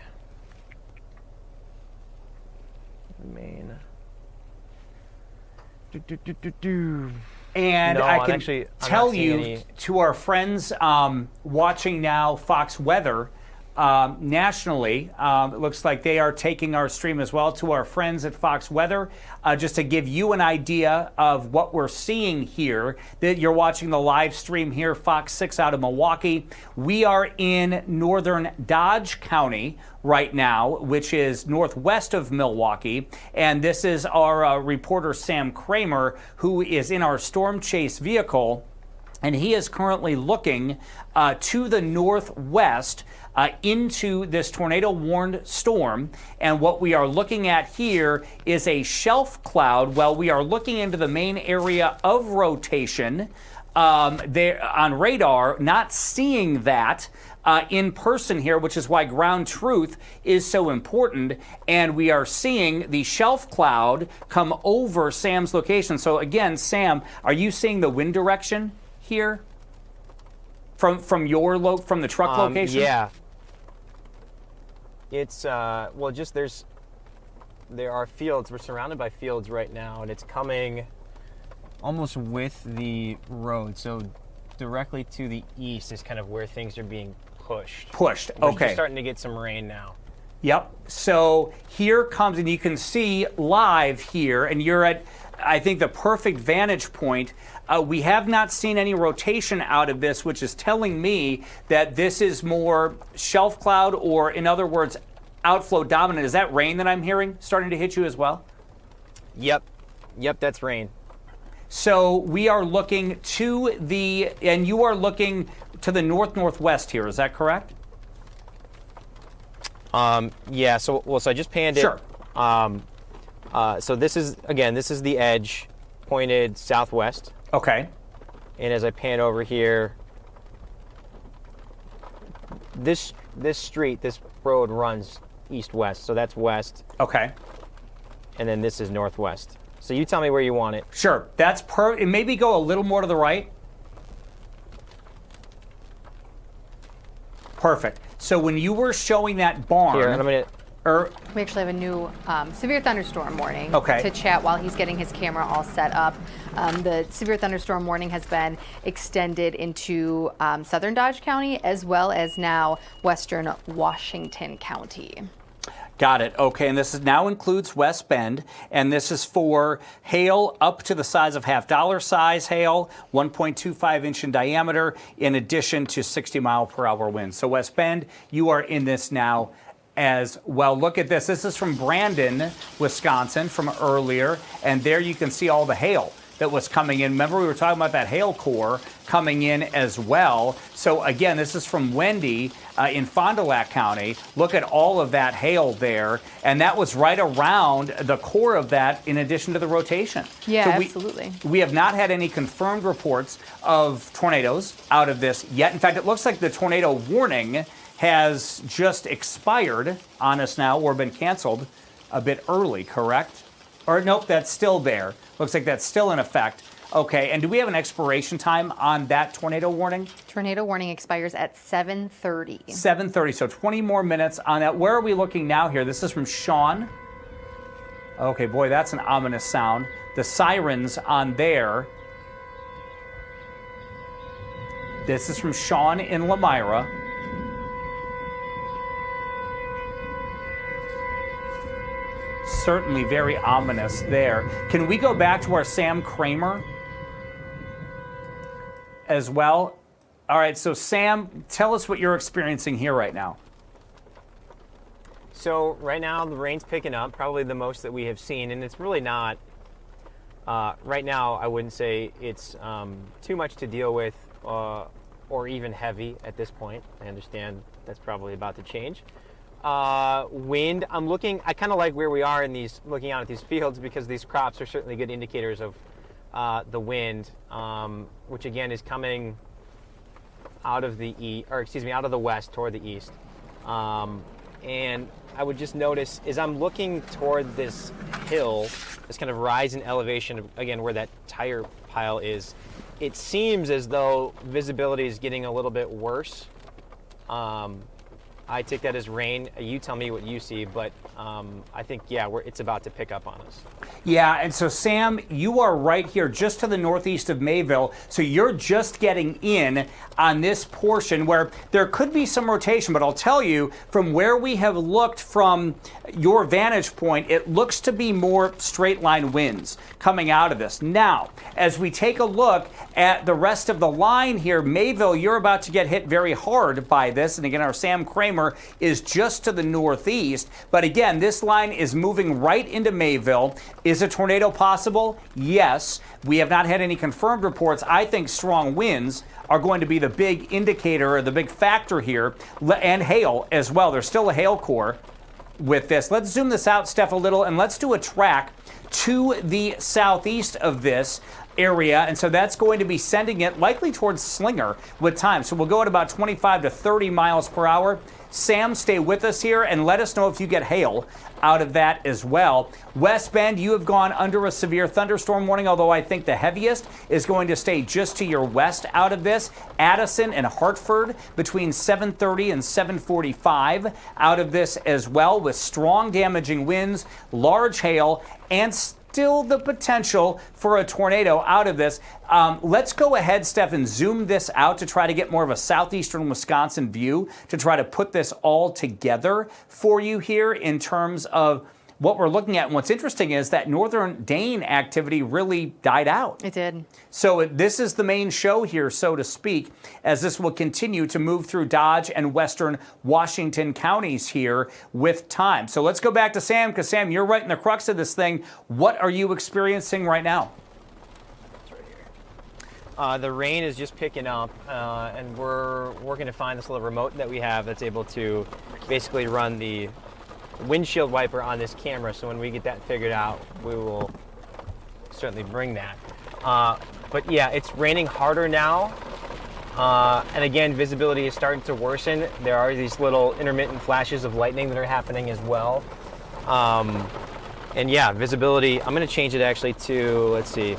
Maine. And no, I can tell you to our friends watching now Fox Weather nationally, it looks like they are taking our stream as well, to our friends at Fox Weather, just to give you an idea of what we're seeing here. That you're watching the live stream here, Fox 6 out of Milwaukee. We are in northern Dodge County right now, which is northwest of Milwaukee, and this is our reporter Sam Kramer, who is in our storm chase vehicle, and he is currently looking to the northwest into this tornado-warned storm. And what we are looking at here is a shelf cloud. Well, we are looking into the main area of rotation there on radar, not seeing that in person here, which is why ground truth is so important. And we are seeing the shelf cloud come over Sam's location. So again, Sam, are you seeing the wind direction here from the truck location? Yeah. It's well, just there are fields. We're surrounded by fields right now, and it's coming almost with the road. So directly to the east is kind of where things are being pushed. Pushed, We're okay. just starting to get some rain now. Yep. So here comes, and you can see live here, and you're at, I think, the perfect vantage point. We have not seen any rotation out of this, which is telling me that this is more shelf cloud, or in other words, outflow dominant. Is that rain that I'm hearing starting to hit you as well? Yep, that's rain. So we are looking to the, and you are looking to the northwest here, is that correct? Yeah, so I just panned it. Sure. So this is the edge pointed southwest. Okay. And as I pan over here, this road runs east-west, so that's west. Okay. And then this is northwest. So you tell me where you want it. Sure. That's maybe go a little more to the right. Perfect. So when you were showing that barn, here, and I'm gonna. We actually have a new severe thunderstorm warning to chat while he's getting his camera all set up. The severe thunderstorm warning has been extended into southern Dodge County as well as now western Washington County. Got it. Okay, and this now includes West Bend, and this is for hail up to the size of $half size hail, 1.25 inch in diameter, in addition to 60-mile-per-hour winds. So West Bend, you are in this now as well. Look at this. This is from Brandon, Wisconsin, from earlier, and there you can see all the hail that was coming in. Remember, we were talking about that hail core coming in as well. So again, this is from Wendy in Fond du Lac County. Look at all of that hail there, and that was right around the core of that in addition to the rotation. Yeah, so absolutely. We have not had any confirmed reports of tornadoes out of this yet. In fact, it looks like the tornado warning has just expired on us now, or been canceled a bit early, correct? Or nope, that's still there. Looks like that's still in effect. Okay, and do we have an expiration time on that tornado warning? Tornado warning expires at 7:30. 7:30, so 20 more minutes on that. Where are we looking now here? This is from Sean. Okay, boy, that's an ominous sound. The sirens on there. This is from Sean in Lamira. Certainly very ominous there. Can we go back to our Sam Kramer as well? All right, so Sam, tell us what you're experiencing here right now. So right now the rain's picking up, probably the most that we have seen, and it's really not, right now I wouldn't say it's too much to deal with or even heavy at this point. I understand that's probably about to change. Wind, I kind of like where we are in these, looking out at these fields, because these crops are certainly good indicators of the wind, which again is coming out of the out of the west toward the east. And I would just notice as I'm looking toward this hill, this kind of rise in elevation, again, where that tire pile is, it seems as though visibility is getting a little bit worse. I take that as rain. You tell me what you see, but I think, yeah, it's about to pick up on us. Yeah, and so Sam, you are right here just to the northeast of Mayville, so you're just getting in on this portion where there could be some rotation, but I'll tell you, from where we have looked from your vantage point, it looks to be more straight line winds coming out of this. Now, as we take a look at the rest of the line here, Mayville, you're about to get hit very hard by this, and again, our Sam Kramer is just to the northeast, but again, this line is moving right into Mayville. Is a tornado possible? Yes. We have not had any confirmed reports. I think strong winds are going to be the big indicator, or the big factor here, and hail as well. There's still a hail core with this. Let's zoom this out, Steph, a little, and let's do a track to the southeast of this area, and so that's going to be sending it likely towards Slinger with time. So we'll go at about 25 to 30 miles per hour. Sam, stay with us here and let us know if you get hail out of that as well. West Bend, you have gone under a severe thunderstorm warning, although I think the heaviest is going to stay just to your west out of this. Addison and Hartford between 7:30 and 7:45 out of this as well, with strong damaging winds, large hail, and still the potential for a tornado out of this. Let's go ahead, Steph, and zoom this out to try to get more of a southeastern Wisconsin view to try to put this all together for you here in terms of what we're looking at. And what's interesting is that northern Dane activity really died out. It did. So this is the main show here, so to speak, as this will continue to move through Dodge and western Washington counties here with time. So let's go back to Sam, because Sam, you're right in the crux of this thing. What are you experiencing right now? The rain is just picking up, and we're working to find this little remote that we have that's able to basically run the windshield wiper on this camera. So when we get that figured out, we will certainly bring that. But yeah, it's raining harder now. And again, visibility is starting to worsen. There are these little intermittent flashes of lightning that are happening as well. And yeah, visibility, I'm going to change it actually to, let's see,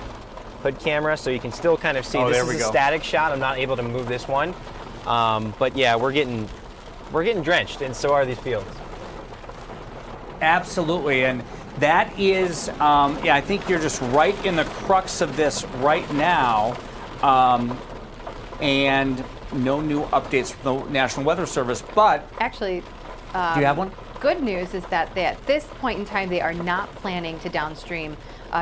hood camera, so you can still kind of see. Oh, this is a static shot. I'm not able to move this one. But yeah, we're getting drenched, and so are these fields. Absolutely, and that is, yeah, I think you're just right in the crux of this right now, and no new updates from the National Weather Service, but... Actually... do you have one? Good news is that at this point in time, they are not planning to downstream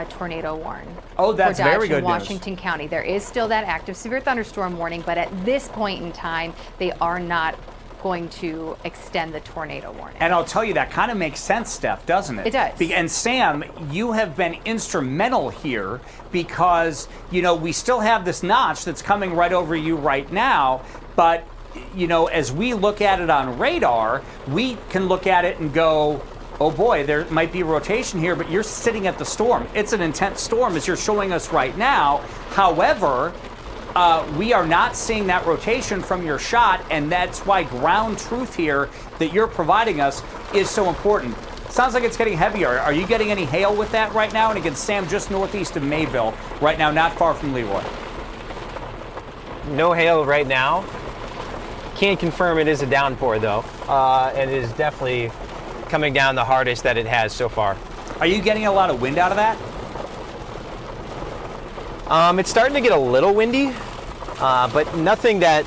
tornado warn. Oh, that's very good news. Washington County. There is still that active severe thunderstorm warning, but at this point in time, they are not going to extend the tornado warning. And I'll tell you, that kind of makes sense, Steph, doesn't it? It does. And Sam, you have been instrumental here because, you know, we still have this notch that's coming right over you right now, but, you know, as we look at it on radar, we can look at it and go, oh boy, there might be a rotation here, but you're sitting at the storm. It's an intense storm as you're showing us right now. However, we are not seeing that rotation from your shot, and that's why ground truth here that you're providing us is so important. Sounds like it's getting heavier. Are you getting any hail with that right now? And again, Sam, just northeast of Mayville, right now, not far from Leroy. No hail right now. Can't confirm it is a downpour, though. And it is definitely coming down the hardest that it has so far. Are you getting a lot of wind out of that? It's starting to get a little windy, but nothing that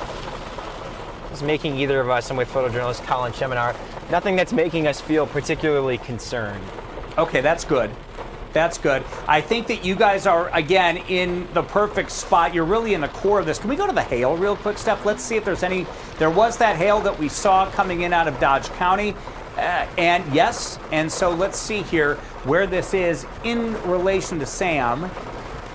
is making either of us, I'm with photojournalist Colin Cheminar, nothing that's making us feel particularly concerned. Okay, that's good. That's good. I think that you guys are, again, in the perfect spot. You're really in the core of this. Can we go to the hail real quick, Steph? Let's see if there's any. There was that hail that we saw coming in out of Dodge County. And yes, and so let's see here where this is in relation to Sam.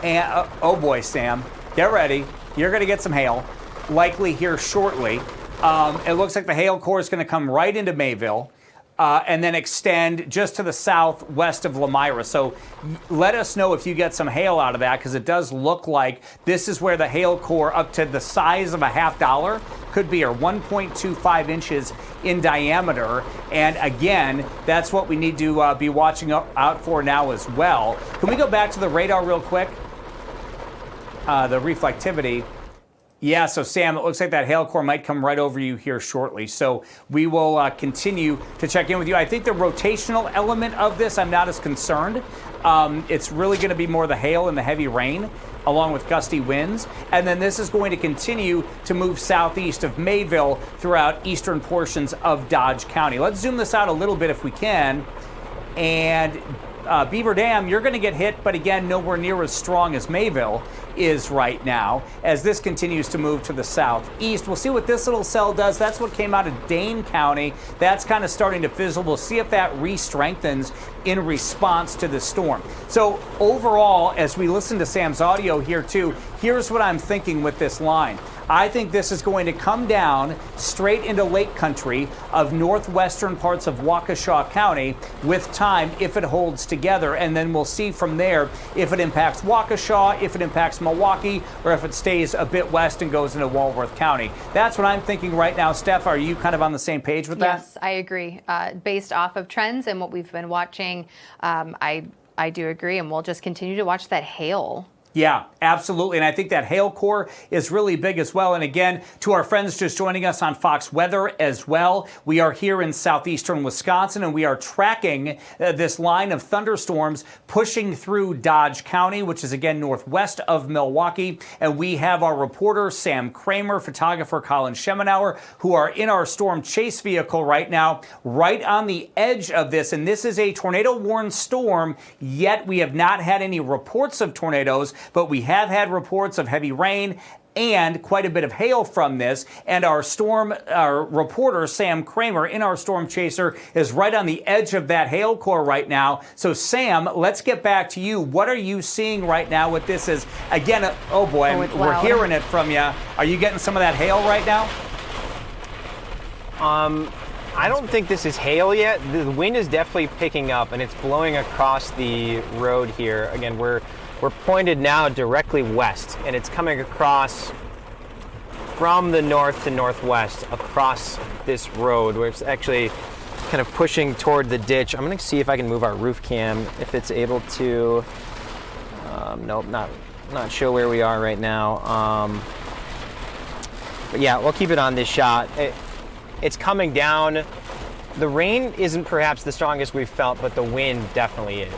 And oh boy, Sam, get ready. You're going to get some hail, likely here shortly. It looks like the hail core is going to come right into Mayville and then extend just to the southwest of Lamira. So let us know if you get some hail out of that, because it does look like this is where the hail core up to the size of a $50 could be, or 1.25 inches in diameter. And again, that's what we need to be watching out for now as well. Can we go back to the radar real quick? The reflectivity. Yeah, so Sam, it looks like that hail core might come right over you here shortly. So we will continue to check in with you. I think the rotational element of this, I'm not as concerned. It's really going to be more the hail and the heavy rain, along with gusty winds. And then this is going to continue to move southeast of Mayville throughout eastern portions of Dodge County. Let's zoom this out a little bit if we can. And Beaver Dam, you're going to get hit, but again, nowhere near as strong as Mayville is right now as this continues to move to the southeast. We'll see what this little cell does. That's what came out of Dane County. That's kind of starting to fizzle. We'll see if that re-strengthens in response to the storm. So overall, as we listen to Sam's audio here too, here's what I'm thinking with this line. I think this is going to come down straight into Lake Country of northwestern parts of Waukesha County with time if it holds together. And then we'll see from there if it impacts Waukesha, if it impacts Milwaukee, or if it stays a bit west and goes into Walworth County. That's what I'm thinking right now. Steph, are you kind of on the same page with that? Yes, I agree. Based off of trends and what we've been watching, I do agree, and we'll just continue to watch that hail. Yeah, absolutely. And I think that hail core is really big as well. And again, to our friends just joining us on Fox Weather as well, we are here in southeastern Wisconsin and we are tracking this line of thunderstorms pushing through Dodge County, which is again northwest of Milwaukee. And we have our reporter, Sam Kramer, photographer Colin Schemenauer, who are in our storm chase vehicle right now, right on the edge of this. And this is a tornado-warned storm, yet we have not had any reports of tornadoes. But we have had reports of heavy rain and quite a bit of hail from this. And our reporter, Sam Kramer, in our storm chaser, is right on the edge of that hail core right now. So, Sam, let's get back to you. What are you seeing right now with this? Is again, oh boy, we're hearing it from you. Are you getting some of that hail right now? I don't think this is hail yet. The wind is definitely picking up and it's blowing across the road here. Again, we're pointed now directly west, and it's coming across from the north to northwest across this road, where it's actually kind of pushing toward the ditch. I'm going to see if I can move our roof cam, if it's able to. Nope, not sure where we are right now. But yeah, we'll keep it on this shot. It's coming down. The rain isn't perhaps the strongest we've felt, but the wind definitely is.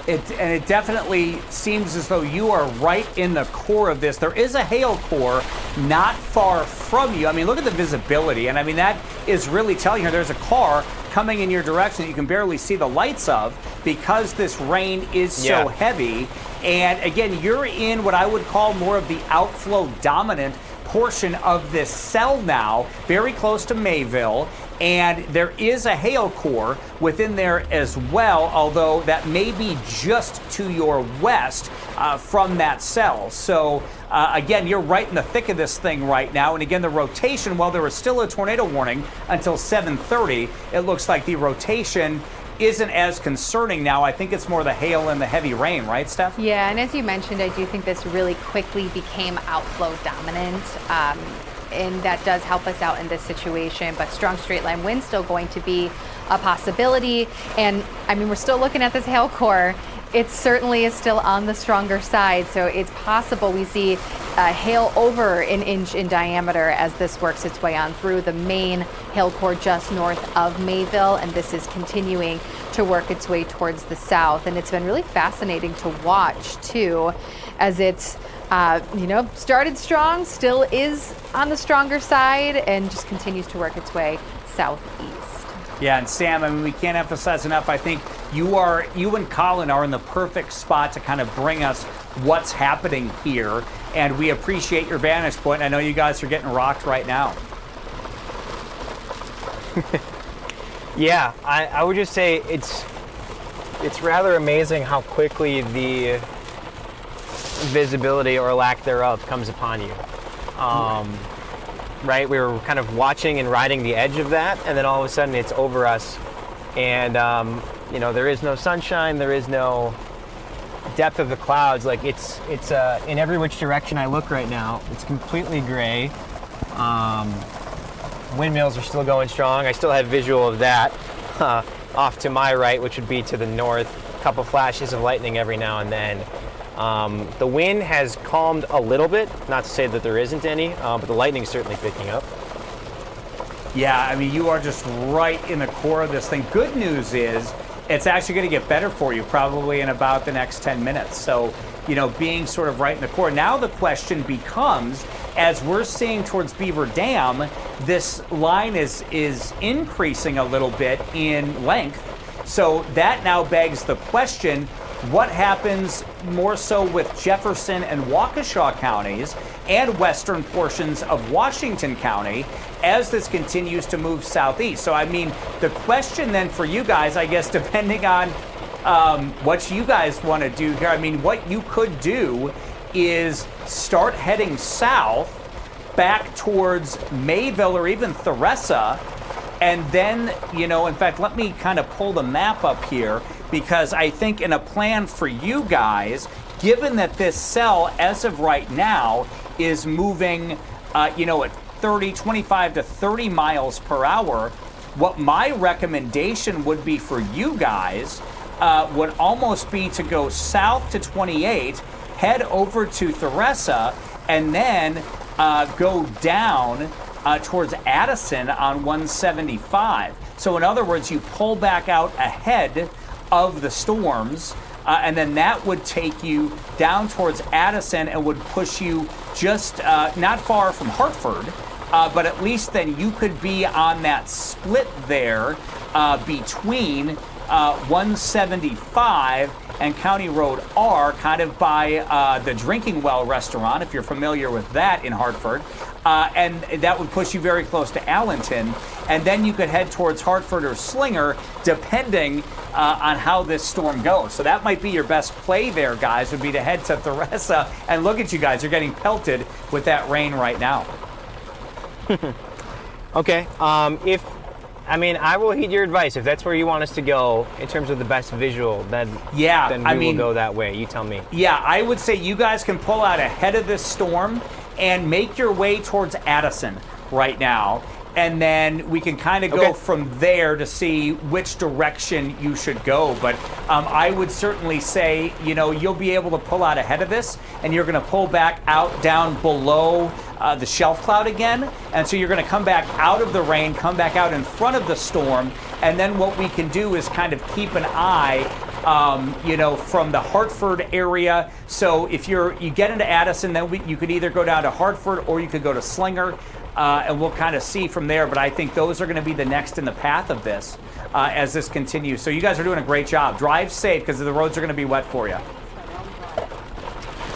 And it definitely seems as though you are right in the core of this. There is a hail core not far from you. I mean, look at the visibility. And I mean, that is really telling you there's a car coming in your direction that you can barely see the lights of because this rain is so heavy. And again, you're in what I would call more of the outflow dominant portion of this cell now, very close to Mayville. And there is a hail core within there as well, although that may be just to your west from that cell. So again, you're right in the thick of this thing right now. And again, the rotation, while there is still a tornado warning until 7:30, it looks like the rotation isn't as concerning now. I think it's more the hail and the heavy rain, right, Steph? Yeah, and as you mentioned, I do think this really quickly became outflow dominant. And that does help us out in this situation, but strong straight line wind still going to be a possibility. And I mean, we're still looking at this hail core. It certainly is still on the stronger side, so it's possible we see hail over an inch in diameter as this works its way on through the main hail core just north of Mayville, and this is continuing to work its way towards the south. And it's been really fascinating to watch too, as it's started strong, still is on the stronger side, and just continues to work its way southeast. Yeah, and Sam, I mean, we can't emphasize enough. I think you and Colin are in the perfect spot to kind of bring us what's happening here, and we appreciate your vantage point. I know you guys are getting rocked right now. Yeah, I would just say it's rather amazing how quickly the visibility or lack thereof comes upon you. Right, we were kind of watching and riding the edge of that, and then all of a sudden it's over us, and there is no sunshine, there is no depth of the clouds. Like it's in every which direction I look right now, it's completely gray. Windmills are still going strong. I still have visual of that off to my right, which would be to the north. A couple flashes of lightning every now and then. The wind has calmed a little bit, not to say that there isn't any, but the lightning's certainly picking up. Yeah, I mean, you are just right in the core of this thing. Good news is it's actually going to get better for you probably in about the next 10 minutes. So, being sort of right in the core. Now the question becomes, as we're seeing towards Beaver Dam, this line is increasing a little bit in length. So that now begs the question, what happens more so with Jefferson and Waukesha counties and western portions of Washington County as this continues to move southeast? So, I mean, the question then for you guys, I guess, depending on what you guys want to do here, I mean, what you could do is start heading south back towards Mayville or even Theresa. And then, in fact, let me kind of pull the map up here, because I think in a plan for you guys, given that this cell, as of right now, is moving, at 25 to 30 miles per hour, what my recommendation would be for you guys would almost be to go south to 28 head over to Theresa, and then go down towards Addison on 175. So in other words, you pull back out ahead of the storms, and then that would take you down towards Addison and would push you just not far from Hartford, but at least then you could be on that split there between 175 and County Road R, kind of by the Drinking Well restaurant, if you're familiar with that in Hartford. And that would push you very close to Allenton. And then you could head towards Hartford or Slinger, depending on how this storm goes. So that might be your best play there, guys, would be to head to Theresa. And look at you guys, you're getting pelted with that rain right now. Okay. I will heed your advice. If that's where you want us to go in terms of the best visual, then we will go that way. You tell me. Yeah, I would say you guys can pull out ahead of this storm and make your way towards Addison right now. And then we can kind of go from there to see which direction you should go. But I would certainly say, you'll be able to pull out ahead of this, and you're going to pull back out down below the shelf cloud again. And so you're going to come back out of the rain, come back out in front of the storm. And then what we can do is kind of keep an eye from the Hartford area. So if you get into Addison, then you could either go down to Hartford or you could go to Slinger. And we'll kind of see from there. But I think those are going to be the next in the path of this as this continues. So you guys are doing a great job. Drive safe because the roads are going to be wet for you.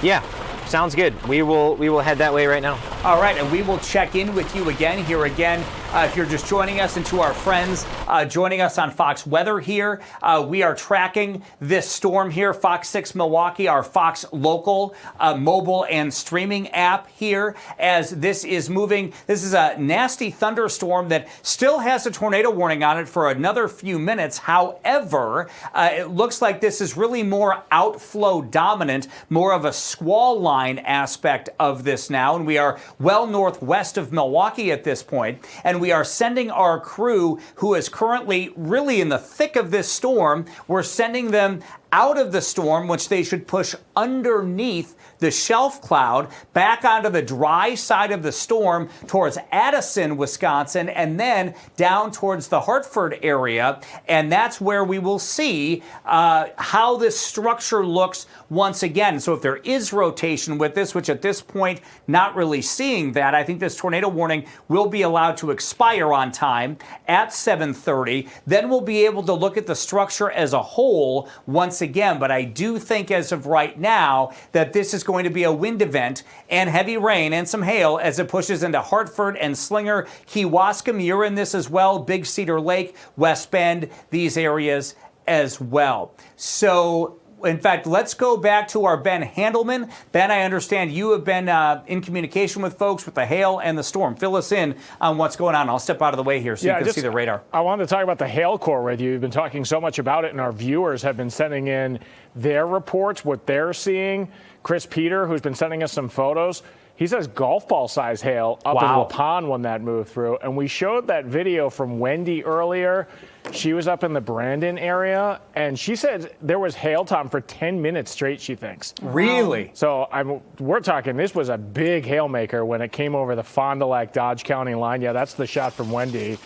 Yeah, sounds good. We will head that way right now. All right, and we will check in with you again here again. If you're just joining us, and to our friends joining us on Fox Weather here, we are tracking this storm here, FOX6 Milwaukee, our Fox local mobile and streaming app here, as this is moving. This is a nasty thunderstorm that still has a tornado warning on it for another few minutes. However, it looks like this is really more outflow dominant, more of a squall line aspect of this now, and we are well northwest of Milwaukee at this point, and we are sending our crew, who is currently really in the thick of this storm, we're sending them out of the storm, which they should push underneath the shelf cloud back onto the dry side of the storm towards Addison, Wisconsin, and then down towards the Hartford area. And that's where we will see how this structure looks once again. So if there is rotation with this, which at this point, not really seeing that, I think this tornado warning will be allowed to expire on time at 7:30. Then we'll be able to look at the structure as a whole once again. But I do think as of right now that this is going to be a wind event and heavy rain and some hail as it pushes into Hartford and Slinger. Kewaskum, you're in this as well. Big Cedar Lake, West Bend, these areas as well. So in fact, let's go back to our Ben Handelman. Ben, I understand you have been in communication with folks with the hail and the storm. Fill us in on what's going on. I'll step out of the way here so you can see the radar. I wanted to talk about the hail core with you. You've been talking so much about it, and our viewers have been sending in their reports, what they're seeing. Chris Peter, who's been sending us some photos, he says golf ball size hail up in Waupun when that moved through. And we showed that video from Wendy earlier. She was up in the Brandon area, and she said there was hail, Tom, for 10 minutes straight, she thinks. Really? So we're talking, this was a big hail maker when it came over the Fond du Lac Dodge County line. Yeah, that's the shot from Wendy.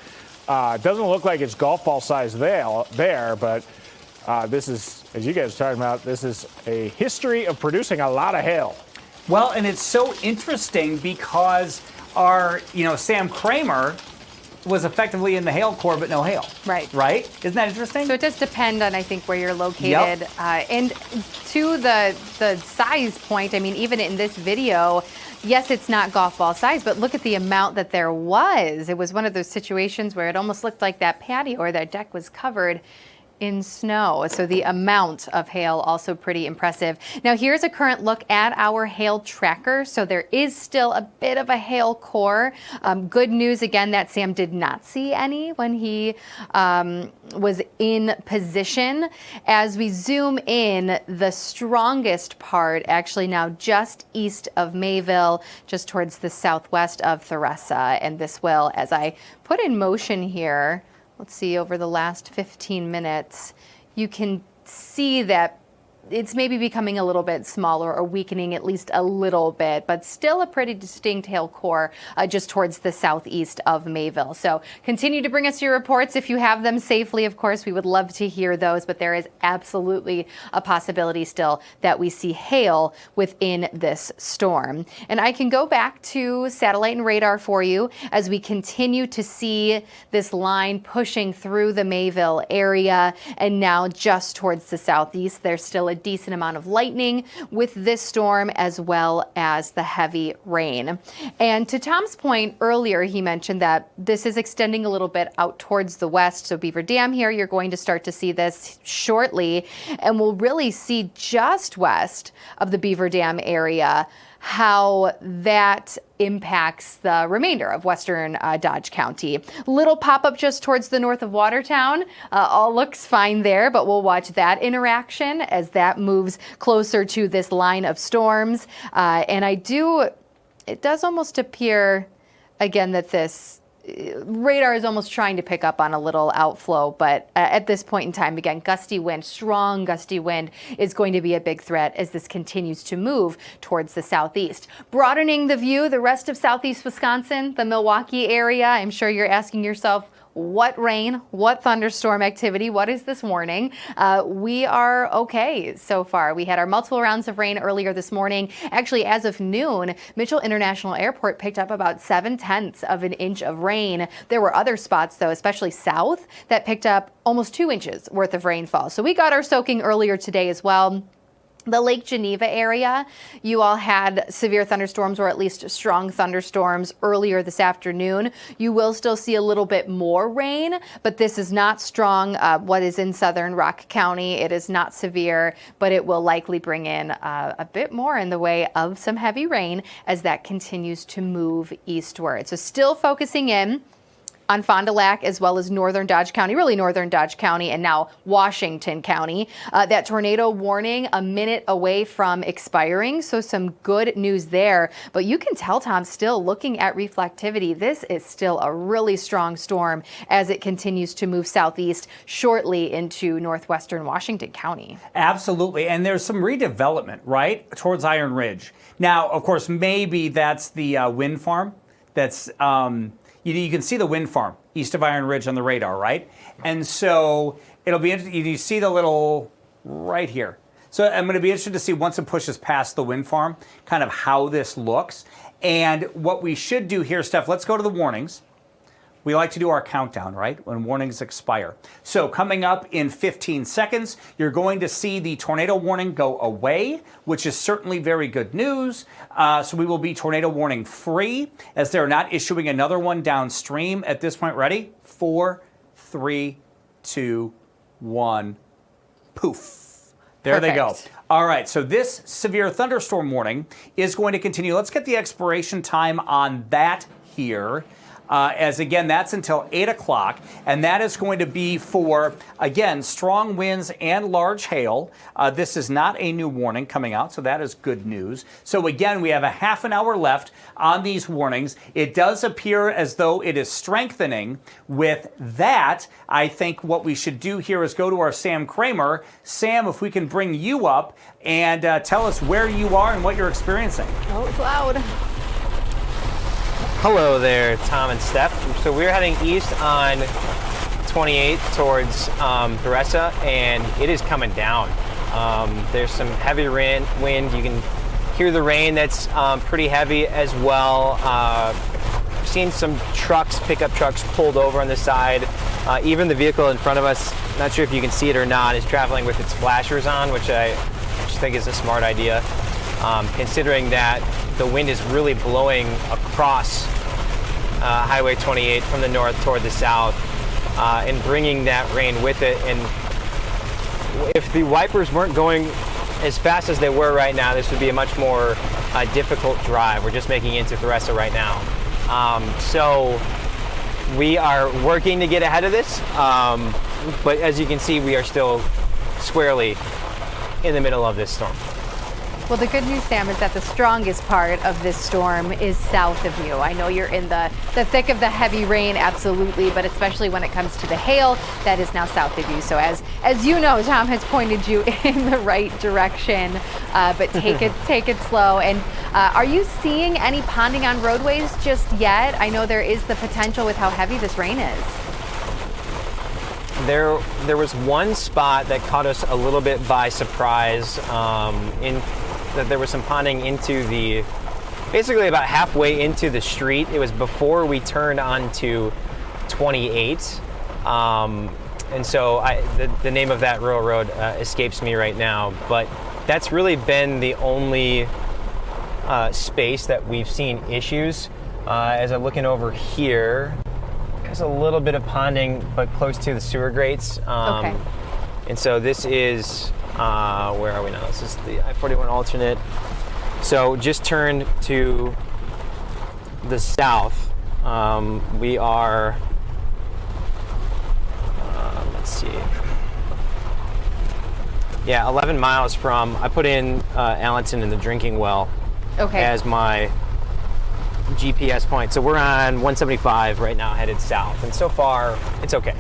It doesn't look like it's golf ball size there, but this is, as you guys are talking about, this is a history of producing a lot of hail. Well, and it's so interesting because our, Sam Kramer was effectively in the hail core, but no hail. Right. Right? Isn't that interesting? So it does depend on, I think, where you're located. Yep. And to the size point, I mean, even in this video, yes, it's not golf ball size, but look at the amount that there was. It was one of those situations where it almost looked like that patio or that deck was covered in snow. So the amount of hail also pretty impressive. Now here's a current look at our hail tracker. So there is still a bit of a hail core. Good news again that Sam did not see any when he was in position. As we zoom in, the strongest part actually now just east of Mayville, just towards the southwest of Theresa. And this will, as I put in motion here, let's see, over the last 15 minutes, you can see that it's maybe becoming a little bit smaller or weakening at least a little bit, but still a pretty distinct hail core just towards the southeast of Mayville. So continue to bring us your reports if you have them safely. Of course, we would love to hear those, but there is absolutely a possibility still that we see hail within this storm. And I can go back to satellite and radar for you as we continue to see this line pushing through the Mayville area, and now just towards the southeast. There's still a decent amount of lightning with this storm, as well as the heavy rain. And to Tom's point earlier, he mentioned that this is extending a little bit out towards the west. So Beaver Dam here, you're going to start to see this shortly, and we'll really see just west of the Beaver Dam area how that impacts the remainder of western Dodge County. Little pop-up just towards the north of Watertown. All looks fine there, but we'll watch that interaction as that moves closer to this line of storms. And it does almost appear, again, that this radar is almost trying to pick up on a little outflow, but at this point in time, again, gusty wind, strong gusty wind is going to be a big threat as this continues to move towards the southeast. Broadening the view, the rest of southeast Wisconsin, the Milwaukee area, I'm sure you're asking yourself, what rain, what thunderstorm activity, what is this warning? We are okay so far. We had our multiple rounds of rain earlier this morning. Actually, as of noon, Mitchell International Airport picked up about 0.7 of an inch of rain. There were other spots, though, especially south, that picked up almost 2 inches worth of rainfall. So we got our soaking earlier today as well. The Lake Geneva area, you all had severe thunderstorms, or at least strong thunderstorms, earlier this afternoon. You will still see a little bit more rain, but this is not strong. What is in southern Rock County, it is not severe, but it will likely bring in a bit more in the way of some heavy rain as that continues to move eastward. So still focusing in on Fond du Lac, as well as northern Dodge County, really northern Dodge County, and now Washington County. That tornado warning a minute away from expiring, so some good news there. But you can tell, Tom, still looking at reflectivity, this is still a really strong storm as it continues to move southeast shortly into northwestern Washington County. Absolutely, and there's some redevelopment, right, towards Iron Ridge. Now, of course, maybe that's the wind farm that's... You can see the wind farm east of Iron Ridge on the radar, right? And so it'll be interesting. You see the little right here. So I'm going to be interested to see once it pushes past the wind farm, kind of how this looks. And what we should do here, Steph, let's go to the warnings. We like to do our countdown, right, when warnings expire. So coming up in 15 seconds, you're going to see the tornado warning go away, which is certainly very good news. So we will be tornado warning free, as they're not issuing another one downstream at this point. Ready? 4, 3, 2, 1, poof. There Perfect. They go. All right, so this severe thunderstorm warning is going to continue. Let's get the expiration time on that here. As again, that's until 8 o'clock, and that is going to be for, again, strong winds and large hail. This is not a new warning coming out, so that is good news. So again, we have a half an hour left on these warnings. It does appear as though it is strengthening. With that, I think what we should do here is go to our Sam Kramer. Sam, if we can bring you up and tell us where you are and what you're experiencing. Oh, it's loud. Hello there, Tom and Steph. So we're heading east on 28 towards Theresa, and it is coming down. There's some heavy wind. You can hear the rain that's pretty heavy as well. Seen some trucks, pickup trucks pulled over on the side. Even the vehicle in front of us, not sure if you can see it or not, is traveling with its flashers on, which I just think is a smart idea. Considering that the wind is really blowing across Highway 28 from the north toward the south and bringing that rain with it. And if the wipers weren't going as fast as they were right now, this would be a much more difficult drive. We're just making it into Theresa right now. So we are working to get ahead of this, but as you can see, we are still squarely in the middle of this storm. Well, the good news, Sam, is that the strongest part of this storm is south of you. I know you're in the thick of the heavy rain, absolutely, but especially when it comes to the hail, that is now south of you. So as you know, Tom has pointed you in the right direction, but take it slow. And are you seeing any ponding on roadways just yet? I know there is the potential with how heavy this rain is. There was one spot that caught us a little bit by surprise, in that there was some ponding into basically about halfway into the street. It was before we turned onto 28. And so the name of that rural road escapes me right now, but that's really been the only space that we've seen issues. As I'm looking over here, there's a little bit of ponding, but close to the sewer grates. Okay. And so this is, where are we now? This is the I-41 alternate. So just turned to the south. We are, let's see. Yeah, 11 miles from, I put in Allenton and the drinking well as my GPS point. So we're on 175 right now, headed south. And so far, it's okay.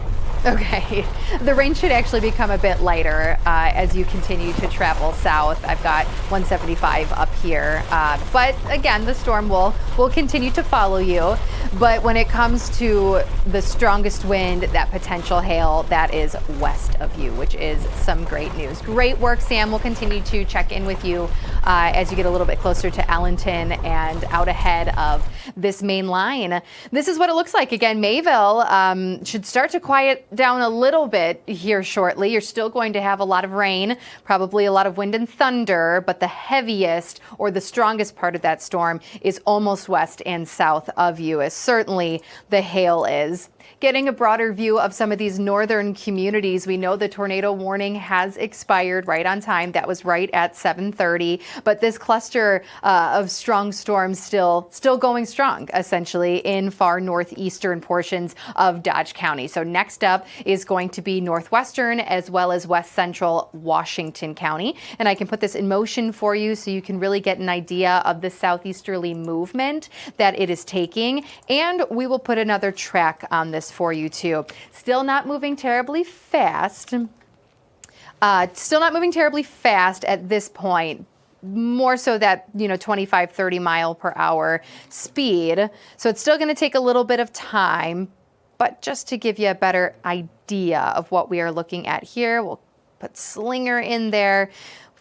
Okay. The rain should actually become a bit lighter as you continue to travel south. I've got 175 up here. But again, the storm will continue to follow you. But when it comes to the strongest wind, that potential hail, that is west of you, which is some great news. Great work, Sam. We'll continue to check in with you as you get a little bit closer to Allenton and out ahead of this main line. This is what it looks like. Again, Mayville should start to quiet down a little bit here shortly. You're still going to have a lot of rain, probably a lot of wind and thunder, but the heaviest or the strongest part of that storm is almost west and south of you, as certainly the hail is. Getting a broader view of some of these northern communities, we know the tornado warning has expired right on time. That was right at 7:30. But this cluster of strong storms still going strong, essentially, in far northeastern portions of Dodge County. So next up is going to be northwestern as well as west central Washington County. And I can put this in motion for you so you can really get an idea of the southeasterly movement that it is taking. And we will put another track on this for you too. Still not moving terribly fast. At this point. More so that, 25, 30 mile per hour speed. So it's still going to take a little bit of time, but just to give you a better idea of what we are looking at here, we'll put Slinger in there.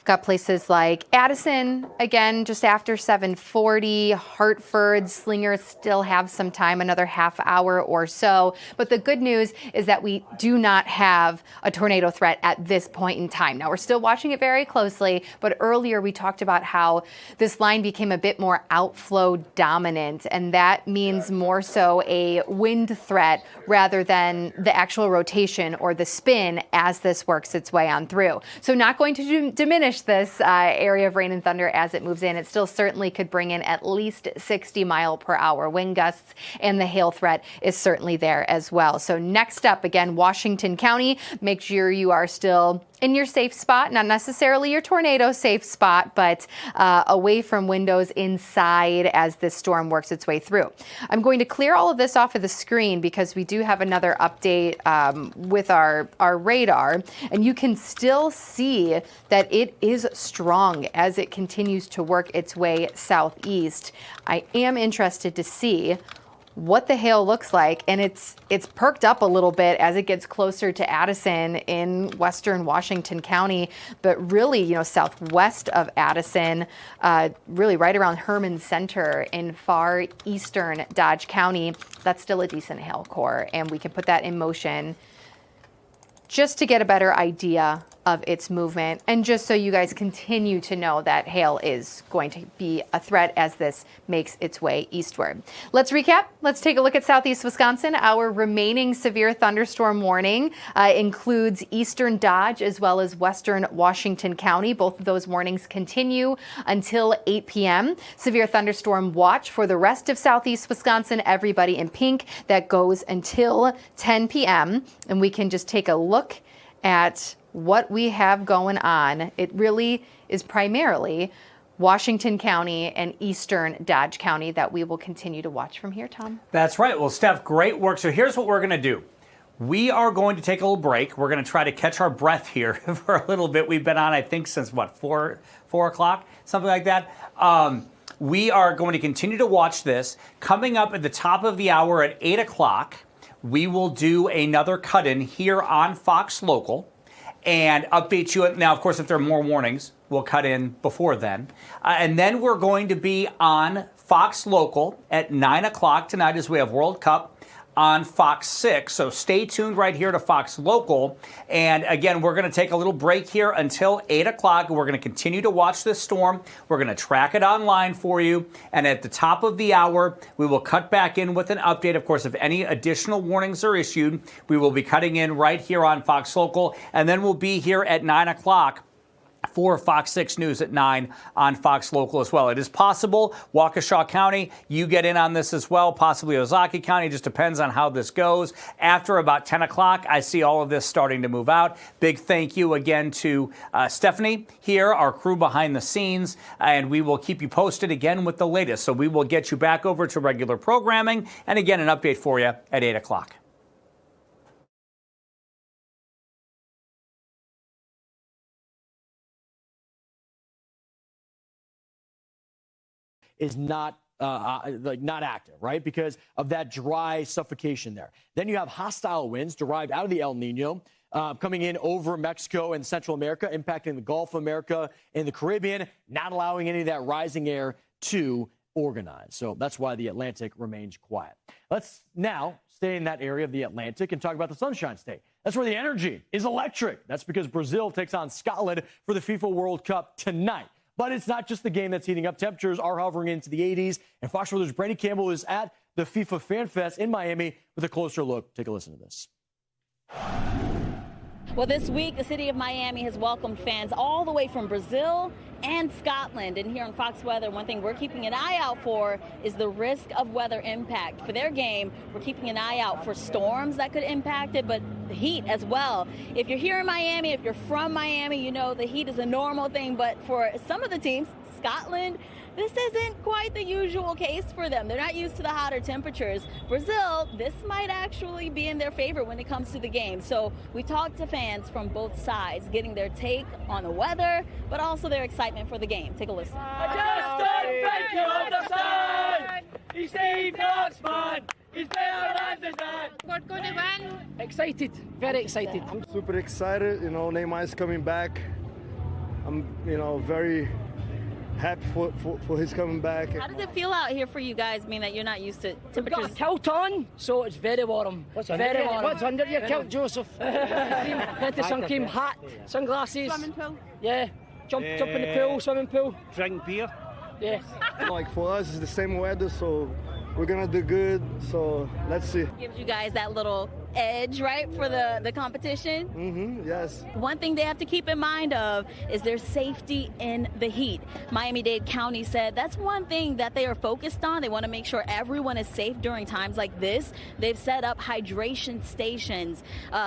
Got places like Addison, again, just after 7:40, Hartford, Slinger still have some time, another half hour or so. But the good news is that we do not have a tornado threat at this point in time. Now, we're still watching it very closely, but earlier we talked about how this line became a bit more outflow dominant, and that means more so a wind threat rather than the actual rotation or the spin as this works its way on through. So not going to diminish this area of rain and thunder as it moves in. It still certainly could bring in at least 60 mile per hour wind gusts, and the hail threat is certainly there as well. So next up, again, Washington County. Make sure you are still in your safe spot, not necessarily your tornado safe spot, but away from windows inside as this storm works its way through. I'm going to clear all of this off of the screen because we do have another update with our radar, and you can still see that it is strong as it continues to work its way southeast. I am interested to see what the hail looks like, and it's perked up a little bit as it gets closer to Addison in western Washington County, but really, southwest of Addison, really right around Herman Center in far eastern Dodge County, that's still a decent hail core, and we can put that in motion just to get a better idea of its movement, and just so you guys continue to know that hail is going to be a threat as this makes its way eastward. Let's recap. Let's take a look at southeast Wisconsin. Our remaining severe thunderstorm warning includes eastern Dodge as well as western Washington County. Both of those warnings continue until 8 p.m. Severe thunderstorm watch for the rest of southeast Wisconsin, everybody in pink, that goes until 10 p.m. And we can just take a look at what we have going on. It really is primarily Washington County and eastern Dodge County that we will continue to watch from here, Tom. That's right. Well, Steph, great work. So here's what we're going to do. We are going to take a little break. We're going to try to catch our breath here for a little bit. We've been on, I think, since, 4 o'clock, something like that. We are going to continue to watch this. Coming up at the top of the hour at 8 o'clock, we will do another cut-in here on Fox Local and update you. Now, of course, if there are more warnings, we'll cut in before then. And then we're going to be on Fox Local at 9 o'clock tonight as we have World Cup on Fox 6. So stay tuned right here to Fox Local. And again, we're going to take a little break here until 8 o'clock. We're going to continue to watch this storm. We're going to track it online for you. And at the top of the hour, we will cut back in with an update. Of course, if any additional warnings are issued, we will be cutting in right here on Fox Local. And then we'll be here at 9 o'clock for Fox 6 News at 9 on Fox Local as well. It is possible Waukesha County, you get in on this as well, possibly Ozaukee County, just depends on how this goes. After about 10 o'clock, I see all of this starting to move out. Big thank you again to Stephanie here, our crew behind the scenes, and we will keep you posted again with the latest. So we will get you back over to regular programming, and again, an update for you at 8 o'clock. Is not not active, right? Because of that dry suffocation there. Then you have hostile winds derived out of the El Nino coming in over Mexico and Central America, impacting the Gulf of America and the Caribbean, not allowing any of that rising air to organize. So that's why the Atlantic remains quiet. Let's now stay in that area of the Atlantic and talk about the Sunshine State. That's where the energy is electric. That's because Brazil takes on Scotland for the FIFA World Cup tonight. But it's not just the game that's heating up. Temperatures are hovering into the 80s. And Fox Weather's Brady Campbell is at the FIFA Fan Fest in Miami with a closer look. Take a listen to this. Well, this week, the city of Miami has welcomed fans all the way from Brazil and Scotland. And here on Fox Weather, one thing we're keeping an eye out for is the risk of weather impact. For their game, we're keeping an eye out for storms that could impact it, but the heat as well. If you're here in Miami, if you're from Miami, you know the heat is a normal thing. But for some of the teams, Scotland, this isn't quite the usual case for them. They're not used to the hotter temperatures. Brazil, this might actually be in their favor when it comes to the game. So we talked to fans from both sides, getting their take on the weather, but also their excitement for the game. Take a listen. What going to win? Excited, very excited. I'm super excited. You know, Neymar is coming back. I'm, very happy for his coming back. How does it feel out here for you guys, being that you're not used to temperatures? We've got a kilt on, so it's very warm. What's under your kilt, Joseph? Plenty of sun cream, hat, sunglasses. Swimming pool? Yeah. Jump in the pool, swimming pool. Drink beer? Yes. Like for us, it's the same weather, so we're gonna do good. So let's see. Gives you guys that little edge, right, for the competition? Yes. One thing they have to keep in mind of is their safety in the heat. Miami-Dade County said that's one thing that they are focused on. They want to make sure everyone is safe during times like this. They've set up hydration stations,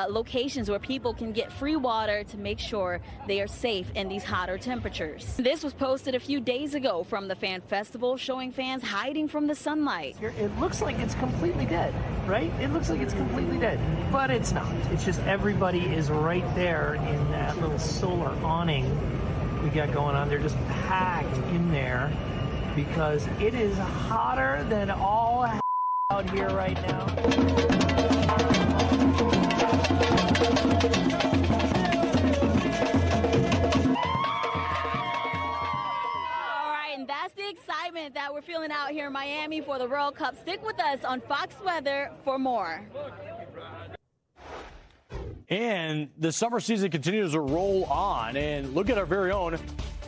locations where people can get free water to make sure they are safe in these hotter temperatures. This was posted a few days ago from the Fan Festival, showing fans hiding from the sunlight. It looks like it's completely dead, right? It looks like it's completely dead, but it's not. It's just everybody is right there in that little solar awning we got going on. They're just packed in there because it is hotter than all out here right now. That's the excitement that we're feeling out here in Miami for the World Cup. Stick with us on Fox Weather for more. And the summer season continues to roll on. And look at our very own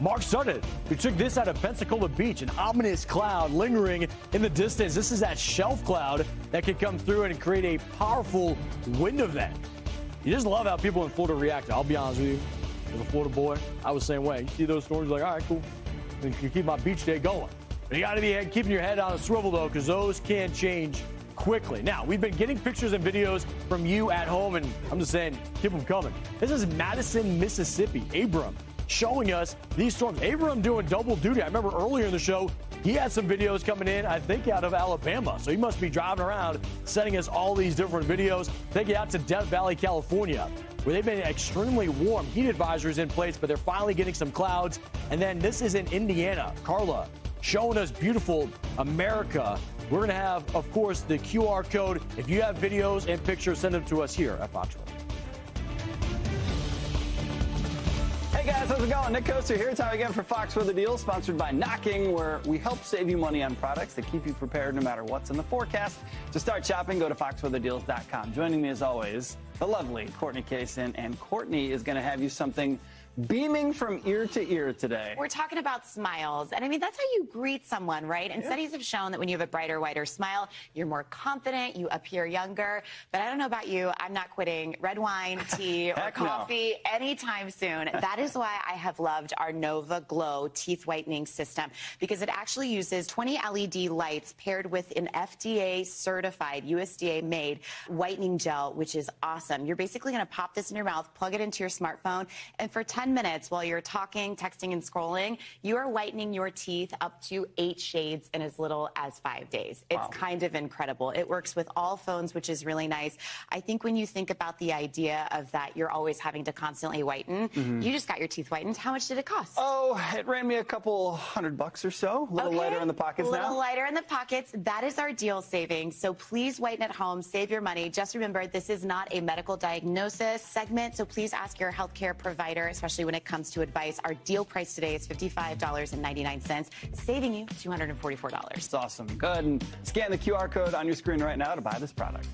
Mark Sutton, who took this out of Pensacola Beach, an ominous cloud lingering in the distance. This is that shelf cloud that can come through and create a powerful wind event. You just love how people in Florida react. I'll be honest with you, as a Florida boy, I was the same way. You see those storms, you're like, all right, cool. You can keep my beach day going. But you got to be keeping your head on a swivel, though, because those can change quickly. Now, we've been getting pictures and videos from you at home, and I'm just saying, keep them coming. This is Madison, Mississippi. Abram showing us these storms. Abram doing double duty. I remember earlier in the show, he had some videos coming in, I think, out of Alabama. So he must be driving around, sending us all these different videos. Take it out to Death Valley, California, where they've been extremely warm. Heat advisories in place, but they're finally getting some clouds. And then this is in Indiana. Carla showing us beautiful America. We're going to have, of course, the QR code. If you have videos and pictures, send them to us here at Fox Weather. Hey guys, how's it going? Nick Koster here. Time again for Fox Weather Deals, sponsored by Knocking, where we help save you money on products that keep you prepared no matter what's in the forecast. To start shopping, go to foxweatherdeals.com. Joining me as always, the lovely Courtney Kaysen, and Courtney is going to have you something beaming from ear to ear today. We're talking about smiles. And I mean, that's how you greet someone, right? And studies have shown that when you have a brighter, wider smile, you're more confident, you appear younger. But I don't know about you, I'm not quitting red wine, tea, or coffee anytime soon. That is why I have loved our Nova Glow teeth whitening system, because it actually uses 20 LED lights paired with an FDA certified, USDA made whitening gel, which is awesome. You're basically going to pop this in your mouth, plug it into your smartphone, and for 10 minutes while you're talking, texting, and scrolling, you are whitening your teeth up to 8 shades in as little as 5 days. It's kind of incredible. It works with all phones, which is really nice. I think when you think about the idea of that you're always having to constantly whiten, you just got your teeth whitened. How much did it cost? Oh, it ran me a couple $100 or so. A little lighter in the pockets now. A little lighter in the pockets. That is our deal savings. So please whiten at home, save your money. Just remember, this is not a medical diagnosis segment, so please ask your healthcare provider, especially when it comes to advice. Our deal price today is $55.99, saving you $244. It's awesome. Go ahead and scan the QR code on your screen right now to buy this product.